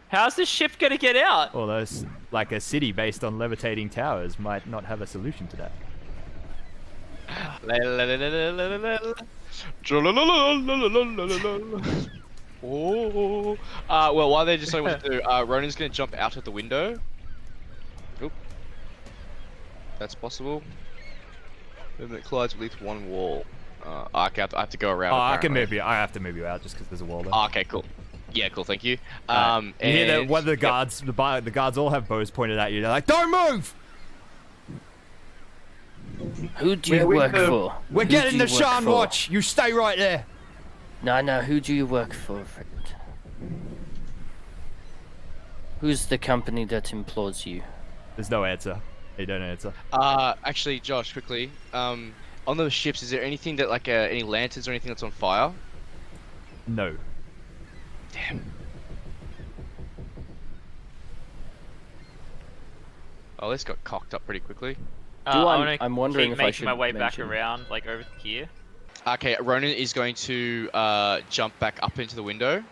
How's the ship gonna get out? Well, those like a city based on levitating towers might not have a solution to that. Oh. Well, while they're deciding what to do, Ronan's gonna jump out of the window. Oop. That's possible. Then it collides with at least one wall. Okay, I have to go around. Oh, I can apparently. move you. I have to move you out just because there's a wall there. Okay, cool. Yeah, cool. Thank you. You hear that and- one of the guards, the guards all have bows pointed at you. They're like, "Don't move! Who do you work for? We're Who getting do the you work Shan for? Watch. You stay right there." No, who do you work for, friend? Who's the company that employs you? There's no answer. They don't answer. Actually, Josh, quickly. On those ships, is there anything that any lanterns or anything that's on fire? No. Damn. Oh, this got cocked up pretty quickly. I'm wondering keep if I making should my way back mention- around, over here. Okay, Ronan is going to jump back up into the window.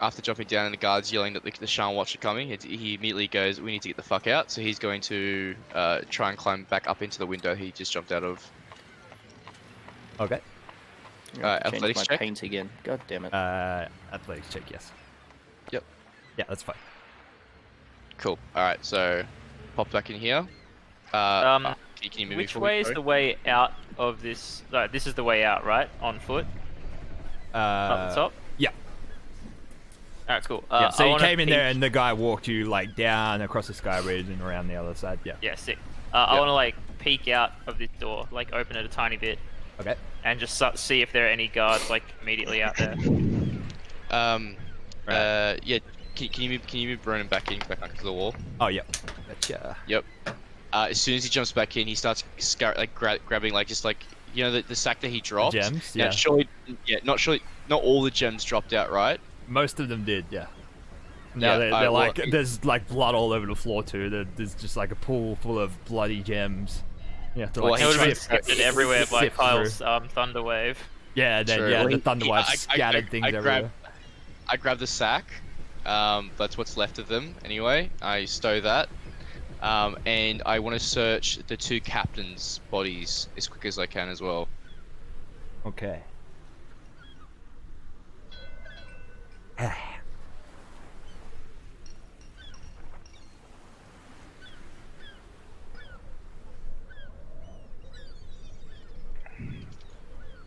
After jumping down and the guards yelling that the Shan Watch are coming, he immediately goes, "We need to get the fuck out." So he's going to try and climb back up into the window he just jumped out of. Okay. I have to change athletics my check? paint again. God damn it. Athletics check, yes. Yep. Yeah, that's fine. Cool. All right, so pop back in here. Can you move Which for me, way is sorry? the way out of this. Like, this is the way out, right? On foot, up the top. Yeah. All right, cool. Yeah, so I you wanna came in there peek- and the guy walked you like down across the sky bridge and around the other side. Yeah. Yeah, sick. I want to like peek out of this door, like open it a tiny bit, Okay. and just see if there are any guards like immediately out there. Yeah. Can you move Ronan back onto the wall? Oh yeah. Gotcha. Yep. As soon as he jumps back in, he starts grabbing like just like the sack that he dropped. gems, Now, yeah. surely, not all the gems dropped out, right? Most of them did. Yeah. Now Yeah, they're well, like there's like blood all over the floor too. There's just like a pool full of bloody gems. Yeah. To, Well, like, It would have been sift- scattered everywhere by sift through. Kyle's thunder wave. Yeah. Then True. yeah, Well, the he- thunder he- wave I- scattered things everywhere. I grab the sack. That's what's left of them anyway. I stow that. And I want to search the 2 captains' bodies as quick as I can as well. Okay.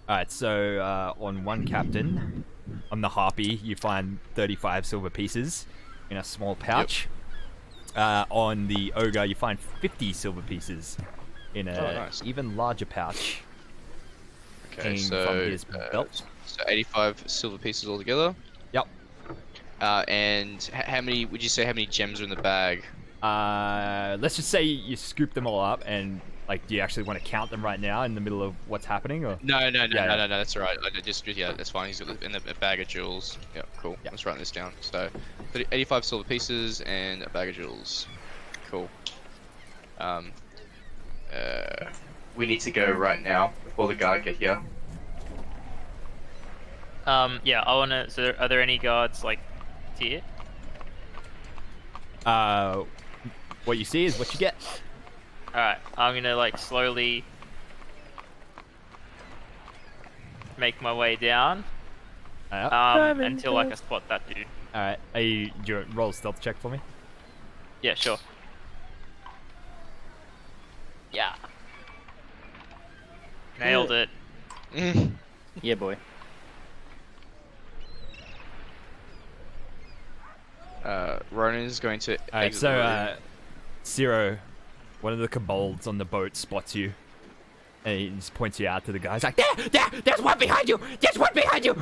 Alright, so on one captain, on the harpy, you find 35 silver pieces in a small pouch. On the ogre, you find 50 silver pieces in a nice. even larger pouch. Okay, Hanging so from his belt. so 85 silver pieces altogether. Yep. And how many would you say? How many gems are in the bag? Let's just say you scoop them all up, and like, do you actually want to count them right now in the middle of what's happening, or? No, Yeah. that's all right. That's fine. He's got in a bag of jewels. Yeah, cool. Yeah. Let's write this down. So, 85 silver pieces and a bag of jewels. Cool. We need to go right now before the guard get here. Yeah, I want to. So, are there any guards like here? What you see is what you get. All right, I'm gonna like slowly make my way down until like I spot that dude. All right, do you roll a stealth check for me? Yeah, sure. Yeah. Nailed it. Yeah, boy. Ronan is going to. All right, exit the room. so Zero, one of the kobolds on the boat spots you, and he just points you out to the guys like, there's one behind you. There's one behind you.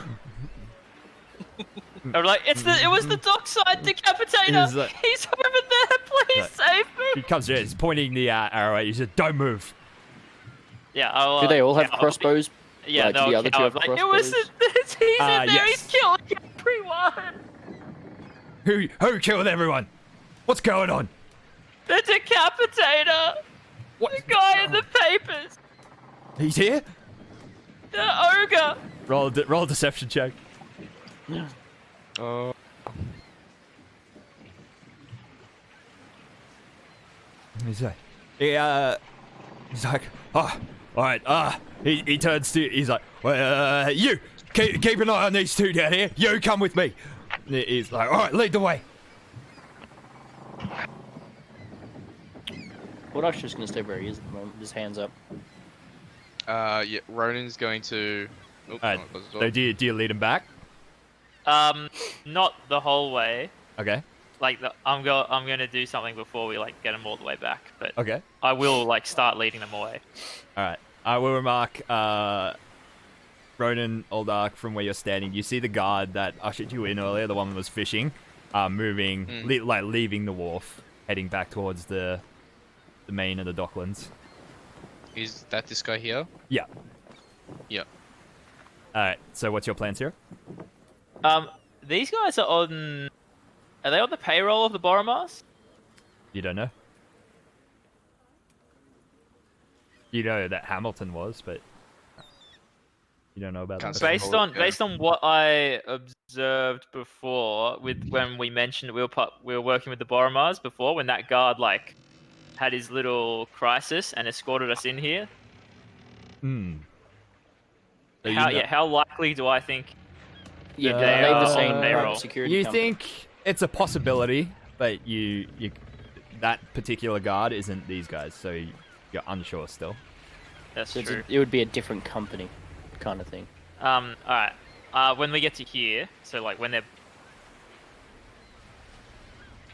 I'm like, it was the dockside decapitator. He's like- He's over there. Please Like- save He me. comes in, he's pointing the arrow at you. He says, "Don't move." Yeah, I'll, Do they all have yeah, I'll- crossbows? Yeah, Like, do no, the other two have like, it was crossbows? he's in there. yes. He's killing everyone. Who killed everyone? What's going on? The decapitator. What? The guy in the papers. He's here. The ogre. Roll a deception check. He's like, he's like, oh, all right. He turns to, he's like, well, you keep an eye on these 2 down here. You come with me. He's like, all right, lead the way. Wardog's just gonna stay where he is at the moment, with his hands up. Yeah, Ronan's going to. Oh, All right. oh, close the So door. do you lead him back? Not the whole way. Okay. Like I'm gonna do something before we like get them all the way back, but Okay. I will like start leading them away. All right. I will remark, Ronan, Oldark, from where you're standing, you see the guard that ushered you in earlier, the one that was fishing, moving, leaving the wharf, heading back towards the main of the docklands. Is that this guy here? Yeah. Yeah. All right. So what's your plans here? These guys are on. Are they on the payroll of the Boromars? You don't know. You know that Hamilton was, but you don't know about Can't that. say. Based on what I observed before, with when we mentioned we were working with the Boromars before, when that guard like had his little crisis and escorted us in here. Hmm. So you know- How likely do I think? Yeah, They they have the are same on private payroll. security You company. think it's a possibility, but that particular guard isn't these guys, so you're unsure still. That's So true. it would be a different company, kind of thing. Alright. When we get to here, so like when they're...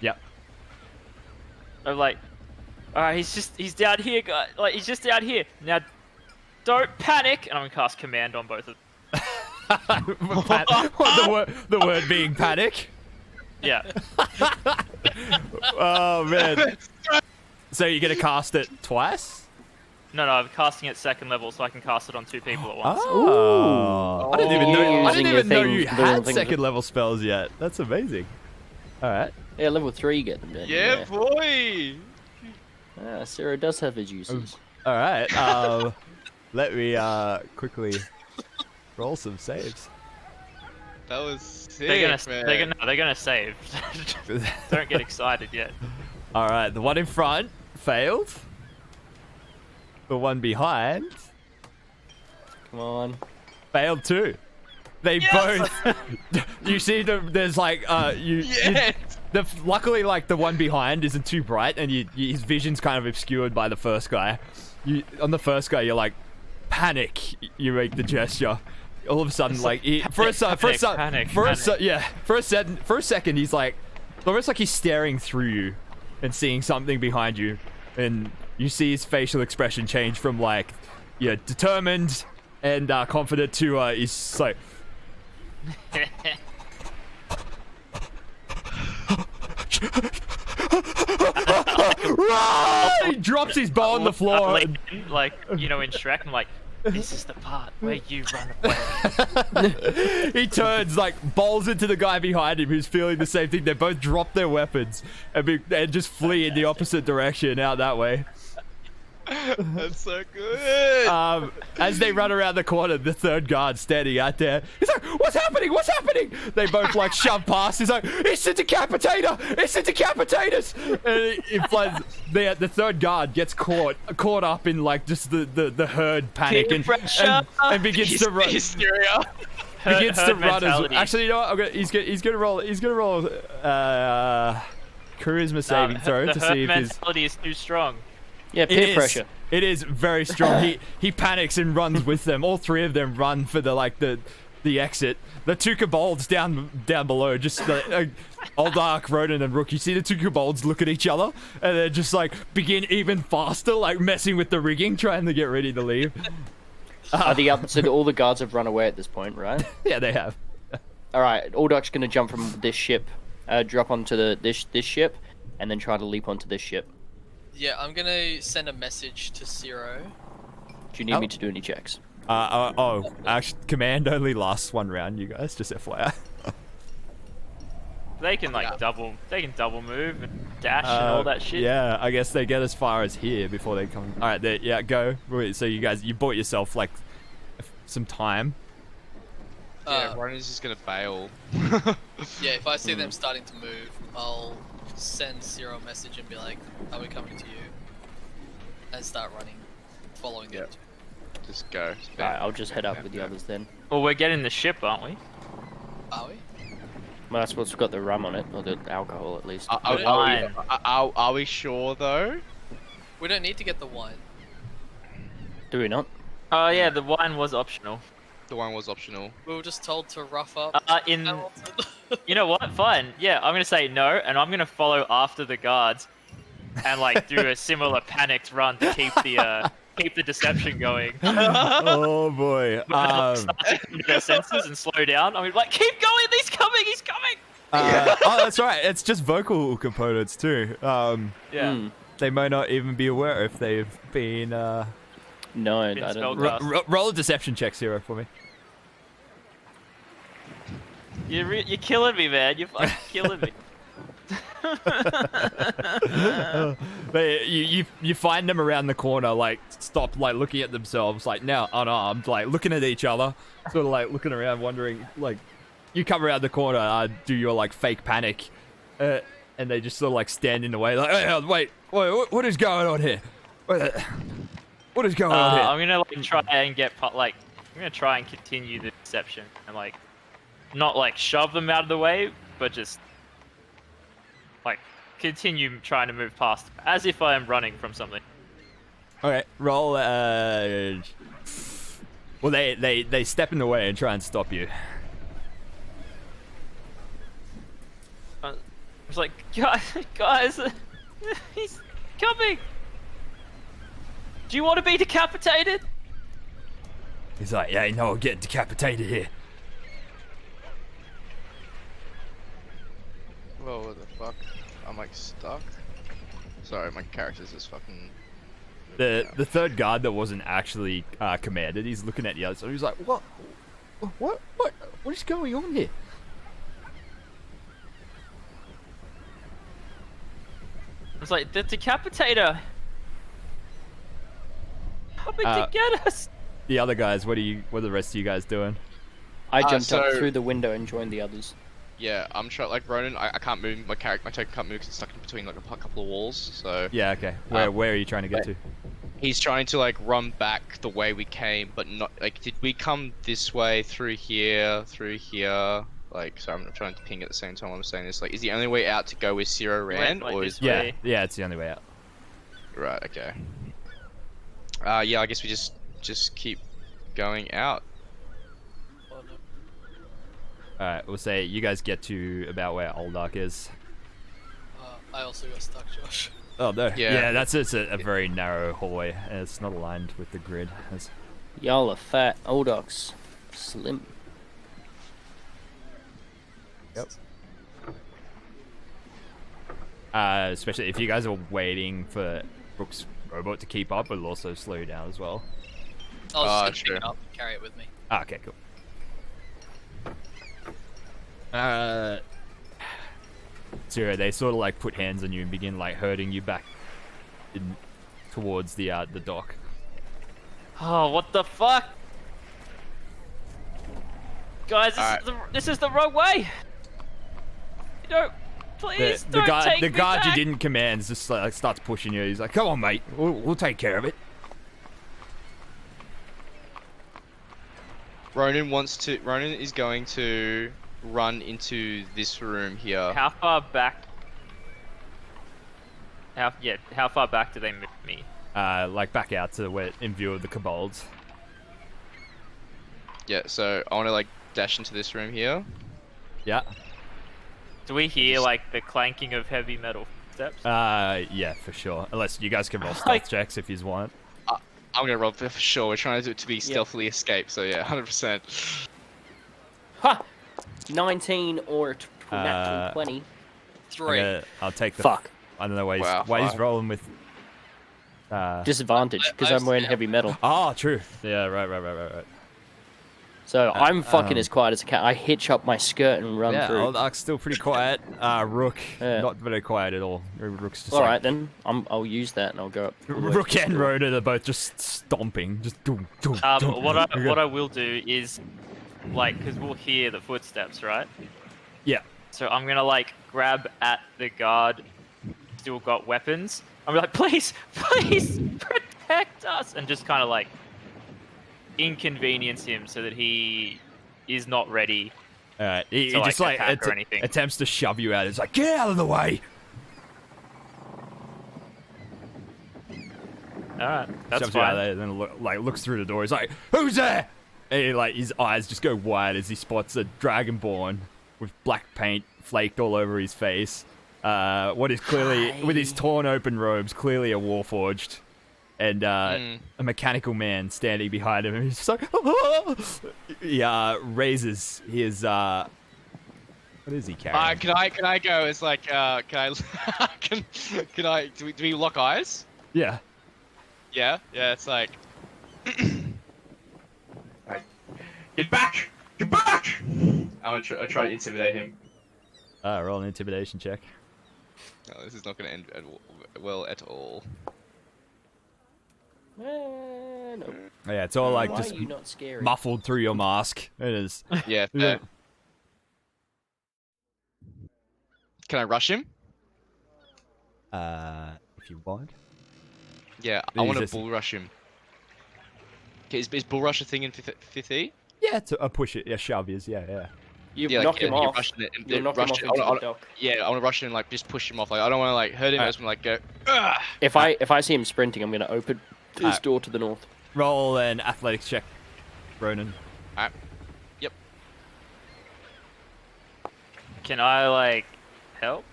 Yep. I'm like, alright, he's down here, guys. Like, he's just down here. Now, don't panic! And I'm gonna cast command on both of them. The word being panic. Yeah. Oh man. So you're gonna cast it twice? No, I'm casting it second level so I can cast it on 2 people at once. Oh. I didn't even know. I Using didn't your even know thing, you the had thing- second level spells yet. That's amazing. All right. Yeah, level 3 you get them, don't you? Yeah, boy. Ah, Sarah does have his uses. All right. Let me quickly roll some saves. That was sick, They're gonna save. Don't get excited yet. All right. The one in front failed. The one behind Come on. failed too. They both. You see, there's like Yes. Luckily, like the one behind isn't too bright, and his vision's kind of obscured by the first guy. On the first guy, you're like, panic. You make the gesture. All of a sudden, like for a second, he's like, almost like he's staring through you, and seeing something behind you, and you see his facial expression change from like, determined and confident to he's like. Run! He drops his bow on the floor. Like, in Shrek, I'm like, this is the part where you run away. He turns, like, bowls into the guy behind him who's feeling the same thing. They both drop their weapons and just flee in the opposite direction out that way. That's so good. As they run around the corner, the third guard standing out there. He's like, "What's happening? What's happening?" They both like shove past. He's like, "It's a decapitator! It's a decapitator!" And it flies. The third guard gets caught up in like just the herd panic and begins to run. Hysteria. Begins to run as mentality. actually, you know what? He's gonna roll charisma saving throw the to herd see if his mentality is too strong. Yeah, peer pressure. It is very strong. He panics and runs with them. All 3 of them run for the exit. The 2 kobolds down below, just Oldark, Ronan, and Rook. You see the 2 kobolds look at each other and then just like begin even faster, like messing with the rigging, trying to get ready to leave. So all the guards have run away at this point, right? Yeah, they have. All right, Oldark's gonna jump from this ship, drop onto this ship, and then try to leap onto this ship. Yeah, I'm gonna send a message to Zero. Do you need me to do any checks? Actually, command only lasts 1 round, you guys. Just FYI. They can double move and dash and all that shit. Yeah, I guess they get as far as here before they come. All right, yeah, go. Wait, so you guys, you bought yourself like some time. Yeah, Ronan's just gonna bail. Yeah, if I see them starting to move, I'll send Zero a message and be like, "Are we coming to you?" And start running, following them. Just go. All right, I'll just head up with the others then. Well, we're getting the ship, aren't we? Are we? Well, that's what's got the rum on it, or the alcohol at least. Are we sure though? We don't need to get the wine. Do we not? Oh yeah, the wine was optional. The wine was optional. We were just told to rough up. Hamilton. You know what? Fine. Yeah, I'm gonna say no, and I'm gonna follow after the guards, and like do a similar panicked run to keep the deception going. Oh boy. Start to come to their senses and slow down. I mean, like, keep going. He's coming. He's coming. Oh, that's right. It's just vocal components too. Yeah. They might not even be aware if they've been. No, I Been don't. spellcast. Roll a deception check, Zero, for me. You're killing me, man. You're fucking killing me. But you find them around the corner, like stop, like looking at themselves, like now unarmed, like looking at each other, sort of like looking around, wondering. Like you come around the corner, do your like fake panic, and they just sort of like stand in the way, like, hey, wait, what is going on here? What is going on here? I'm gonna like try and I'm gonna try and continue the deception and like not like shove them out of the way, but just like continue trying to move past them, as if I am running from something. Okay, roll. Well, they step in the way and try and stop you. I was like, guys, he's coming. Do you want to be decapitated? He's like, yeah, no, I'll get decapitated here. Whoa, what the fuck? I'm like stuck. Sorry, my character's just fucking. The third guard that wasn't actually commanded, he's looking at the other side. He's like, what is going on here? I was like, the decapitator coming to get us. The other guys, what are the rest of you guys doing? I jumped up so- through the window and joined the others. Yeah, I'm trying. Like Ronan, I can't move. My token can't move because it's stuck in between like a couple of walls. So Yeah, okay. Where are you trying to get to? he's trying to like run back the way we came, but not like. Did we come this way through here? Like, so I'm trying to ping at the same time. I'm saying this. Like, is the only way out to go with Zero Rand, Like or this is way. Yeah, it's the only way out. right? Okay. Yeah, I guess we just keep going out. Alright, we'll say you guys get to about where Oldark is. I also got stuck, Josh. Oh no. Yeah. That's it's a very narrow hallway. And it's not aligned with the grid. Y'all are fat. Oldocks. Slim. Yep. Especially if you guys are waiting for Rook's robot to keep up, it'll also slow you down as well. I'll just sure. pick it up and carry it with me. Okay, cool. So they sort of like put hands on you and begin like herding you back towards the dock. Oh, what the fuck? Guys, this is the wrong way. No, please The don't guard, take the me guard you back. didn't command just like starts pushing you. He's like, "Come on, mate, we'll take care of it." Ronan is going to run into this room here. How far back? How far back do they move me? Like back out to where in view of the kobolds. Yeah, so I want to like dash into this room here. Yeah. Do we hear like the clanking of heavy metal steps? Yeah, for sure. Unless you guys can roll stealth checks if you want. I'm gonna roll for sure. We're trying to do it to be stealthily escape. So yeah, 100%. Ha! 19 or natural 20. 3. I'll take the. Fuck. I don't know why he's, Wow, why he's fine. rolling with. Disadvantage, because I'm wearing heavy metal. Oh, true. Yeah, right. So I'm fucking as quiet as a cat. I hitch up my skirt and run Yeah, through. Oldark's still pretty quiet. Rook, Yeah. not very quiet at all. Rook's just Alright then, I'll use that and I'll go up. all the way Rook to and the door. Rhoda are both just stomping. Just doom, doom, doom. What I will do is, like, because we'll hear the footsteps, right? Yeah. So I'm gonna like grab at the guard, still got weapons. I'm like, please protect us, and just kind of like inconvenience him so that he is not ready. Alright, he to, just like, like attack or anything. attempts to shove you out. It's like, get out of the way! All right, that's Shoves you out fine. there, and then looks through the door. He's like, "Who's there?" And he, like his eyes just go wide as he spots a dragonborn with black paint flaked all over his face. What is clearly, with his torn open robes, clearly a warforged, and a mechanical man standing behind him. And he's just like, he raises his. What is he carrying? Can I go? It's like can I can I do we lock eyes? Yeah. Yeah, it's like Get back! Get back! I'm gonna try to intimidate him. Roll an intimidation check. no, this is not gonna end well at all. No. Oh, yeah, it's all like Why just are you not scary? muffled through your mask. It is. Yeah. Yeah. Can I rush him? If you want. Yeah, I He's want to just- bull rush him. Okay, is bull rush a thing in 5th E? Yeah, to push it. Yeah, shove is. Yeah. You Yeah, knock him off. rushing it and You'll knock him rush off it. into I the dock. Yeah, I want to rush him and like just push him off. Like I don't want to like hurt him. I just want to like go. Ugh! If I see him sprinting, I'm gonna This door to the north. Roll an athletics check, Ronan. Alright. Yep. Can I like help?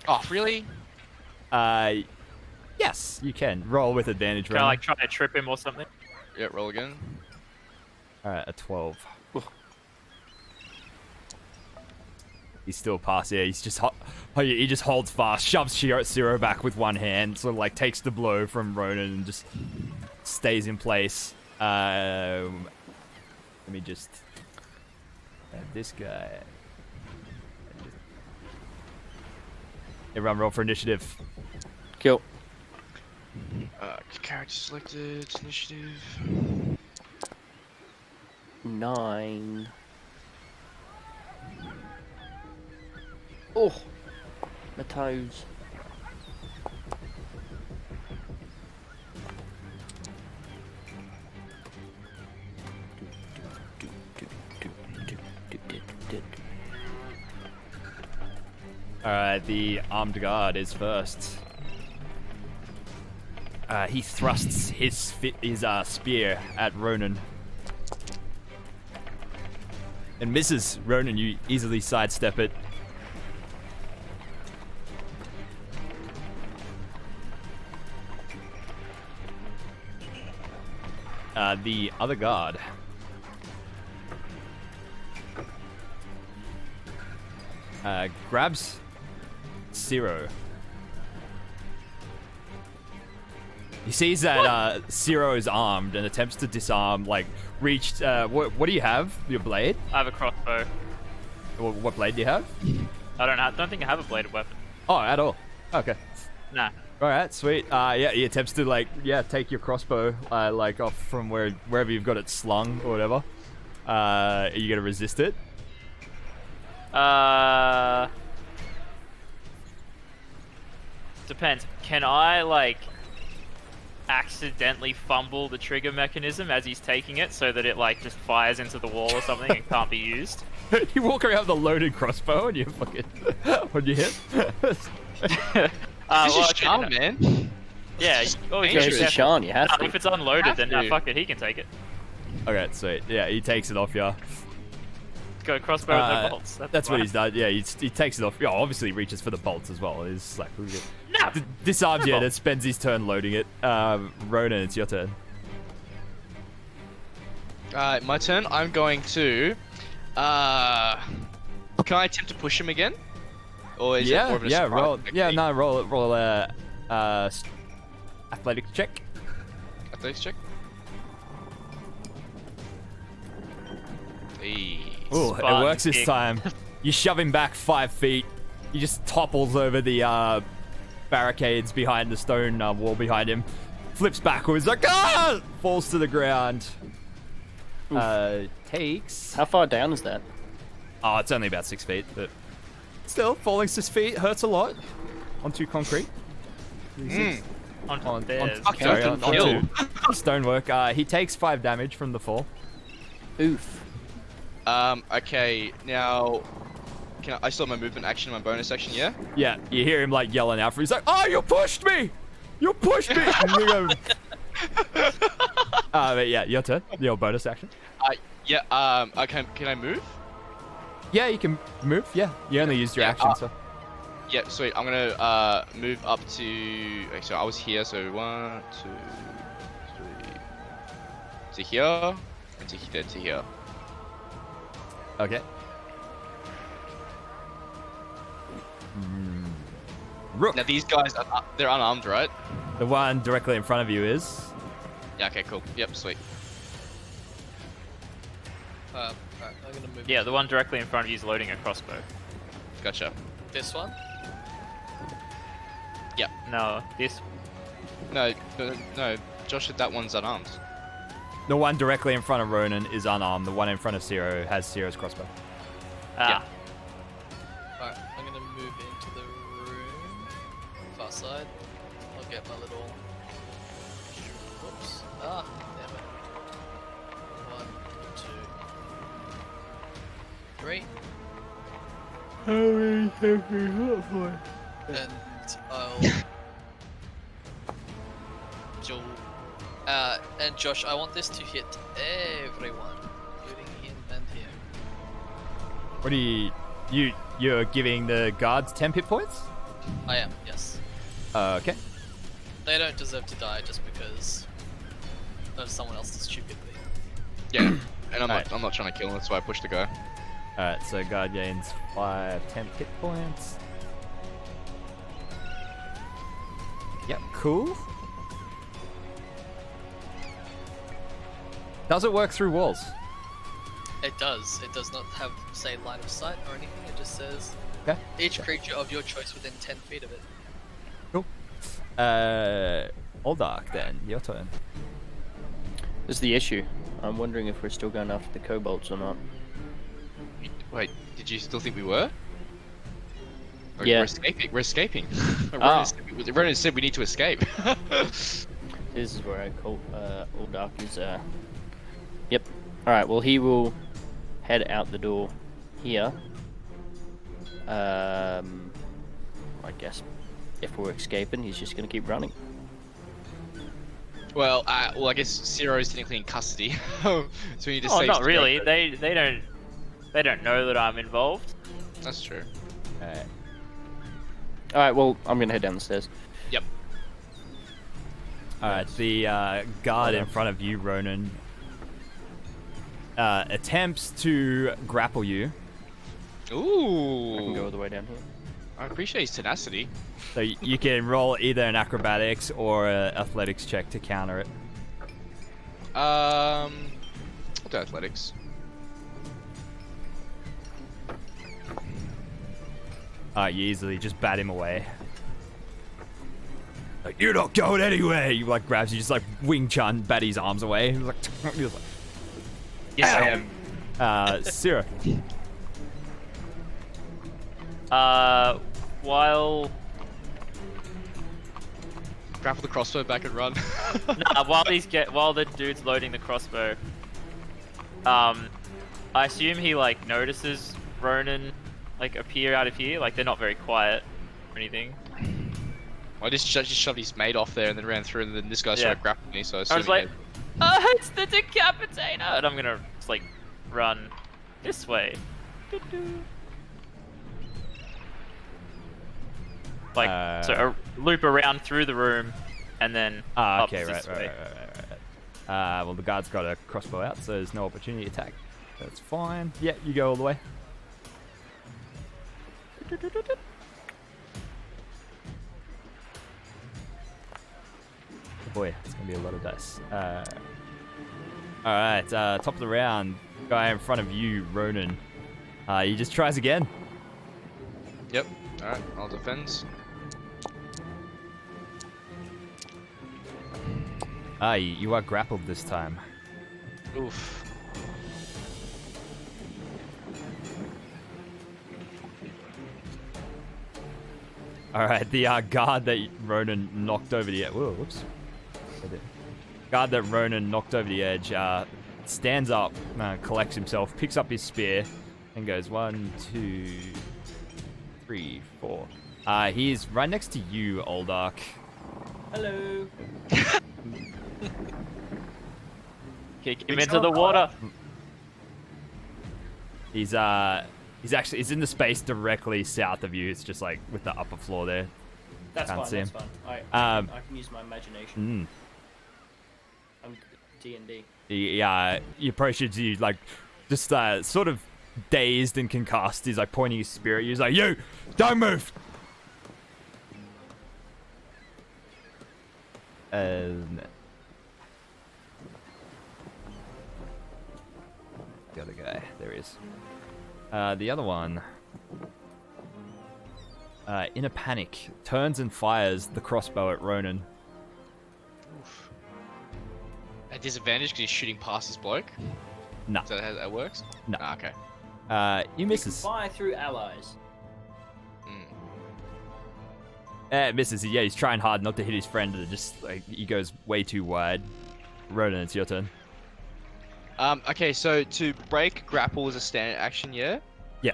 Oh, really? Yes, you can. Roll with advantage, Can I Ronan. like try to trip him or something? Yeah, roll again. Alright, a 12. He's still past. Yeah, he's just he just holds fast, shoves Zero back with one hand, sort of like takes the blow from Ronan and just stays in place. Let me just add this guy. Everyone roll for initiative. Kill. Character selected, initiative. 9. Oh, my toes. Alright, the armed guard is first. He thrusts his spear at Ronan. And misses. Ronan, you easily sidestep it. The other guard. Grabs Zero. He sees that Zero is armed and attempts to disarm, like, reached... what do you have? Your blade? I have a crossbow. What blade do you have? I don't think I have a bladed weapon. Oh, at all. Okay. Nah. Alright, sweet. Yeah, he attempts to, like, take your crossbow, like, off from wherever you've got it slung or whatever. Are you gonna resist it? Depends. Can I, like, accidentally fumble the trigger mechanism as he's taking it so that it, like, just fires into the wall or something and can't be used? You walk around with a loaded crossbow and you fucking... What do you hit? This is charm, man. Yeah, always Goes goes to careful. Sean, you have to. If it's unloaded, then Have to. fuck it, he can take it. Okay, sweet. Yeah, he takes it off you. Go crossbow with no bolts. That's what he's done. Yeah, he takes it off. Yeah, obviously he reaches for the bolts as well. He's like, No! disarms you and spends his turn loading it. Ronan, it's your turn. My turn. I'm going to. Can I attempt to push him again? Or is it more of a surprise roll. technique? Yeah, no, roll athletics check. Athletics check. Ooh, it Spartan works this kick. time. You shove him back 5 feet. He just topples over the barricades behind the stone wall behind him. Flips backwards, like, ah! Falls to the ground. Takes... How far down is that? Oh, it's only about 6 feet, but... Still, falling 6 feet hurts a lot. Onto concrete. On stairs. Sorry, Counting onto stonework. He takes 5 damage from the fall. Oof. Okay, now... I still have my movement action, my bonus action, yeah? Yeah, you hear him like yelling out for. He's like, "Oh, you pushed me! You pushed me!" And you go, but yeah, your turn. Your bonus action. Yeah, can I move? Yeah, you can move. Yeah, you only used your action, so. Yeah, sweet. I'm gonna move up to... Okay, so I was here, so 1, 2, 3... To here, and to here. Okay. Rook. Now these guys, they're unarmed, right? The one directly in front of you is. Yeah, okay, cool. Yep, sweet. Alright, I'm gonna move. Yeah, the one directly in front of you is loading a crossbow. Gotcha. This one? No, this. No, Josh said that one's unarmed. The one directly in front of Ronan is unarmed. The one in front of Zero has Zero's crossbow. Ah. Alright, I'm gonna move into the room. Far side. I'll get my little... Whoops. Ah, damn it. 1, 2, 3. And I'll... Dual... And Josh, I want this to hit everyone, including him and him. What are you're giving the guards 10 hit points? I am, yes. Okay. They don't deserve to die just because of someone else's stupidity. Yeah, and Alright. I'm not trying to kill him. That's why I pushed the guy. Alright, so guard gains 5 temp hit points. Yep, cool. Does it work through walls? It does. It does not have, say, line of sight or anything. It just says Okay. each creature of your choice within 10 feet of it. Cool. Oldark then, your turn. This is the issue. I'm wondering if we're still going after the kobolds or not. Wait, did you still think we were? Yeah. We're escaping. We're escaping. Ah. Ronan said we need to escape. This is where I call Oldark is. Yep. All right. Well, he will head out the door here. I guess if we're escaping, he's just gonna keep running. well, I guess Zero is technically in custody, so we need to Oh, save not Zero, really. but- They don't know that I'm involved. That's true. Alright. All right. Well, I'm gonna head down the stairs. Yep. Alright, the guard in front of you, Ronan, attempts to grapple you. Ooh. I can go all the way down here. I appreciate his tenacity. So you can roll either an acrobatics or an athletics check to counter it. I'll do athletics. You easily just bat him away. Like, you're not going anywhere! You like grabs you, just like Wing Chun, bat his arms away. He's like, he's like, Yes, I am. Syrah. While Grapple the crossbow back and run. while the dude's loading the crossbow, I assume he like notices Ronan like appear out of here. Like they're not very quiet or anything. I just shoved his mate off there and then ran through, and then this guy started grappling me. So I was like, it's the decapitator, and I'm gonna just like run this way. Like so, loop around through the room, and then up Okay, this way. right. Well, the guard's got a crossbow out, so there's no opportunity attack. That's fine. Yeah, you go all the way. Oh boy, it's gonna be a lot of dice. Alright, top of the round, guy in front of you, Ronan. He just tries again. Yep. All right. I'll defend. You are grappled this time. Oof. Alright, the guard that Ronan knocked over the edge. Whoa, whoops. Guard that Ronan knocked over the edge stands up, collects himself, picks up his spear, and goes 1, 2, 3, 4. He's right next to you, Oldark. Hello. Kick him into the water. He's in the space directly south of you. It's just like with the upper floor there. That's Can't fine. see That's him. fine. I can use my imagination. I'm D&D. He approaches you like just sort of dazed and concussed. He's like pointing his spear at you. He's like, "You, don't move." The other guy, there he is. The other one, in a panic, turns and fires the crossbow at Ronan. Oof. At disadvantage because he's shooting past this bloke. No. Is that how that works? No. Ah, okay. You misses. Fire through allies. Misses. Yeah, he's trying hard not to hit his friend, and just like he goes way too wide. Ronan, it's your turn. Okay, so to break grapple is a standard action, yeah? Yeah.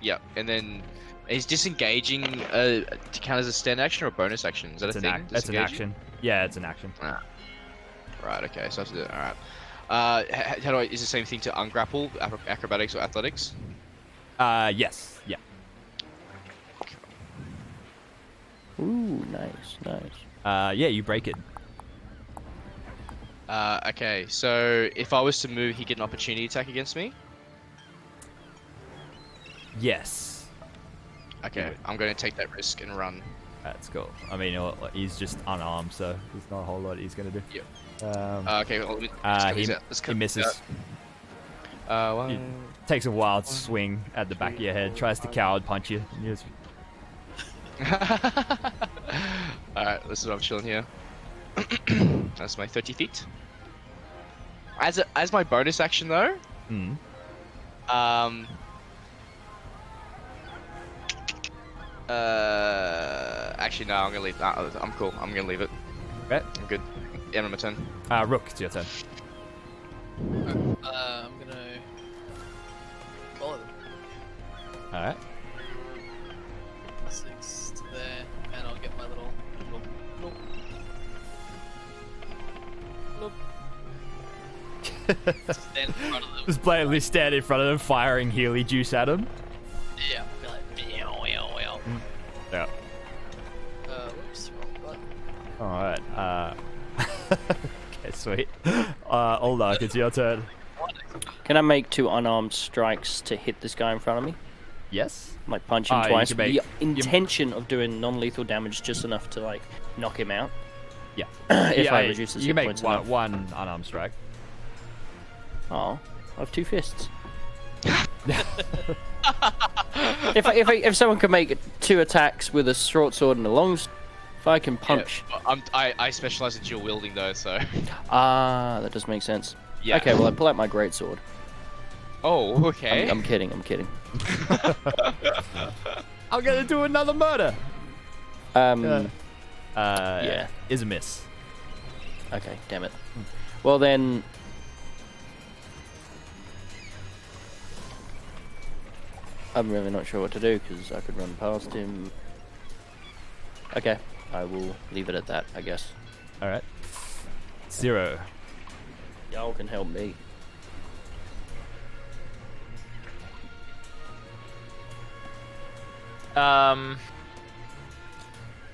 Yep, and then is disengaging to count as a standard action or a bonus action? Is that a thing? It's an Disengaging? action. Yeah, it's an action. Ah. Right. Okay. So I have to do it. All right. How do I? Is it the same thing to ungrapple, acrobatics or athletics? Yes. Yeah. Ooh, nice. Yeah, you break it. Okay. So if I was to move, he get an opportunity attack against me. Yes. Okay. I'm going to take that risk and run. That's cool. I mean, he's just unarmed, so there's not a whole lot he's gonna do. Yep. Okay. Well, He misses. One. Takes a wild swing at the back of your head. Tries to coward punch you. And you just... Alright, this is what I'm chilling here. That's my 30 feet. As my bonus action though, actually no, I'm gonna leave. I'm cool. I'm gonna leave it. Okay. I'm good. End of my turn. Rook, it's your turn. I'm gonna follow them. All right. 6 to there, and I'll get my little stand in front of them. Just blatantly stand in front of them, firing Healy juice at him. Yeah, be like meow. Yeah. Whoops, wrong button. All right. Okay, sweet. Oldark, it's your turn. Can I make 2 unarmed strikes to hit this guy in front of me? Yes. Like punch him You twice can with make- the intention of doing non-lethal damage just enough to like knock him out. Yeah. If I reduce his you can hit make points enough. one unarmed strike. Oh, I have 2 fists. if someone can make 2 attacks with a short sword and a long, if I can punch. Yeah, I specialize in dual wielding though, so. That does make sense. Yeah. Okay, well I pull out my great sword. Oh, okay. I'm kidding. I'm gonna do another murder. Yeah. Is a miss. Okay, damn it. Well then. I'm really not sure what to do because I could run past him. Okay, I will leave it at that, I guess. All right. 0. Y'all can help me.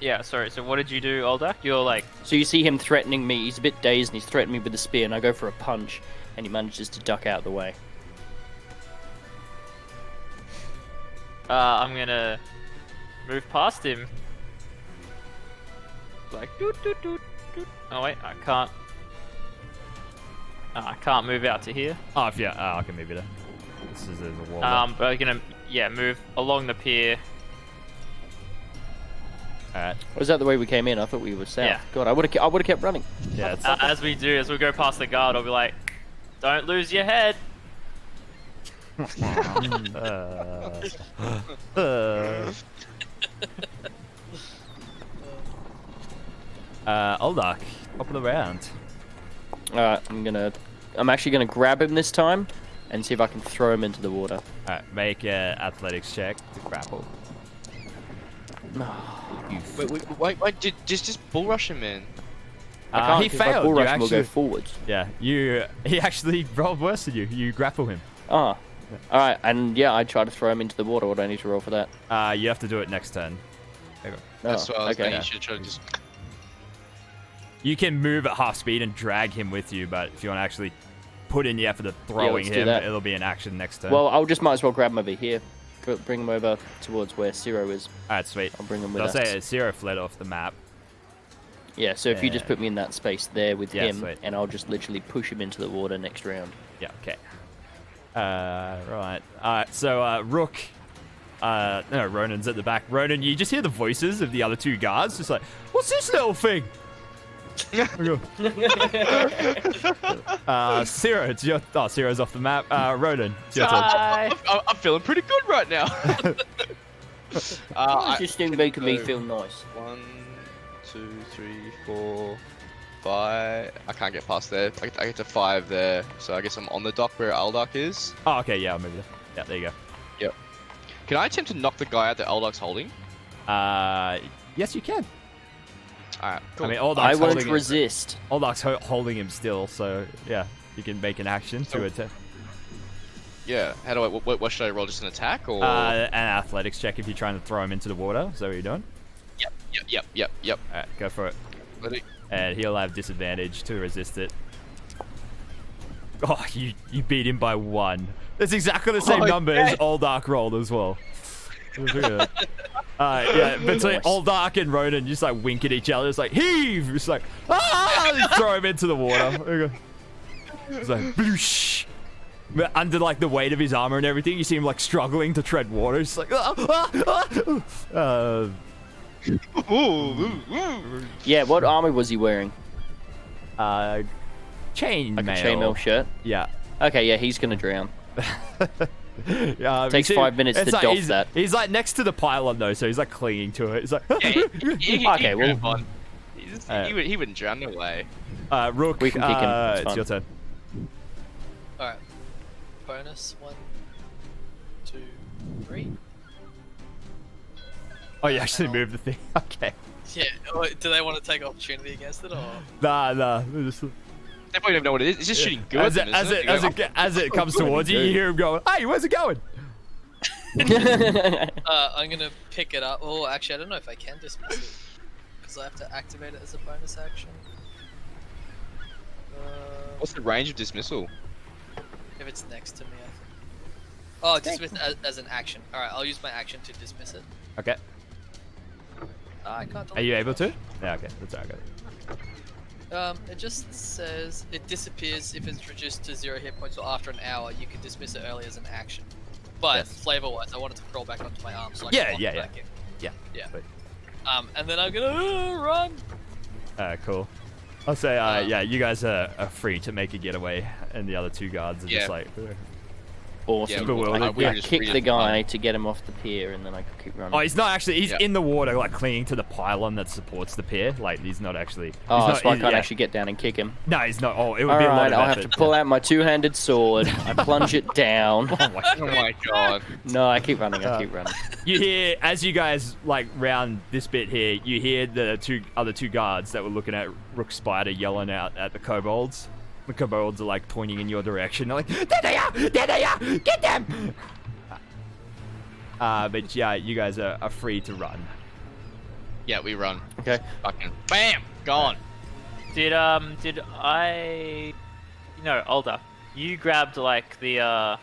Yeah, sorry. So what did you do, Oldak? You're like, So you see him threatening me. He's a bit dazed and he's threatening me with a spear, and I go for a punch, and he manages to duck out of the way. I'm gonna move past him. Like, doot, doot, doot, doot. Oh wait, I can't. I can't move out to here. Oh, if yeah, I can move you there. There's a wall. But I'm gonna, move along the pier. Alright. Was that the way we came in? I thought we were south. Yeah. God, I would have kept running. Yeah, it's, As we go past the guard, I'll be like, "Don't lose your head." Oldark, top of the round. Alright, I'm actually gonna grab him this time and see if I can throw him into the water. Alright, make an athletics check to grapple. Wait, just bull rush him, man. I can't, he 'cause if I failed. bull You rush him, we'll go actually, forwards. yeah, he actually rolled worse than you. You grapple him. Ah. Alright, and yeah, I try to throw him into the water. What do I need to roll for that? You have to do it next turn. That's what I was okay. saying. You should try to just. You can move at half speed and drag him with you, but if you want to actually put in the effort of throwing let's do him, that. it'll be an action next turn. Well, I'll just might as well grab him over here. Bring him over towards where Zero is. Alright, sweet. I'll bring him with I'll us. say 0 fled off the map. Yeah, so if you just Yeah. put me in that space there with Yeah, him, sweet. and I'll just literally push him into the water next round. Yeah, okay. Right. Alright, so, Rook. No, Ronan's at the back. Ronan, you just hear the voices of the other 2 guards, just like, what's this little thing? Zero, it's your. Oh, Zero's off the map. Ronan, it's your turn. I'm feeling pretty good right now. It's just making me feel nice. 1, 2, 3, 4, 5. I can't get past there. I get to 5 there, so I guess I'm on the dock where Aldark is. Oh, okay, yeah, I'll move there. Yeah, there you go. Yep. Can I attempt to knock the guy out that Aldark's holding? Yes, you can. Alright, cool. I mean, Oldak's I won't holding him. resist. Oldak's holding him still, so yeah, you can make an action to attack. Yeah, how do I, what should I roll? Just an attack or? An athletics check if you're trying to throw him into the water. Is that what you're doing? Yep. Alright, go for it. Ready? And he'll have disadvantage to resist it. Oh, you beat him by 1. That's exactly the same number as Oldark rolled as well. Yeah, between Oldark and Ronan, just like wink at each other. It's like, heave! It's like, you throw him into the water. It's like, bloosh. But under like the weight of his armor and everything, you see him like struggling to tread water. It's like, Yeah, what armor was he wearing? Chain Like mail. a chainmail shirt? Yeah. Okay, yeah, he's gonna drown. Yeah, Takes you see, 5 minutes it's to like, doff he's, that. He's like next to the pylon though, so he's like clinging to it. He's like, Okay, well, He wouldn't drown, no way. Rook, We can kick him, it's it's fine. your turn. Alright. Bonus 1, 2, 3. Oh, you actually moved the thing. Okay. Yeah. Do they want to take opportunity against it or? Nah. Just, They probably don't know what it is. It's just shooting good. as it comes towards you, you hear him going, "Hey, where's it going?" I'm gonna pick it up. Oh, actually, I don't know if I can dismiss it because I have to activate it as a bonus action. What's the range of dismissal? If it's next to me, I think. Oh, dismiss as an action. All right, I'll use my action to dismiss it. Okay. I can't. Are you able to? Yeah. Okay. That's alright. It just says it disappears if it's reduced to 0 hit points or after an hour. You can dismiss it early as an action. But Yes. flavor-wise, I wanted to crawl back onto my arm so I Yeah, can walk yeah, back in. Yeah. Yeah. And then I'm gonna run. Cool. I'll say, yeah, you guys are free to make a getaway, and the other 2 guards are just like, awesome. Yeah, I we were just kick reading the the guy to get him off the pier, and then I could keep running. oh, he's not actually. He's Yeah. in the water, like clinging to the pylon that supports the pier. Like he's not actually. He's Oh, not, so I he's- can't yeah. actually get down and kick him. No, he's not. Oh, it would be a lot Alright, of I'll have effort. to pull out my 2-handed sword. I plunge it down. Oh my Oh my god. No, I keep running. I keep running. You hear, as you guys like round this bit here, you hear the other two guards that were looking at Rook Spider yelling out at the kobolds. The kobolds are like pointing in your direction. They're like, there they are! There they are! Get them! But yeah, you guys are free to run. Yeah, we run. Okay. Fucking bam! Gone. Did I, Older, you grabbed like the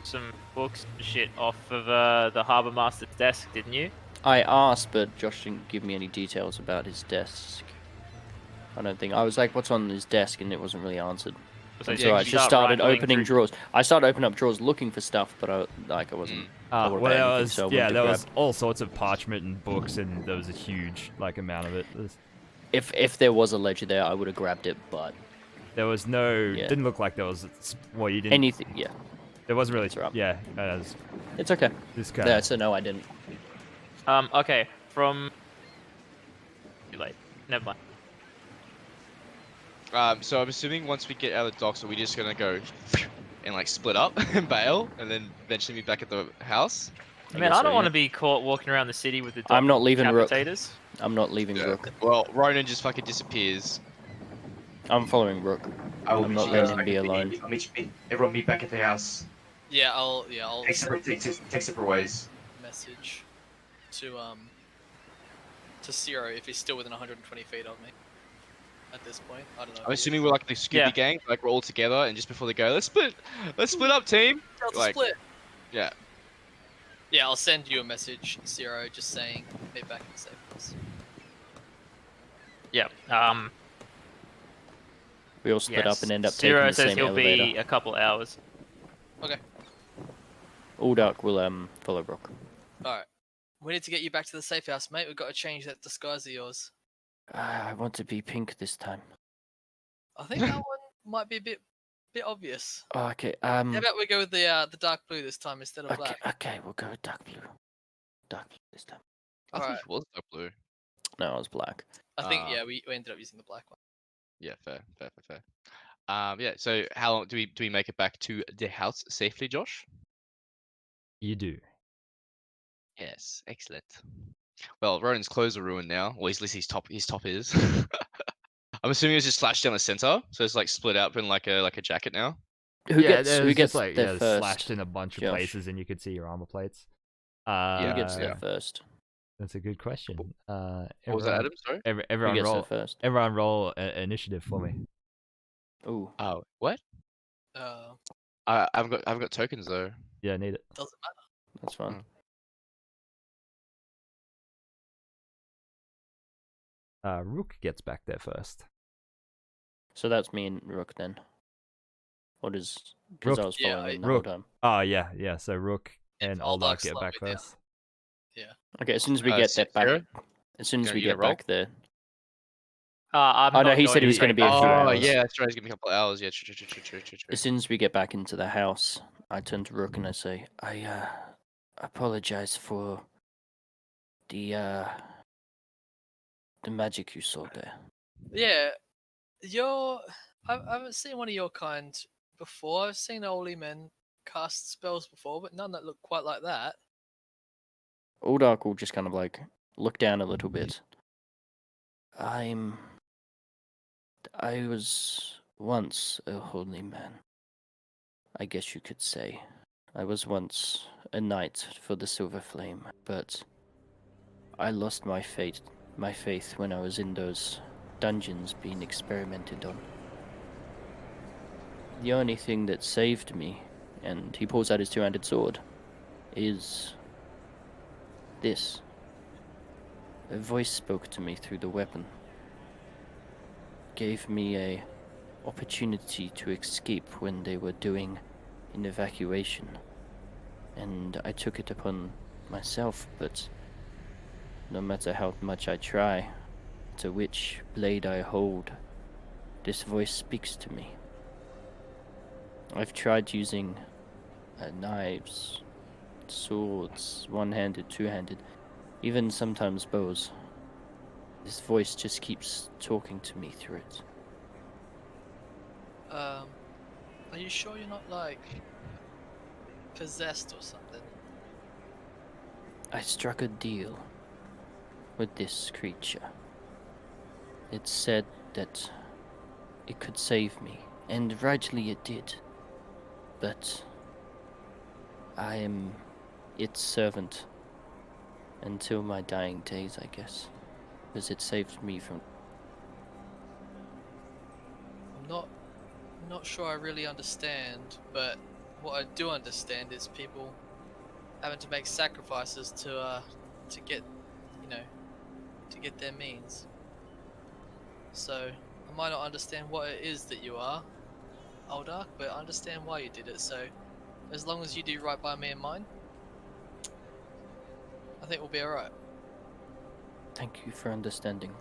some books and shit off of the Harbour Master's desk, didn't you? I asked, but Josh didn't give me any details about his desk. I don't think. I was like, what's on his desk? And it wasn't really answered. So So I you just start started rifling opening through- drawers. I started opening up drawers looking for stuff, but I wasn't. Well, aware there about anything, was so I yeah, went to there grab- was all sorts of parchment and books, and there was a huge like amount of it. If there was a ledger there, I would have grabbed it, but There was no. Yeah. Didn't look like there was. Well, you didn't. anything, yeah, There wasn't really. That's all right. Yeah, that was it's okay. this kind. Yeah, so no, I didn't. Okay, from. Too late. Never mind. So I'm assuming once we get out of the docks, are we just gonna go and like split up and bail, and then eventually be back at the house? Man, guess I so, don't yeah. want to be caught walking around the city with the I'm not leaving Rook. decapitators. I'm not leaving Rook. Well, Ronan just fucking disappears. I'm following Rook. I will I'm meet not you letting guys him back be at the- alone. I'll everyone meet back at the house. Yeah, I'll Take separate ways. message to Zero if he's still within 120 feet of me. At this point, I don't know. I'm assuming we're like the Scooby Yeah. gang, like we're all together, and just before they go, let's split up, team. Delta like- split. Yeah. Yeah, I'll send you a message, Zero, just saying meet back in the safe house. Yeah. We all split up and end up taking Zero the says same he'll elevator. be a couple hours. Okay. Uldark will follow Rook. All right. We need to get you back to the safe house, mate. We've got to change that disguise of yours. I want to be pink this time. I think that one might be a bit obvious. Oh, okay. How about we go with the dark blue this time instead of Okay, black? okay, we'll go with dark blue. Dark blue this time. I think Alright. it was dark blue. No, it was black. I think Ah. yeah, we ended up using the black one. Yeah, fair. Yeah. So how long do we make it back to the house safely, Josh? You do. Yes, excellent. Well, Ronan's clothes are ruined now. Well, at least his top is. I'm assuming it's just slashed down the center, so it's like split out in like a jacket now. Who yeah, gets it's just like there first? slashed in a bunch of Josh? places, and you could see your armor plates. Who gets yeah. there first? That's a good question. What was that, Adam? Sorry. Who Everyone gets there roll. first? Everyone roll initiative for me. Ooh, Oh, what? Uh, I've got tokens though. Yeah, need it. doesn't matter. that's fine. Rook gets back there first. So that's me and Rook then. Or does because Rook- I was Yeah, following him the Rook. whole time. Oh yeah. So Rook If and Aldark Aldark get slowed back me down. first. Okay, as soon as we get that back, Sarah? as soon as Gonna we get a get roll? back there. I'm Oh, no, not he going said he was take gonna be a that few back. Oh hours. yeah, that's right. He's gonna be a couple hours. Yeah, true. As soon as we get back into the house, I turn to Rook and I say, I apologize for the magic you saw there. Yeah, I haven't seen one of your kind before. I've seen holy men cast spells before, but none that look quite like that. Aldark will just kind of like look down a little bit. I was once a holy man. I guess you could say. I was once a knight for the Silver Flame, but I lost my faith when I was in those dungeons being experimented on. The only thing that saved me, and he pulls out his two-handed sword, is this. A voice spoke to me through the weapon. Gave me a opportunity to escape when they were doing an evacuation. And I took it upon myself, but no matter how much I try, to which blade I hold, this voice speaks to me. I've tried using knives, swords, one-handed, two-handed, even sometimes bows. This voice just keeps talking to me through it. Are you sure you're not like possessed or something? I struck a deal with this creature. It said that it could save me, and rightly it did. But I am its servant until my dying days, I guess, because it saved me from. I'm not sure I really understand, but what I do understand is people having to make sacrifices to get, to get their means. So I might not understand what it is that you are, Aldark, but I understand why you did it. So as long as you do right by me and mine, I think we'll be alright. Thank you for understanding.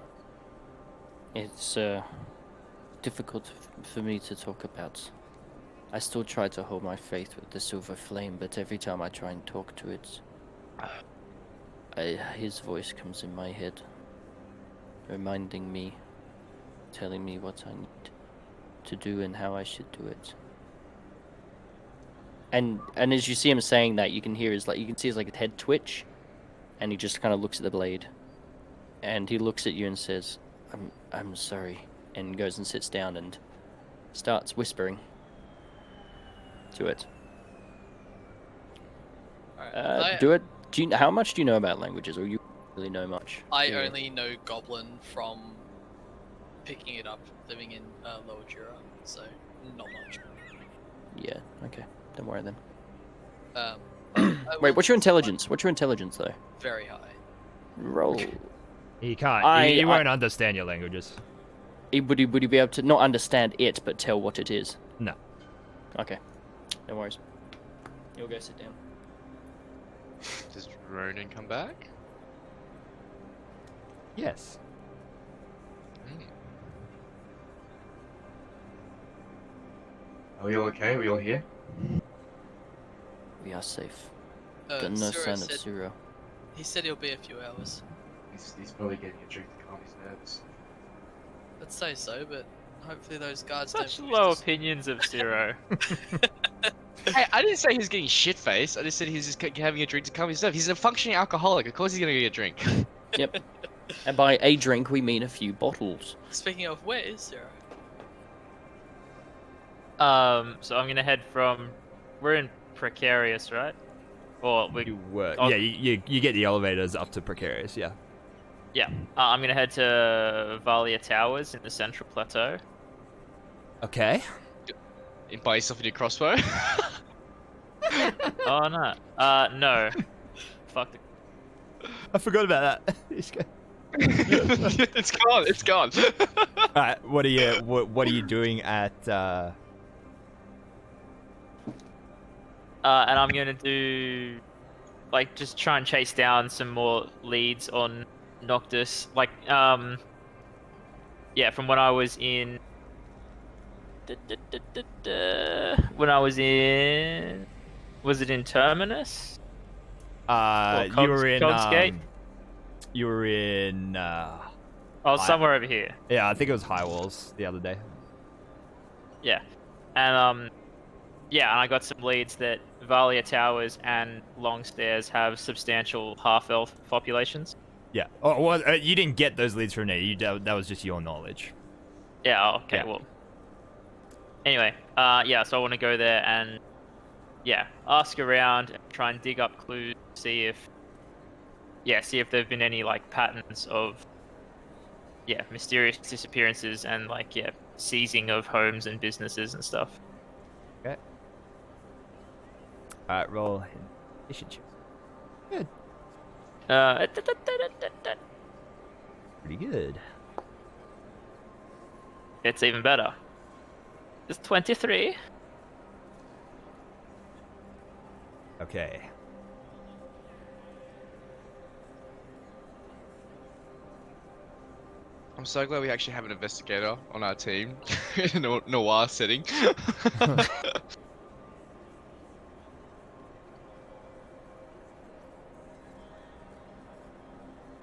It's difficult for me to talk about. I still try to hold my faith with the Silver Flame, but every time I try and talk to it, his voice comes in my head, reminding me, telling me what I need to do and how I should do it. And as you see him saying that, you can hear his you can see his head twitch, and he just kind of looks at the blade, and he looks at you and says, "I'm sorry," and goes and sits down and starts whispering to it. Alright. Do it. How much do you know about languages, or you really know much? I Yeah. only know Goblin from picking it up, living in Lower Jura, so not much. Yeah. Okay. Don't worry then. I Wait. will What's your say intelligence? What's your intelligence though? Very high. Roll. He can't. He won't understand your languages. Would he be able to not understand it, but tell what it is? No. Okay. No worries. You'll go sit down. Does Ronan come back? Yes. Are we all okay? Are we all here? We are safe. Got no Zero sign of said, Zero. he said he'll be a few hours. He's probably getting a drink to calm his nerves. I'd say so, but hopefully those guards Such don't. low opinions of Zero. Hey, I didn't say he was getting shit faced. I just said he was just having a drink to calm himself. He's a functioning alcoholic. Of course he's gonna get a drink. Yep. And by a drink, we mean a few bottles. Speaking of, where is Zero? So I'm gonna head from. We're in Precarious, right? Or we. You work. Oh. Yeah, you get the elevators up to Precarious. Yeah. Yeah. I'm gonna head to Valia Towers in the Central Plateau. Okay. And buy yourself a new crossbow. Oh no. No. Fuck. I forgot about that. It's gone. It's gone. Alright, what are you doing at And I'm gonna do, like, just try and chase down some more leads on Noctis. Like, yeah, from when I was in. When I was in. Was it in Terminus? you were in Cogsgate? you were in Oh, somewhere over here. yeah, I think it was High Walls the other day. Yeah. And yeah, and I got some leads that Valia Towers and Longstairs have substantial half-elf populations. Yeah. Oh, well, you didn't get those leads from me. That was just your knowledge. Yeah, oh, okay, Yeah. well. Anyway, yeah, so I want to go there and, yeah, ask around and try and dig up clues, see if there've been any, like, patterns of, yeah, mysterious disappearances and, like, yeah, seizing of homes and businesses and stuff. Okay. Alright, roll initiative. Good. Pretty good. It's even better. It's 23. Okay. I'm so glad we actually have an investigator on our team in a noir setting.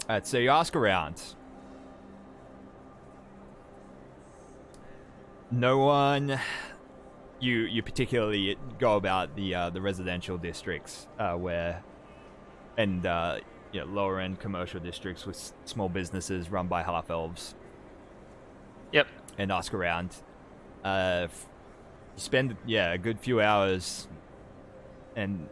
Alright, so you ask around. No one. You particularly go about the residential districts where, and lower end commercial districts with small businesses run by half elves. Yep. And ask around. You spend a good few hours, and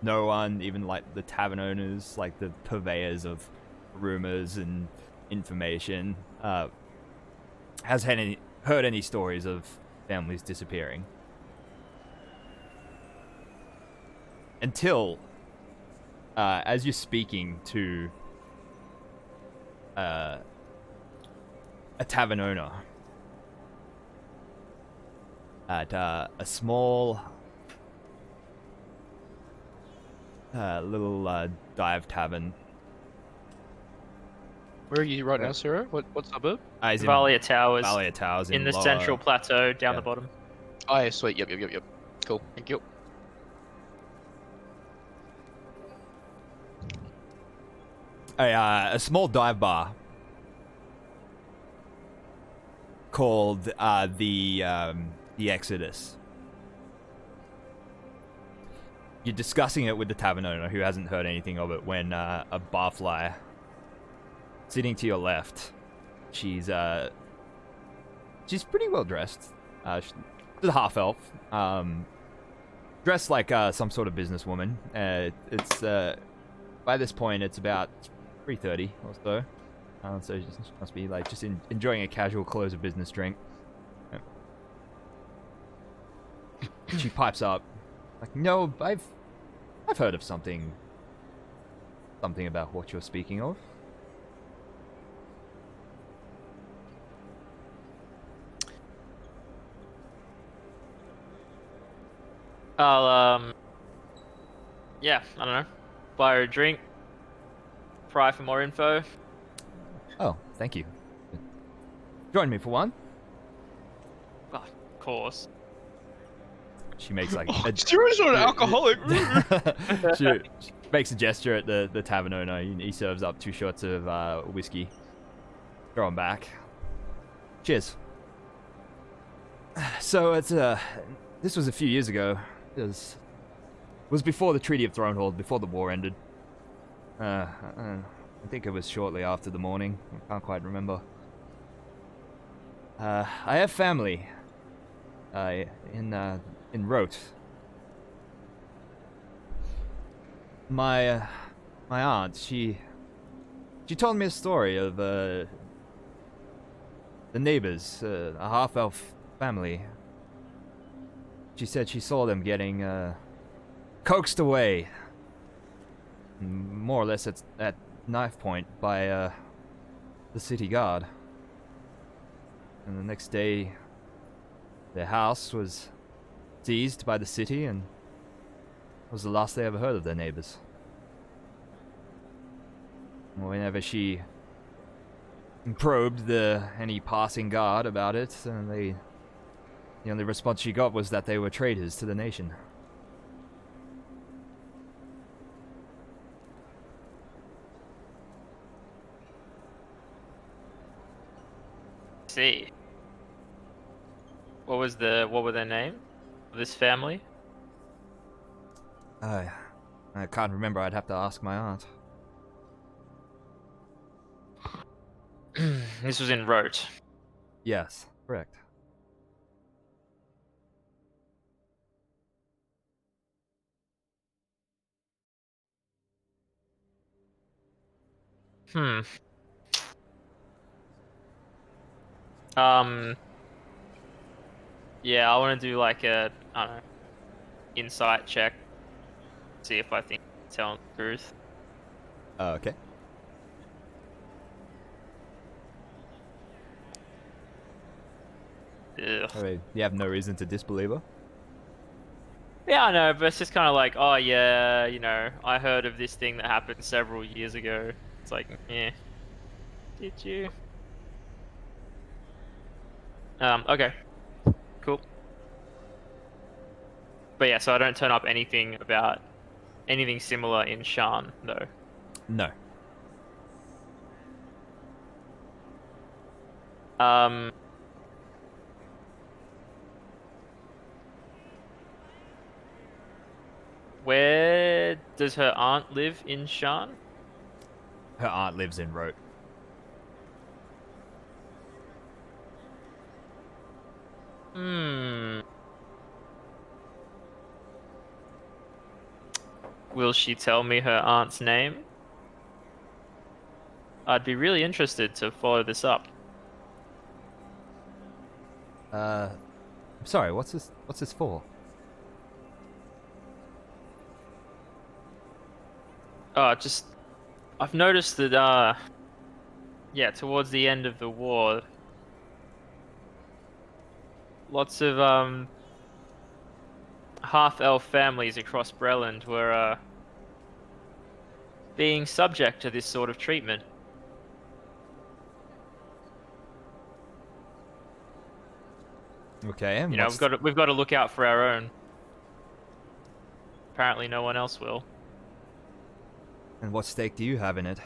no one, even like the tavern owners, like the purveyors of rumors and information, has heard any stories of families disappearing. Until, as you're speaking to a tavern owner at a small little dive tavern. Where are you right now, Sarah? What suburb? He's in Valia Towers. Valia Towers in the lower- Central Plateau down yeah. the bottom. Oh, yeah, sweet. Yep. Cool. Thank you. A small dive bar called the Exodus. You're discussing it with the tavern owner, who hasn't heard anything of it, when a barfly sitting to your left. She's pretty well dressed. She's a half elf, dressed like some sort of businesswoman. It's by this point it's about 3:30 or so. So she must be like just enjoying a casual close of business drink. Yep. She pipes up, like, "No, I've heard of something about what you're speaking of." I'll, yeah, I don't know. Buy her a drink. Pry for more info. Oh, thank you. Join me for one. Oh, of course. She makes like Stuart's not an alcoholic. she makes a gesture at the tavern owner. He serves up 2 shots of whiskey. Throw them back. Cheers. So it's This was a few years ago. It was before the Treaty of Thronehold, before the war ended. I think it was shortly after the morning. I can't quite remember. I have family in Rote. My aunt, she told me a story of the neighbors, a half-elf family. She said she saw them getting coaxed away, more or less at knife point by the city guard. And the next day, their house was seized by the city, and it was the last they ever heard of their neighbors. Whenever she probed any passing guard about it, and the only response she got was that they were traitors to the nation. See. What were their name? This family? I can't remember. I'd have to ask my aunt. This was in Rote. Yes, correct. Hmm. Yeah, I want to do like a, I don't know, insight check. See if I think I'm telling the truth. Okay. Ugh. I mean, you have no reason to disbelieve her. Yeah, I know, but it's just kind of like, oh yeah, you know, I heard of this thing that happened several years ago. It's like, yeah. Did you? Okay. Cool. But yeah, so I don't turn up anything about anything similar in Shan, though. No. Where does her aunt live in Shan? Her aunt lives in Rote. Hmm. Will she tell me her aunt's name? I'd be really interested to follow this up. I'm sorry, what's this for? I've noticed that, yeah, towards the end of the war, lots of, half-elf families across Breland were, being subject to this sort of treatment. Okay, and You know, we've got to look out for our own. Apparently no one else will. and what stake do you have in it?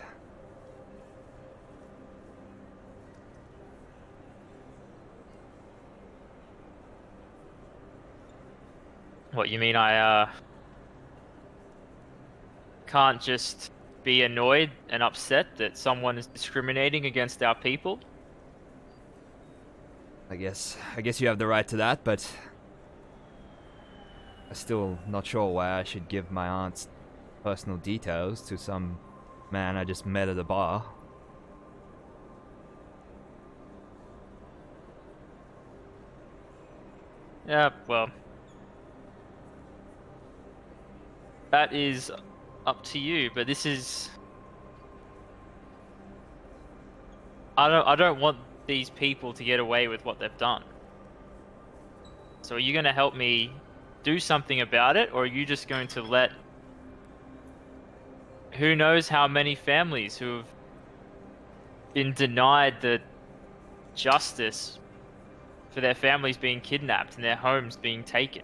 What, you mean I can't just be annoyed and upset that someone is discriminating against our people? I guess you have the right to that, but I'm still not sure why I should give my aunt's personal details to some man I just met at a bar. Yeah, well, that is up to you, but this is... I don't want these people to get away with what they've done. So are you going to help me do something about it, or are you just going to let who knows how many families who have been denied the justice for their families being kidnapped and their homes being taken?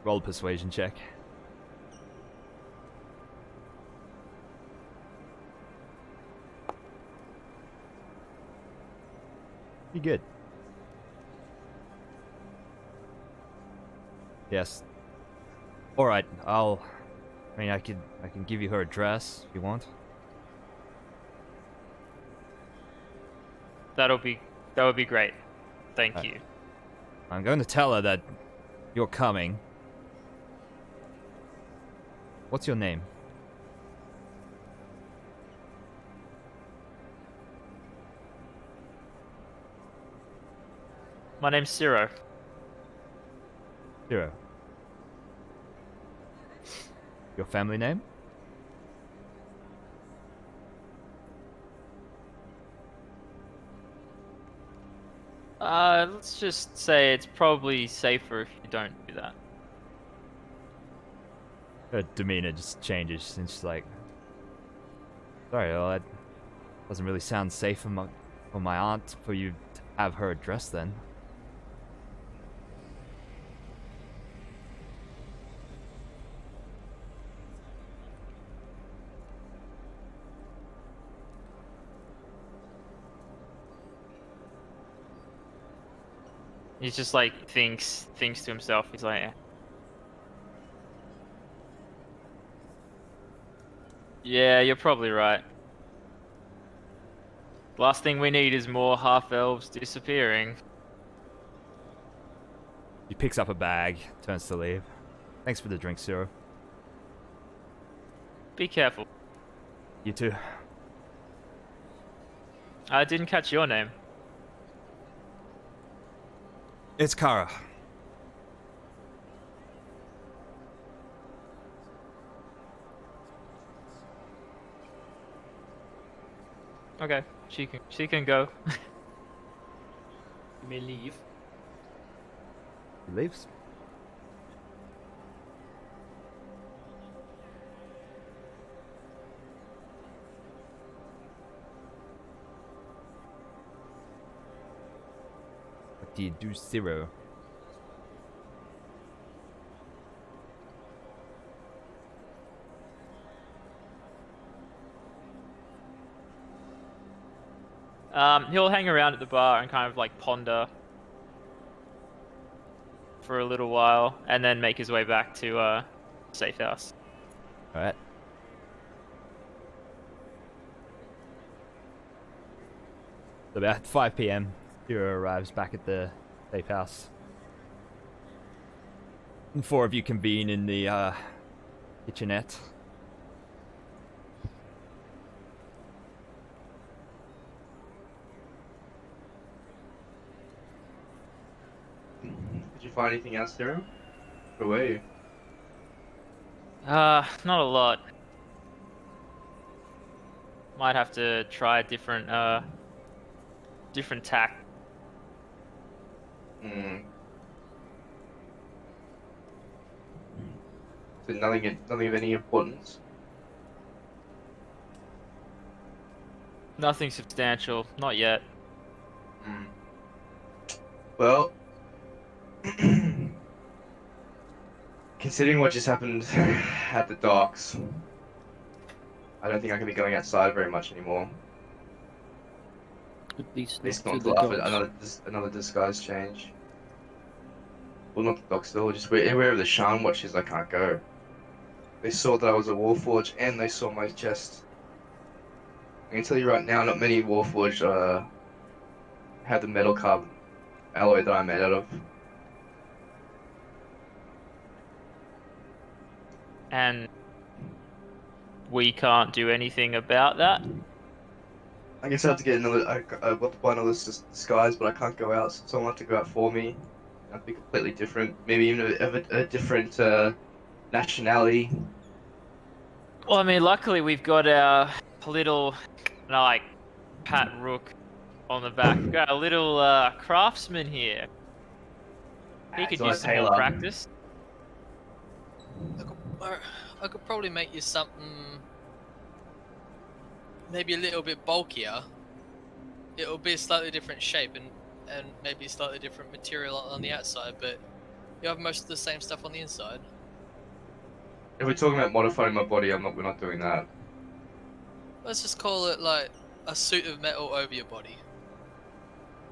Roll a persuasion check. You good? Yes. All right. I mean, I can give you her address if you want. That would be great. Thank you. I'm going to tell her that you're coming. What's your name? My name's Ciro. Zero. Your family name? Let's just say it's probably safer if you don't do that. Her demeanor just changes, and she's like, "Sorry, well, that doesn't really sound safe for my aunt for you to have her address then." He's just like thinks to himself. He's like, yeah, you're probably right. Last thing we need is more half-elves disappearing. He picks up a bag, turns to leave. Thanks for the drink, Ciro. Be careful. You too. I didn't catch your name. It's Kara. Okay, she can go. You may leave. He leaves. What do you do, Ciro? He'll hang around at the bar and kind of like ponder for a little while, and then make his way back to safe house. All right. So about 5 p.m., Ciro arrives back at the safe house. And 4 of you convene in the kitchenette. Did you find anything else, Ciro? Where were you? Not a lot. Might have to try a different tack. Hmm. So nothing of any importance. Nothing substantial, not yet. Hmm. Well, considering what just happened at the docks, I don't think I can be going outside very much anymore. At least At least not not to to the laugh at dogs. another disguise change. Well, not the docks though, just wherever the Shan watches, I can't go. They saw that I was a Warforged, and they saw my chest. I can tell you right now, not many Warforged have the metal carbon alloy that I'm made out of. And we can't do anything about that. I guess I have to get another. I want to buy another disguise, but I can't go out, so someone will have to go out for me. I'd be completely different. Maybe even a different nationality. Well, I mean, luckily we've got our little, like, Pat Rook on the back. We've got a little craftsman here. He could So use some more Taylor. practice. I could probably make you something maybe a little bit bulkier. It'll be a slightly different shape and maybe slightly different material on the outside, but you have most of the same stuff on the inside. If we're talking about modifying my body, we're not doing that. Let's just call it like a suit of metal over your body.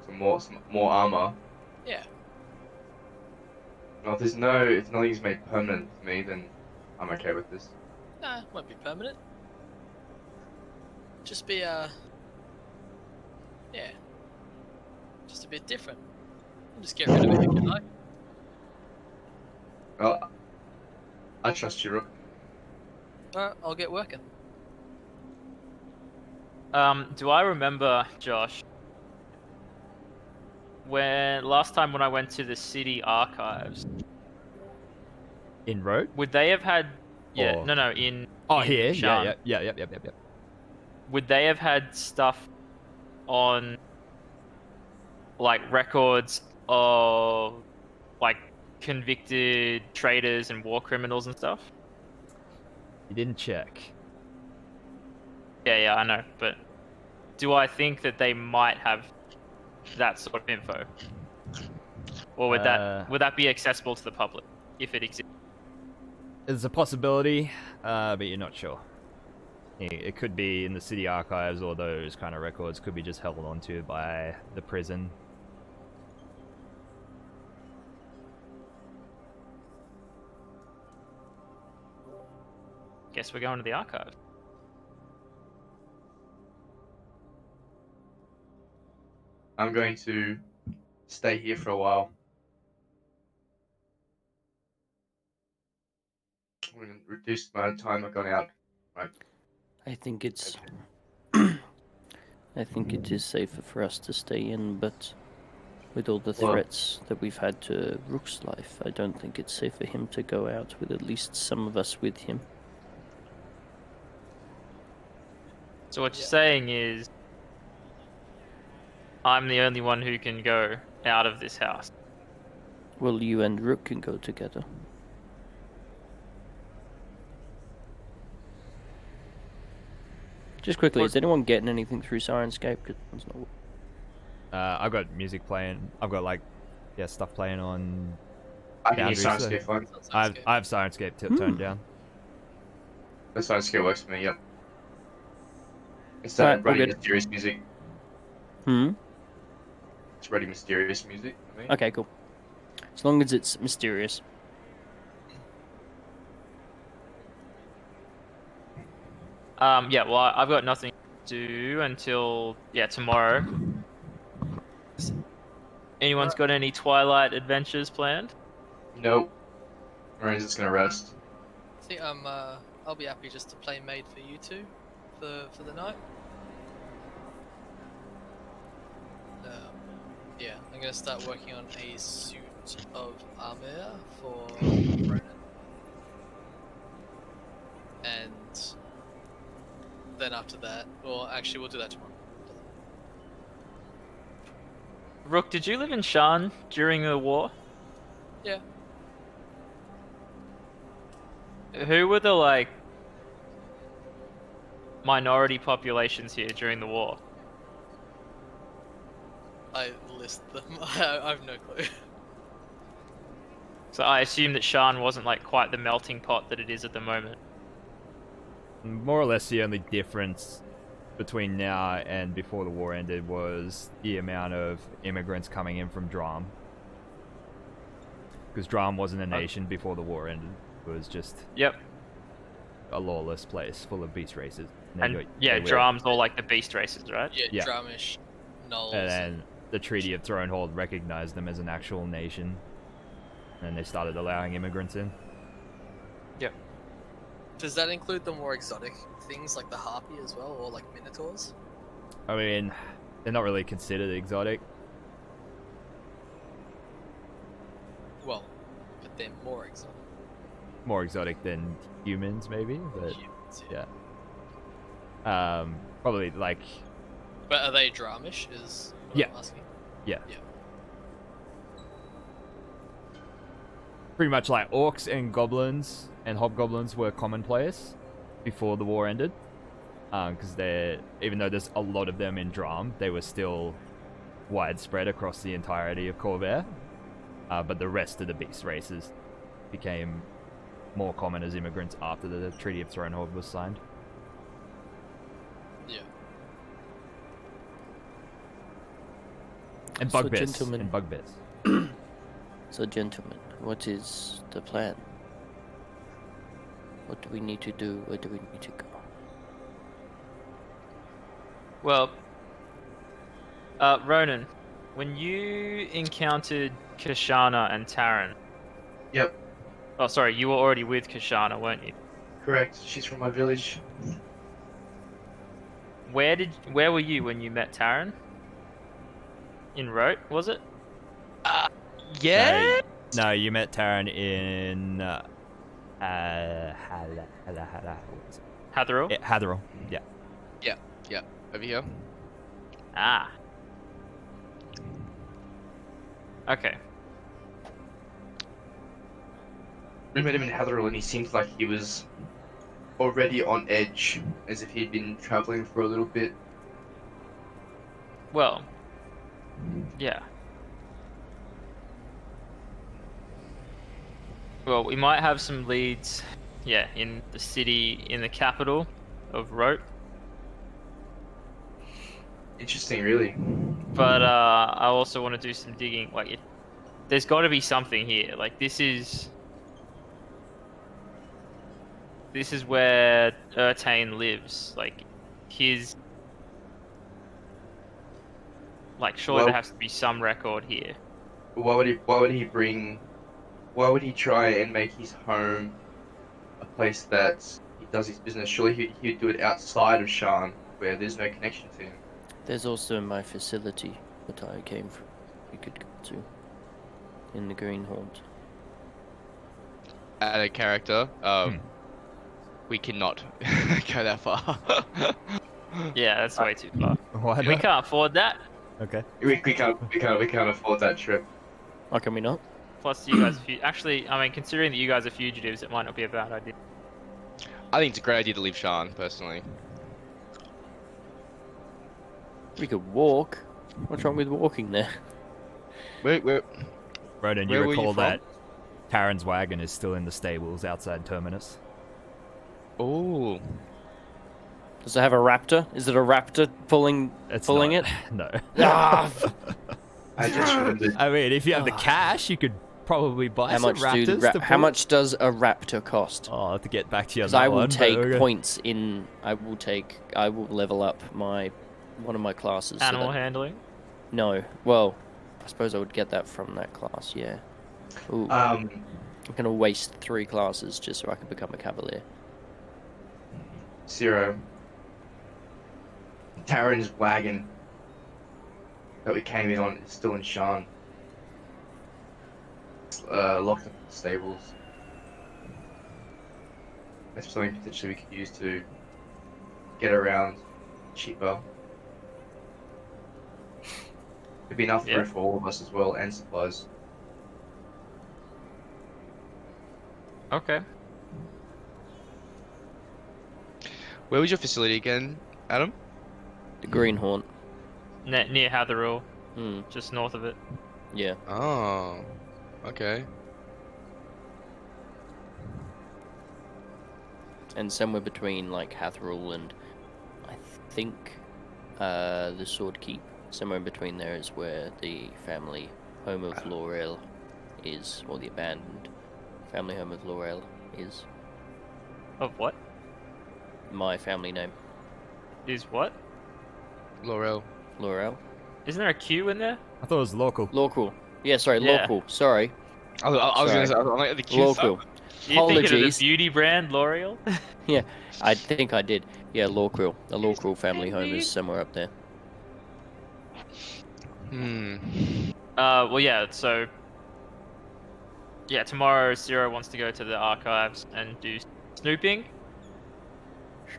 Some more armor. Yeah. Well, if nothing's made permanent for me, then I'm okay with this. Nah, won't be permanent. Just be yeah, just a bit different. Just get rid of it if you like. Well, I trust you, Rook. Alright, I'll get working. Do I remember, Josh, when last time when I went to the city archives, In road? would they have had? Yeah, Or- no, in. Oh, in here. Shan, Yeah. Would they have had stuff on, like, records of, like, convicted traitors and war criminals and stuff? You didn't check. Yeah, I know, but do I think that they might have that sort of info, or would that be accessible to the public if it exists? There's a possibility, but you're not sure. It could be in the city archives, or those kind of records could be just held onto by the prison. Guess we're going to the archive. I'm going to stay here for a while. I'm going to reduce the amount of time I've gone out. Right. I think it's. I think it is safer for us to stay in, but with all the Well- threats that we've had to Rook's life, I don't think it's safe for him to go out with at least some of us with him. So what you're saying is, I'm the only one who can go out of this house. Well, you and Rook can go together. Just quickly, is anyone getting anything through Sirenscape? 'Cause it's not... I've got music playing. I've got stuff playing on. I can hear Boundaries, Sirenscape fine. I have Sirenscape turned down. The Sirenscape works for me, yep. It's Alright, that all really good. mysterious music. Hmm? It's really mysterious music for me. Okay, cool. As long as it's mysterious. Yeah, well, I've got nothing to do until, tomorrow. Anyone's got any Twilight adventures planned? Nope. Marine's just gonna rest. I think I'll be happy just to play maid for you two, for the night. Yeah, I'm gonna start working on a suit of armor for Ronan. And then after that, well, actually, we'll do that tomorrow. Rook, did you live in Shan during the war? Yeah. Who were the, minority populations here during the war? I list them. I have no clue. So I assume that Shan wasn't, quite the melting pot that it is at the moment. More or less, the only difference between now and before the war ended was the amount of immigrants coming in from Drum. Because Drum wasn't a nation before the war ended. It was just Yep. a lawless place full of beast races. And Drum's all the beast races, right? Yeah, Yeah. Drumish, Knolls. And then the Treaty of Thronehold recognized them as an actual nation. And they started allowing immigrants in. Yep. Does that include the more exotic things like the harpy as well, or minotaurs? I mean, they're not really considered exotic. Well, but they're more exotic. More exotic than humans, maybe. But Humans, yeah. Probably But are they Drumish? Is what Yeah. I'm asking. Yeah. Yeah. Pretty much orcs and goblins and hobgoblins were commonplace before the war ended. Because even though there's a lot of them in Drum, they were still widespread across the entirety of Corvair. But the rest of the beast races became more common as immigrants after the Treaty of Thronehold was signed. Yeah. And So, bugbears. gentlemen. And bugbears. So, gentlemen, what is the plan? What do we need to do? Where do we need to go? Well, Ronan, when you encountered Kashana and Taryn. Yep, Oh, sorry, you were already with Kashana, weren't you? correct. She's from my village. Where were you when you met Taryn? In Rote, was it? Yeah. No, you met Taryn in Hatherall? Hatherall. Yeah. Yeah, over here. Ah. Okay. We met him in Hatherall and he seemed like he was already on edge, as if he'd been traveling for a little bit. Well. Yeah. Well, we might have some leads, yeah, in the city, in the capital of Rote. Interesting, really. But I also want to do some digging. Like, there's got to be something here. Like, this is where Ertain lives. Like, his. Like, surely Well- there has to be some record here. Why would he bring? Why would he try and make his home a place that he does his business? Surely he'd do it outside of Shan, where there's no connection to him. There's also my facility that I came from. We could go to in the Green Haunt. Add a character. We cannot go that far. Yeah, that's way too far. Why We not? can't afford that. Okay. We can't afford that trip. Why can we not? Plus, you guys. Actually, I mean, considering that you guys are fugitives, it might not be a bad idea. I think it's a great idea to leave Shan, personally. We could walk. What's wrong with walking there? Where Ronan, you Where were you recall from? that Taryn's wagon is still in the stables outside Terminus. Oh. Does it have a raptor? Is it a raptor pulling It's pulling not. it? No. Ah! I just remembered. I mean, if you have the cash, you could probably buy How some much raptors. how much does a raptor cost? Oh, I'll have to get back to you on Because that I will one, but take okay. points in. I will level up one of my classes. so Animal that- handling. No. Well, I suppose I would get that from that class. Yeah. Ooh. I'm gonna waste 3 classes just so I can become a cavalier. Zero. Taryn's wagon that we came in on is still in Shan. It's, locked up in the stables. That's something potentially we could use to get around cheaper. It'd be enough Yeah. food for all of us as well, and supplies. Okay. Where was your facility again, Adam? The Green Haunt. Near Hatherall, Hmm. just north of it. Yeah. Oh. Okay. And somewhere between like Hatherall and I think the Sword Keep. Somewhere in between there is where the family home of Laurel is, or the abandoned family home of Laurel is. Of what? My family name, Is what? Laurel. Laurel. Isn't there a Q in there? I thought it was local. Local. Yeah, sorry, Yeah. local. Sorry, I was Sorry. gonna say, I was like the cute local. stuff. You thinking of Apologies. the beauty brand L'Oreal? I think I did. Yeah, Locrill. The Locrill family home is somewhere up there. Well, yeah. So, yeah, tomorrow Zero wants to go to the archives and do snooping.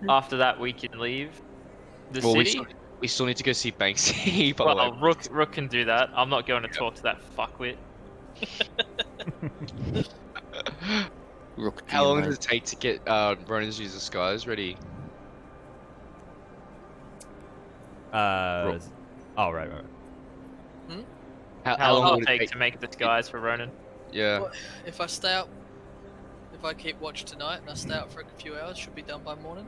After that, we can leave the Well, city. we still need to go see Banksy. By the Well, way. Rook can do that. I'm not going to talk to that fuckwit. Rook. How long GMI. does it take to get Ronan's use disguise ready? Oh, right. How long will would it take to make a disguise for Ronan? Yeah. Well, if I stay out, if I keep watch tonight and I stay out for a few hours, should be done by morning.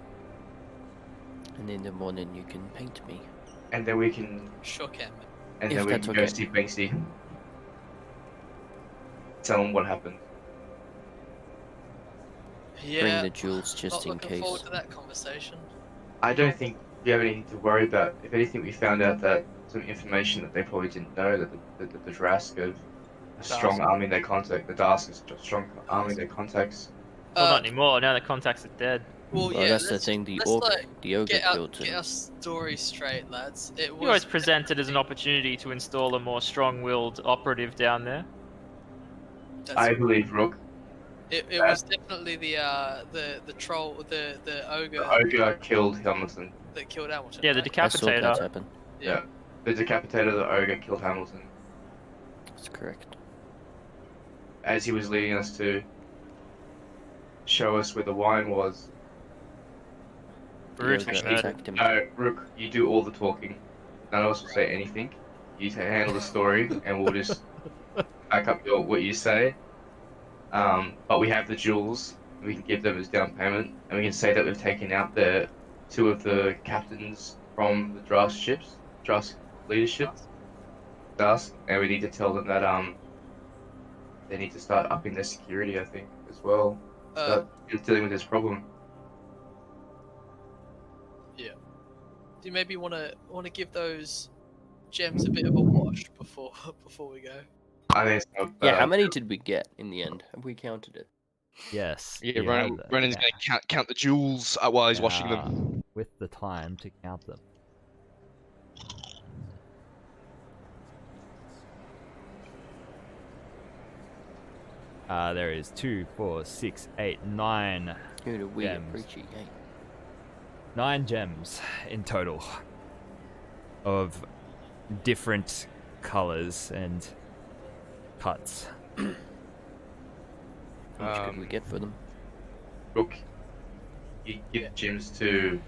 And in the morning you can paint me. And then we can, Sure can, mate. and If then we that's can go okay. see Banksy. tell them what happened. Yeah. Bring the jewels Not just in looking case. forward to that conversation. I don't think we have anything to worry about. If anything, we found out that some information that they probably didn't know, that the Drask have a strong Darsk. army in their contact. The Darsk is a strong army in their contacts. Well, not anymore. Now the contacts are dead. Well, Well, yeah, that's the let's- thing. The let's, orc, like, the ogre get our, killed get him. our story straight, lads. It You always was present it as an opportunity to install a more strong-willed operative down there. I believe Rook, it was definitely the troll, the ogre the ogre killed Hamilton. that killed Hamilton. Yeah, the right? I saw that decapitator. happen. Yeah. The decapitator, the ogre killed Hamilton That's correct. as he was leading us to show us where the wine was. The Root ogre murdered. attacked him. No, Rook, you do all the talking. None of us will say anything. You handle the story, and we'll just back up what you say. But we have the jewels. We can give them as down payment, and we can say that we've taken out the 2 of the captains from the Drask ships, Drask leadership, Drask, and we need to tell them that they need to start upping their security. I think as well. Start dealing with this problem. Do you maybe want to give those gems a bit of a wash before we go? I think it's not Yeah, bad. how many did we get in the end? Have we counted it? Yes. Yeah, you Ronan's have them. going to count the jewels while he's washing them. With the time to count them. There is 2, 4, 6, 8, 9. Who do we Gems. appreciate? 9 gems in total of different colors and cuts. How much could we get for them? Rook, you give gems to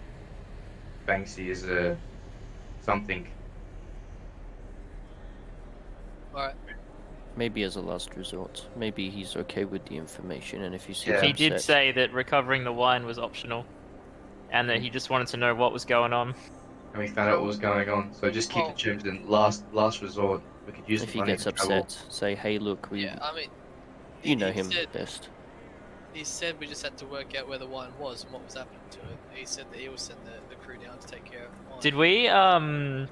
Banksy as a something. Alright. Maybe as a last resort. Maybe he's okay with the information, and if he seems Yeah. He did upset- say that recovering the wine was optional, and that he just wanted to know what was going on. And we found out what was going on. So just keep Oh. the gems in last resort. We could use if the he money gets to travel. upset, say, "Hey, look, we, Yeah, I mean, you know he him said- best." He said we just had to work out where the wine was and what was happening to it. He said that he will send the crew down to take care of the wine. Did we,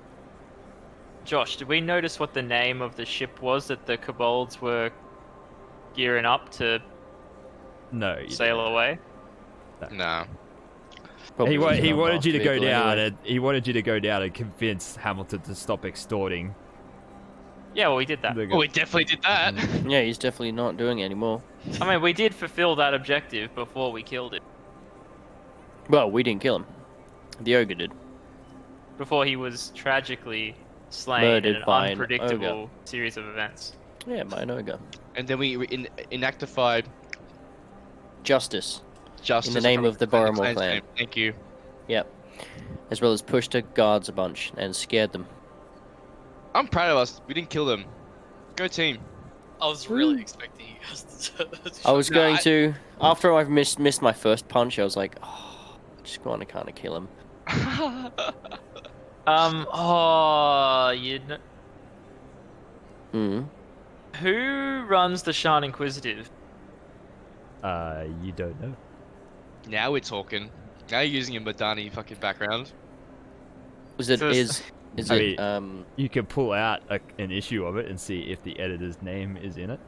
Josh, did we notice what the name of the ship was that the kobolds were gearing up to No. you sail didn't. away? No. Probably He, was he an wanted unmarked you to go vehicle down anyway. and he wanted you to go down and convince Hamilton to stop extorting. Yeah, well, we did that. the- Oh, we definitely did that. Yeah, he's definitely not doing it anymore. I mean, we did fulfill that objective before we killed it. Well, we didn't kill him. The ogre did. Before he was tragically slain Murdered in an by an unpredictable ogre. series of events. Yeah, by an ogre. And then we inactified Justice, justice in the name from of the Boromar clan's clan. name. Thank you. Yep. As well as pushed the guards a bunch and scared them. I'm proud of us. We didn't kill them. Go team. I was really expecting you guys to. I was No, going I- to, after I've missed my first punch, I was like, oh, I just want to kind of kill him. Oh, you know, Hmm. who runs the Shan Inquisitive? You don't know. Now we're talking. Now you're using a Madani fucking background. Is it So it's- is I it mean, You can pull out an issue of it and see if the editor's name is in it.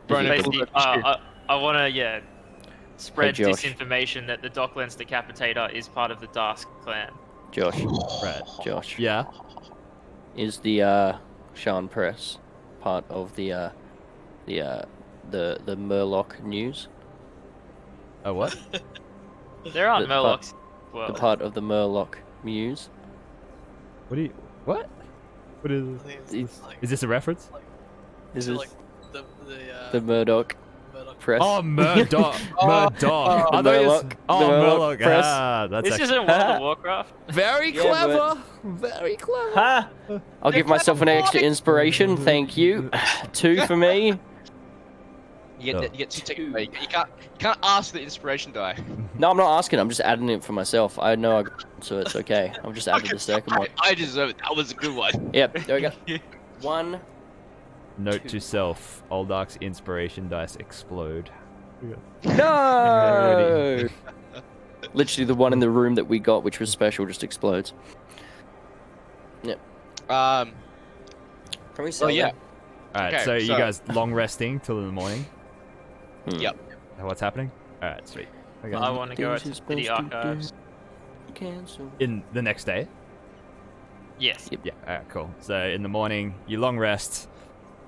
Bro, no, Basically, I want to, spread Josh. disinformation that the Docklands Decapitator is part of the Darsk clan. Josh? Right. Josh, Yeah. is the Shan Press part of the Murloc news? Oh, what? There aren't The- Murlocs. The Well, part of the Murloc Muse? What do you... What? What is... I think It's- it's like, Is this a reference? Is to, this like the Murdoch Murdoch Press? Oh, Murdoch. Murdoch. the I thought you was- Murloc- Oh, the Murloc Murloc. press. Ah, that's this actually... isn't World of Warcraft. Very Yeah, clever. Very clever. Ha! I'll give myself an extra inspiration, thank you. 2 for me. You Oh. get two takeaway. You can't ask the inspiration die. No, I'm not asking, I'm just adding it for myself. I know I got it, so it's okay. I've just added the second one. I deserve it. That was a good one. Yep, there we go. 1, Note to self: Oldark's inspiration dice explode. No! Literally the one in the room that we got, which was special, just explodes. Yep. Um. Can we sell Oh yeah. them? Alright, Okay, so you so- guys long resting till in the morning? Yep. What's happening? Alright, sweet. Okay. I want to go out Things to you're the supposed to archives. do. Cancel. In the next day? Yes. Yeah, alright, cool. So in the morning, you long rest.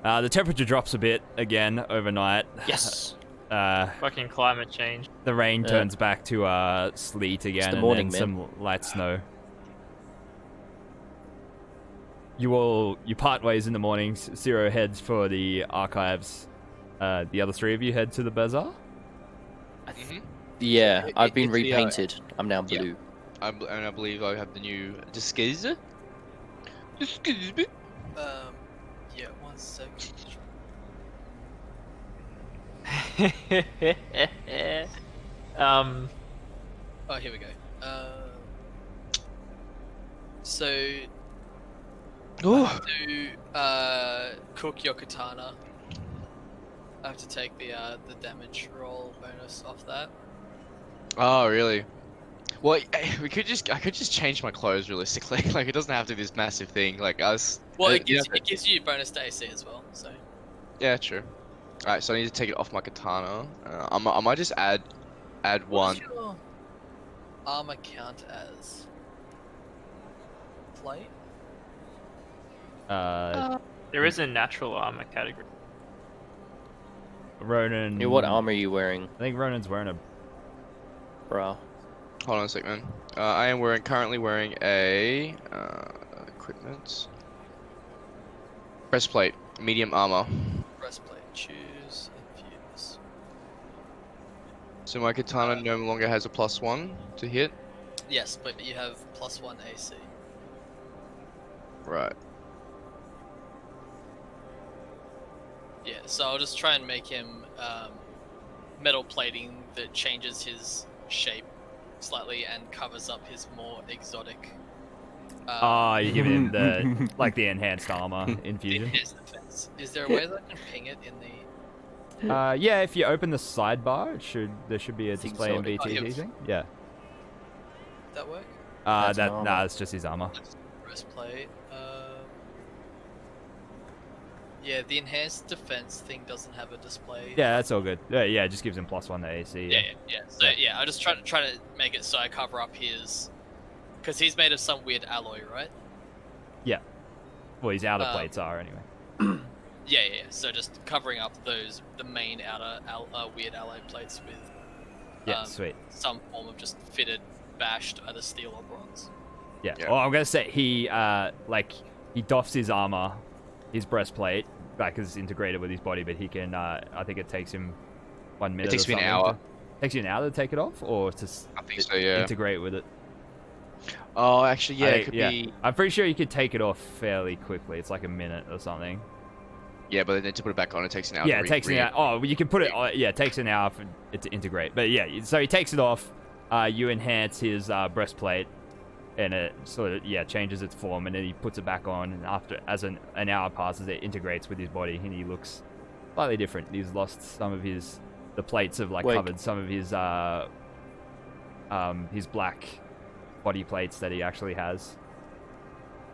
The temperature drops a bit again overnight. Yes. Fucking climate change. The rain Yeah. turns back to sleet again, the and morning, then some light snow. You part ways in the morning. Zero heads for the archives. The other three of you head to the bazaar. Yeah, I've been It's the, repainted. I'm now yeah. blue. And I believe I have the new disguise. Disguise. Yeah, 1 second. Oh, here we go. So Oh. to cook your katana, I have to take the damage roll bonus off that. Oh, really? Well, I could just change my clothes realistically. Like, it doesn't have to be this massive thing. Like us. Well, you it gives have it gives you bonus to AC as well. So Yeah, true. All right, so I need to take it off my katana. I might just add what one. does your armor count as? Plate? There is a natural armor category. Ronan. Yeah, what armor are you wearing, I think Ronan's wearing a. bro? Hold on a sec, man. I am currently wearing a equipment breastplate, medium armor. Breastplate. Choose. Infuse. So my katana no longer has a +1 to hit. Yes, but you have +1 AC. Right. Yeah, so I'll just try and make him metal plating that changes his shape slightly and covers up his more exotic. You're giving him the the enhanced armor infusion. enhanced defense. Is there a way that I can ping it in the? Yeah, if you open the sidebar, there should be a It's display in exotic. BTT Oh, yeah. thing. Yeah. That work? That's an Nah, armor. it's just his armor. Breastplate. Yeah, the enhanced defense thing doesn't have a display. Yeah, that's all good. Yeah, it just gives him +1 to AC. Yeah. So yeah, I just try to make it so I cover up his, because he's made of some weird alloy, right? Well, his outer plates are anyway. Yeah. So just covering up the main outer weird alloy plates with Yeah, sweet. some form of just fitted, bashed either steel or bronze. Yeah. Yeah. Well, I'm gonna say he he doffs his armor, his breastplate, because it's integrated with his body, but he can. I think it takes him 1 minute. takes or me an something hour. Takes you an hour to take it off, or to I think so, yeah. integrate with it. Oh, actually, yeah, it could yeah. be. I'm pretty sure you could take it off fairly quickly. It's like a minute or something. Yeah, but then to put it back on, it takes an hour. Yeah, to it takes an hour. Oh, well, you can put it. Yeah, it takes an hour for it to integrate. But yeah, so he takes it off. You enhance his breastplate, and it sort of changes its form, and then he puts it back on. And after, as an hour passes, it integrates with his body, and he looks slightly different. He's lost some of the plates have Wait. covered some of his black body plates that he actually has.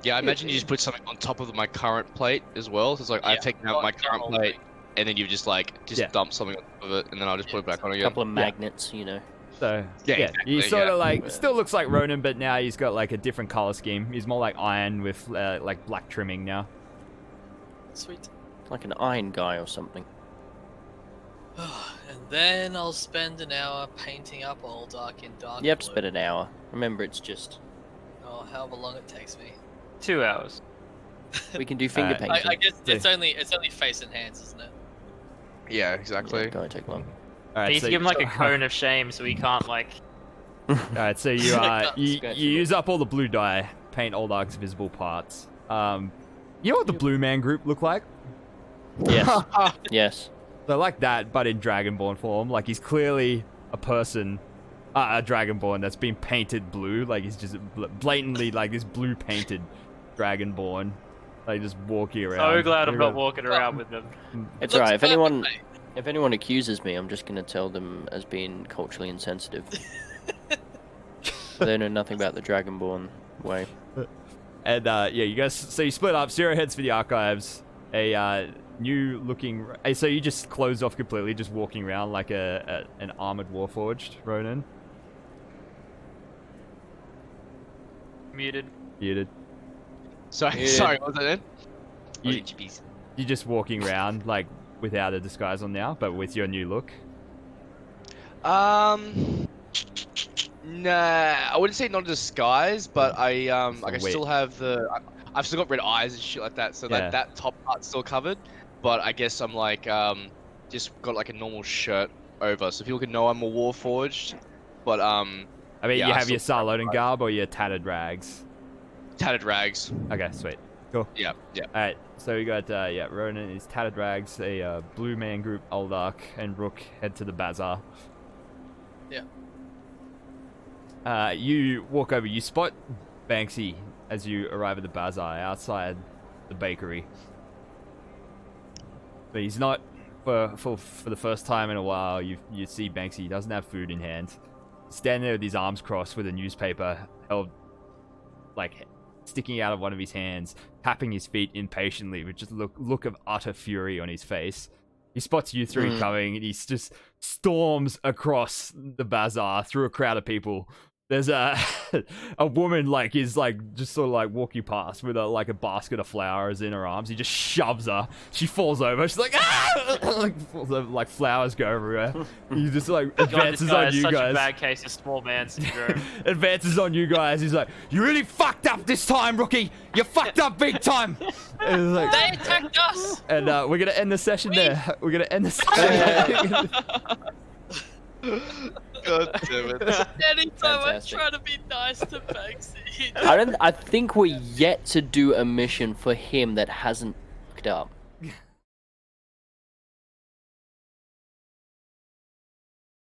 Yeah, I imagine you just put something on top of my current plate as well. So it's like I've Yeah, taken out my current normal plate, and then you've just Yeah. dump something on top of it, and then I'll just put it back on A again. couple of magnets, you know. So Yeah, yeah, exactly, he sort of Yeah. still looks like Ronan, but now he's got like a different color scheme. He's more like iron with like black trimming now. Sweet. Like an iron guy or something. And then I'll spend an hour painting up Old Dark in dark. You have blue. to spend an hour. Remember, it's just Oh, however long it takes me. 2 hours. we can do finger Alright. painting. I guess it's only face and hands, isn't it? Yeah, Yeah, exactly. it can't take long. All You need to give him like a cone of shame so he can't like. All right, so you you Scratch you it. use up all the blue dye, paint Old Ark's visible parts. You know what the Blue Man group look like? Yes. Yes. They're like that, but in Dragonborn form. Like he's clearly a person, a Dragonborn that's been painted blue. Like he's just blatantly like this blue painted Dragonborn. Like just walking around. So glad I'm not walking around with them. It's Looks alright. If perfect, anyone mate. if anyone accuses me, I'm just gonna tell them as being culturally insensitive. They know nothing about the Dragonborn way. And yeah, you guys. So you split up. Zero heads for the archives. A new looking. So you just closed off completely, just walking around like an armored warforged Ronin. Muted. Muted. Sorry, Yeah. sorry, what was that then? You- Oh, GPs. You're just walking around like without a disguise on now, but with your new look. Nah, I wouldn't say not a disguise, but I like I Wait. still have I've still got red eyes and shit like that, so Yeah. that top part's still covered. But I guess I'm like just got like a normal shirt over, so people can know I'm a warforged. But I mean, Yeah, you I have your still- Sarlonin garb or your tattered rags. tattered rags. Okay, sweet. Cool. Yeah, yeah. Alright, so we got, yeah, Ronan is tattered rags, a blue man group, Uldark, and Rook head to the bazaar. Yeah. You walk over, you spot Banksy as you arrive at the bazaar outside the bakery. But he's not, for the first time in a while, you see Banksy, he doesn't have food in hand. Standing there with his arms crossed with a newspaper held, like, sticking out of one of his hands, tapping his feet impatiently with just a look of utter fury on his face. He spots you three coming and he just storms across the bazaar through a crowd of people. There's a woman is just sort of like walking past with a basket of flowers in her arms. He just shoves her. She falls over. She's like, ah! Falls over, like flowers go everywhere. He just like God, this advances guy on is you such guys. a bad case of small man syndrome. Advances on you guys. He's like, you really fucked up this time, rookie. You fucked up big time. And, he's like, They attacked us! and we're gonna end the session there. We're gonna end the session. God damn it. Anytime I Fantastic. try to be nice to Banksy. I think we're yet to do a mission for him that hasn't fucked up.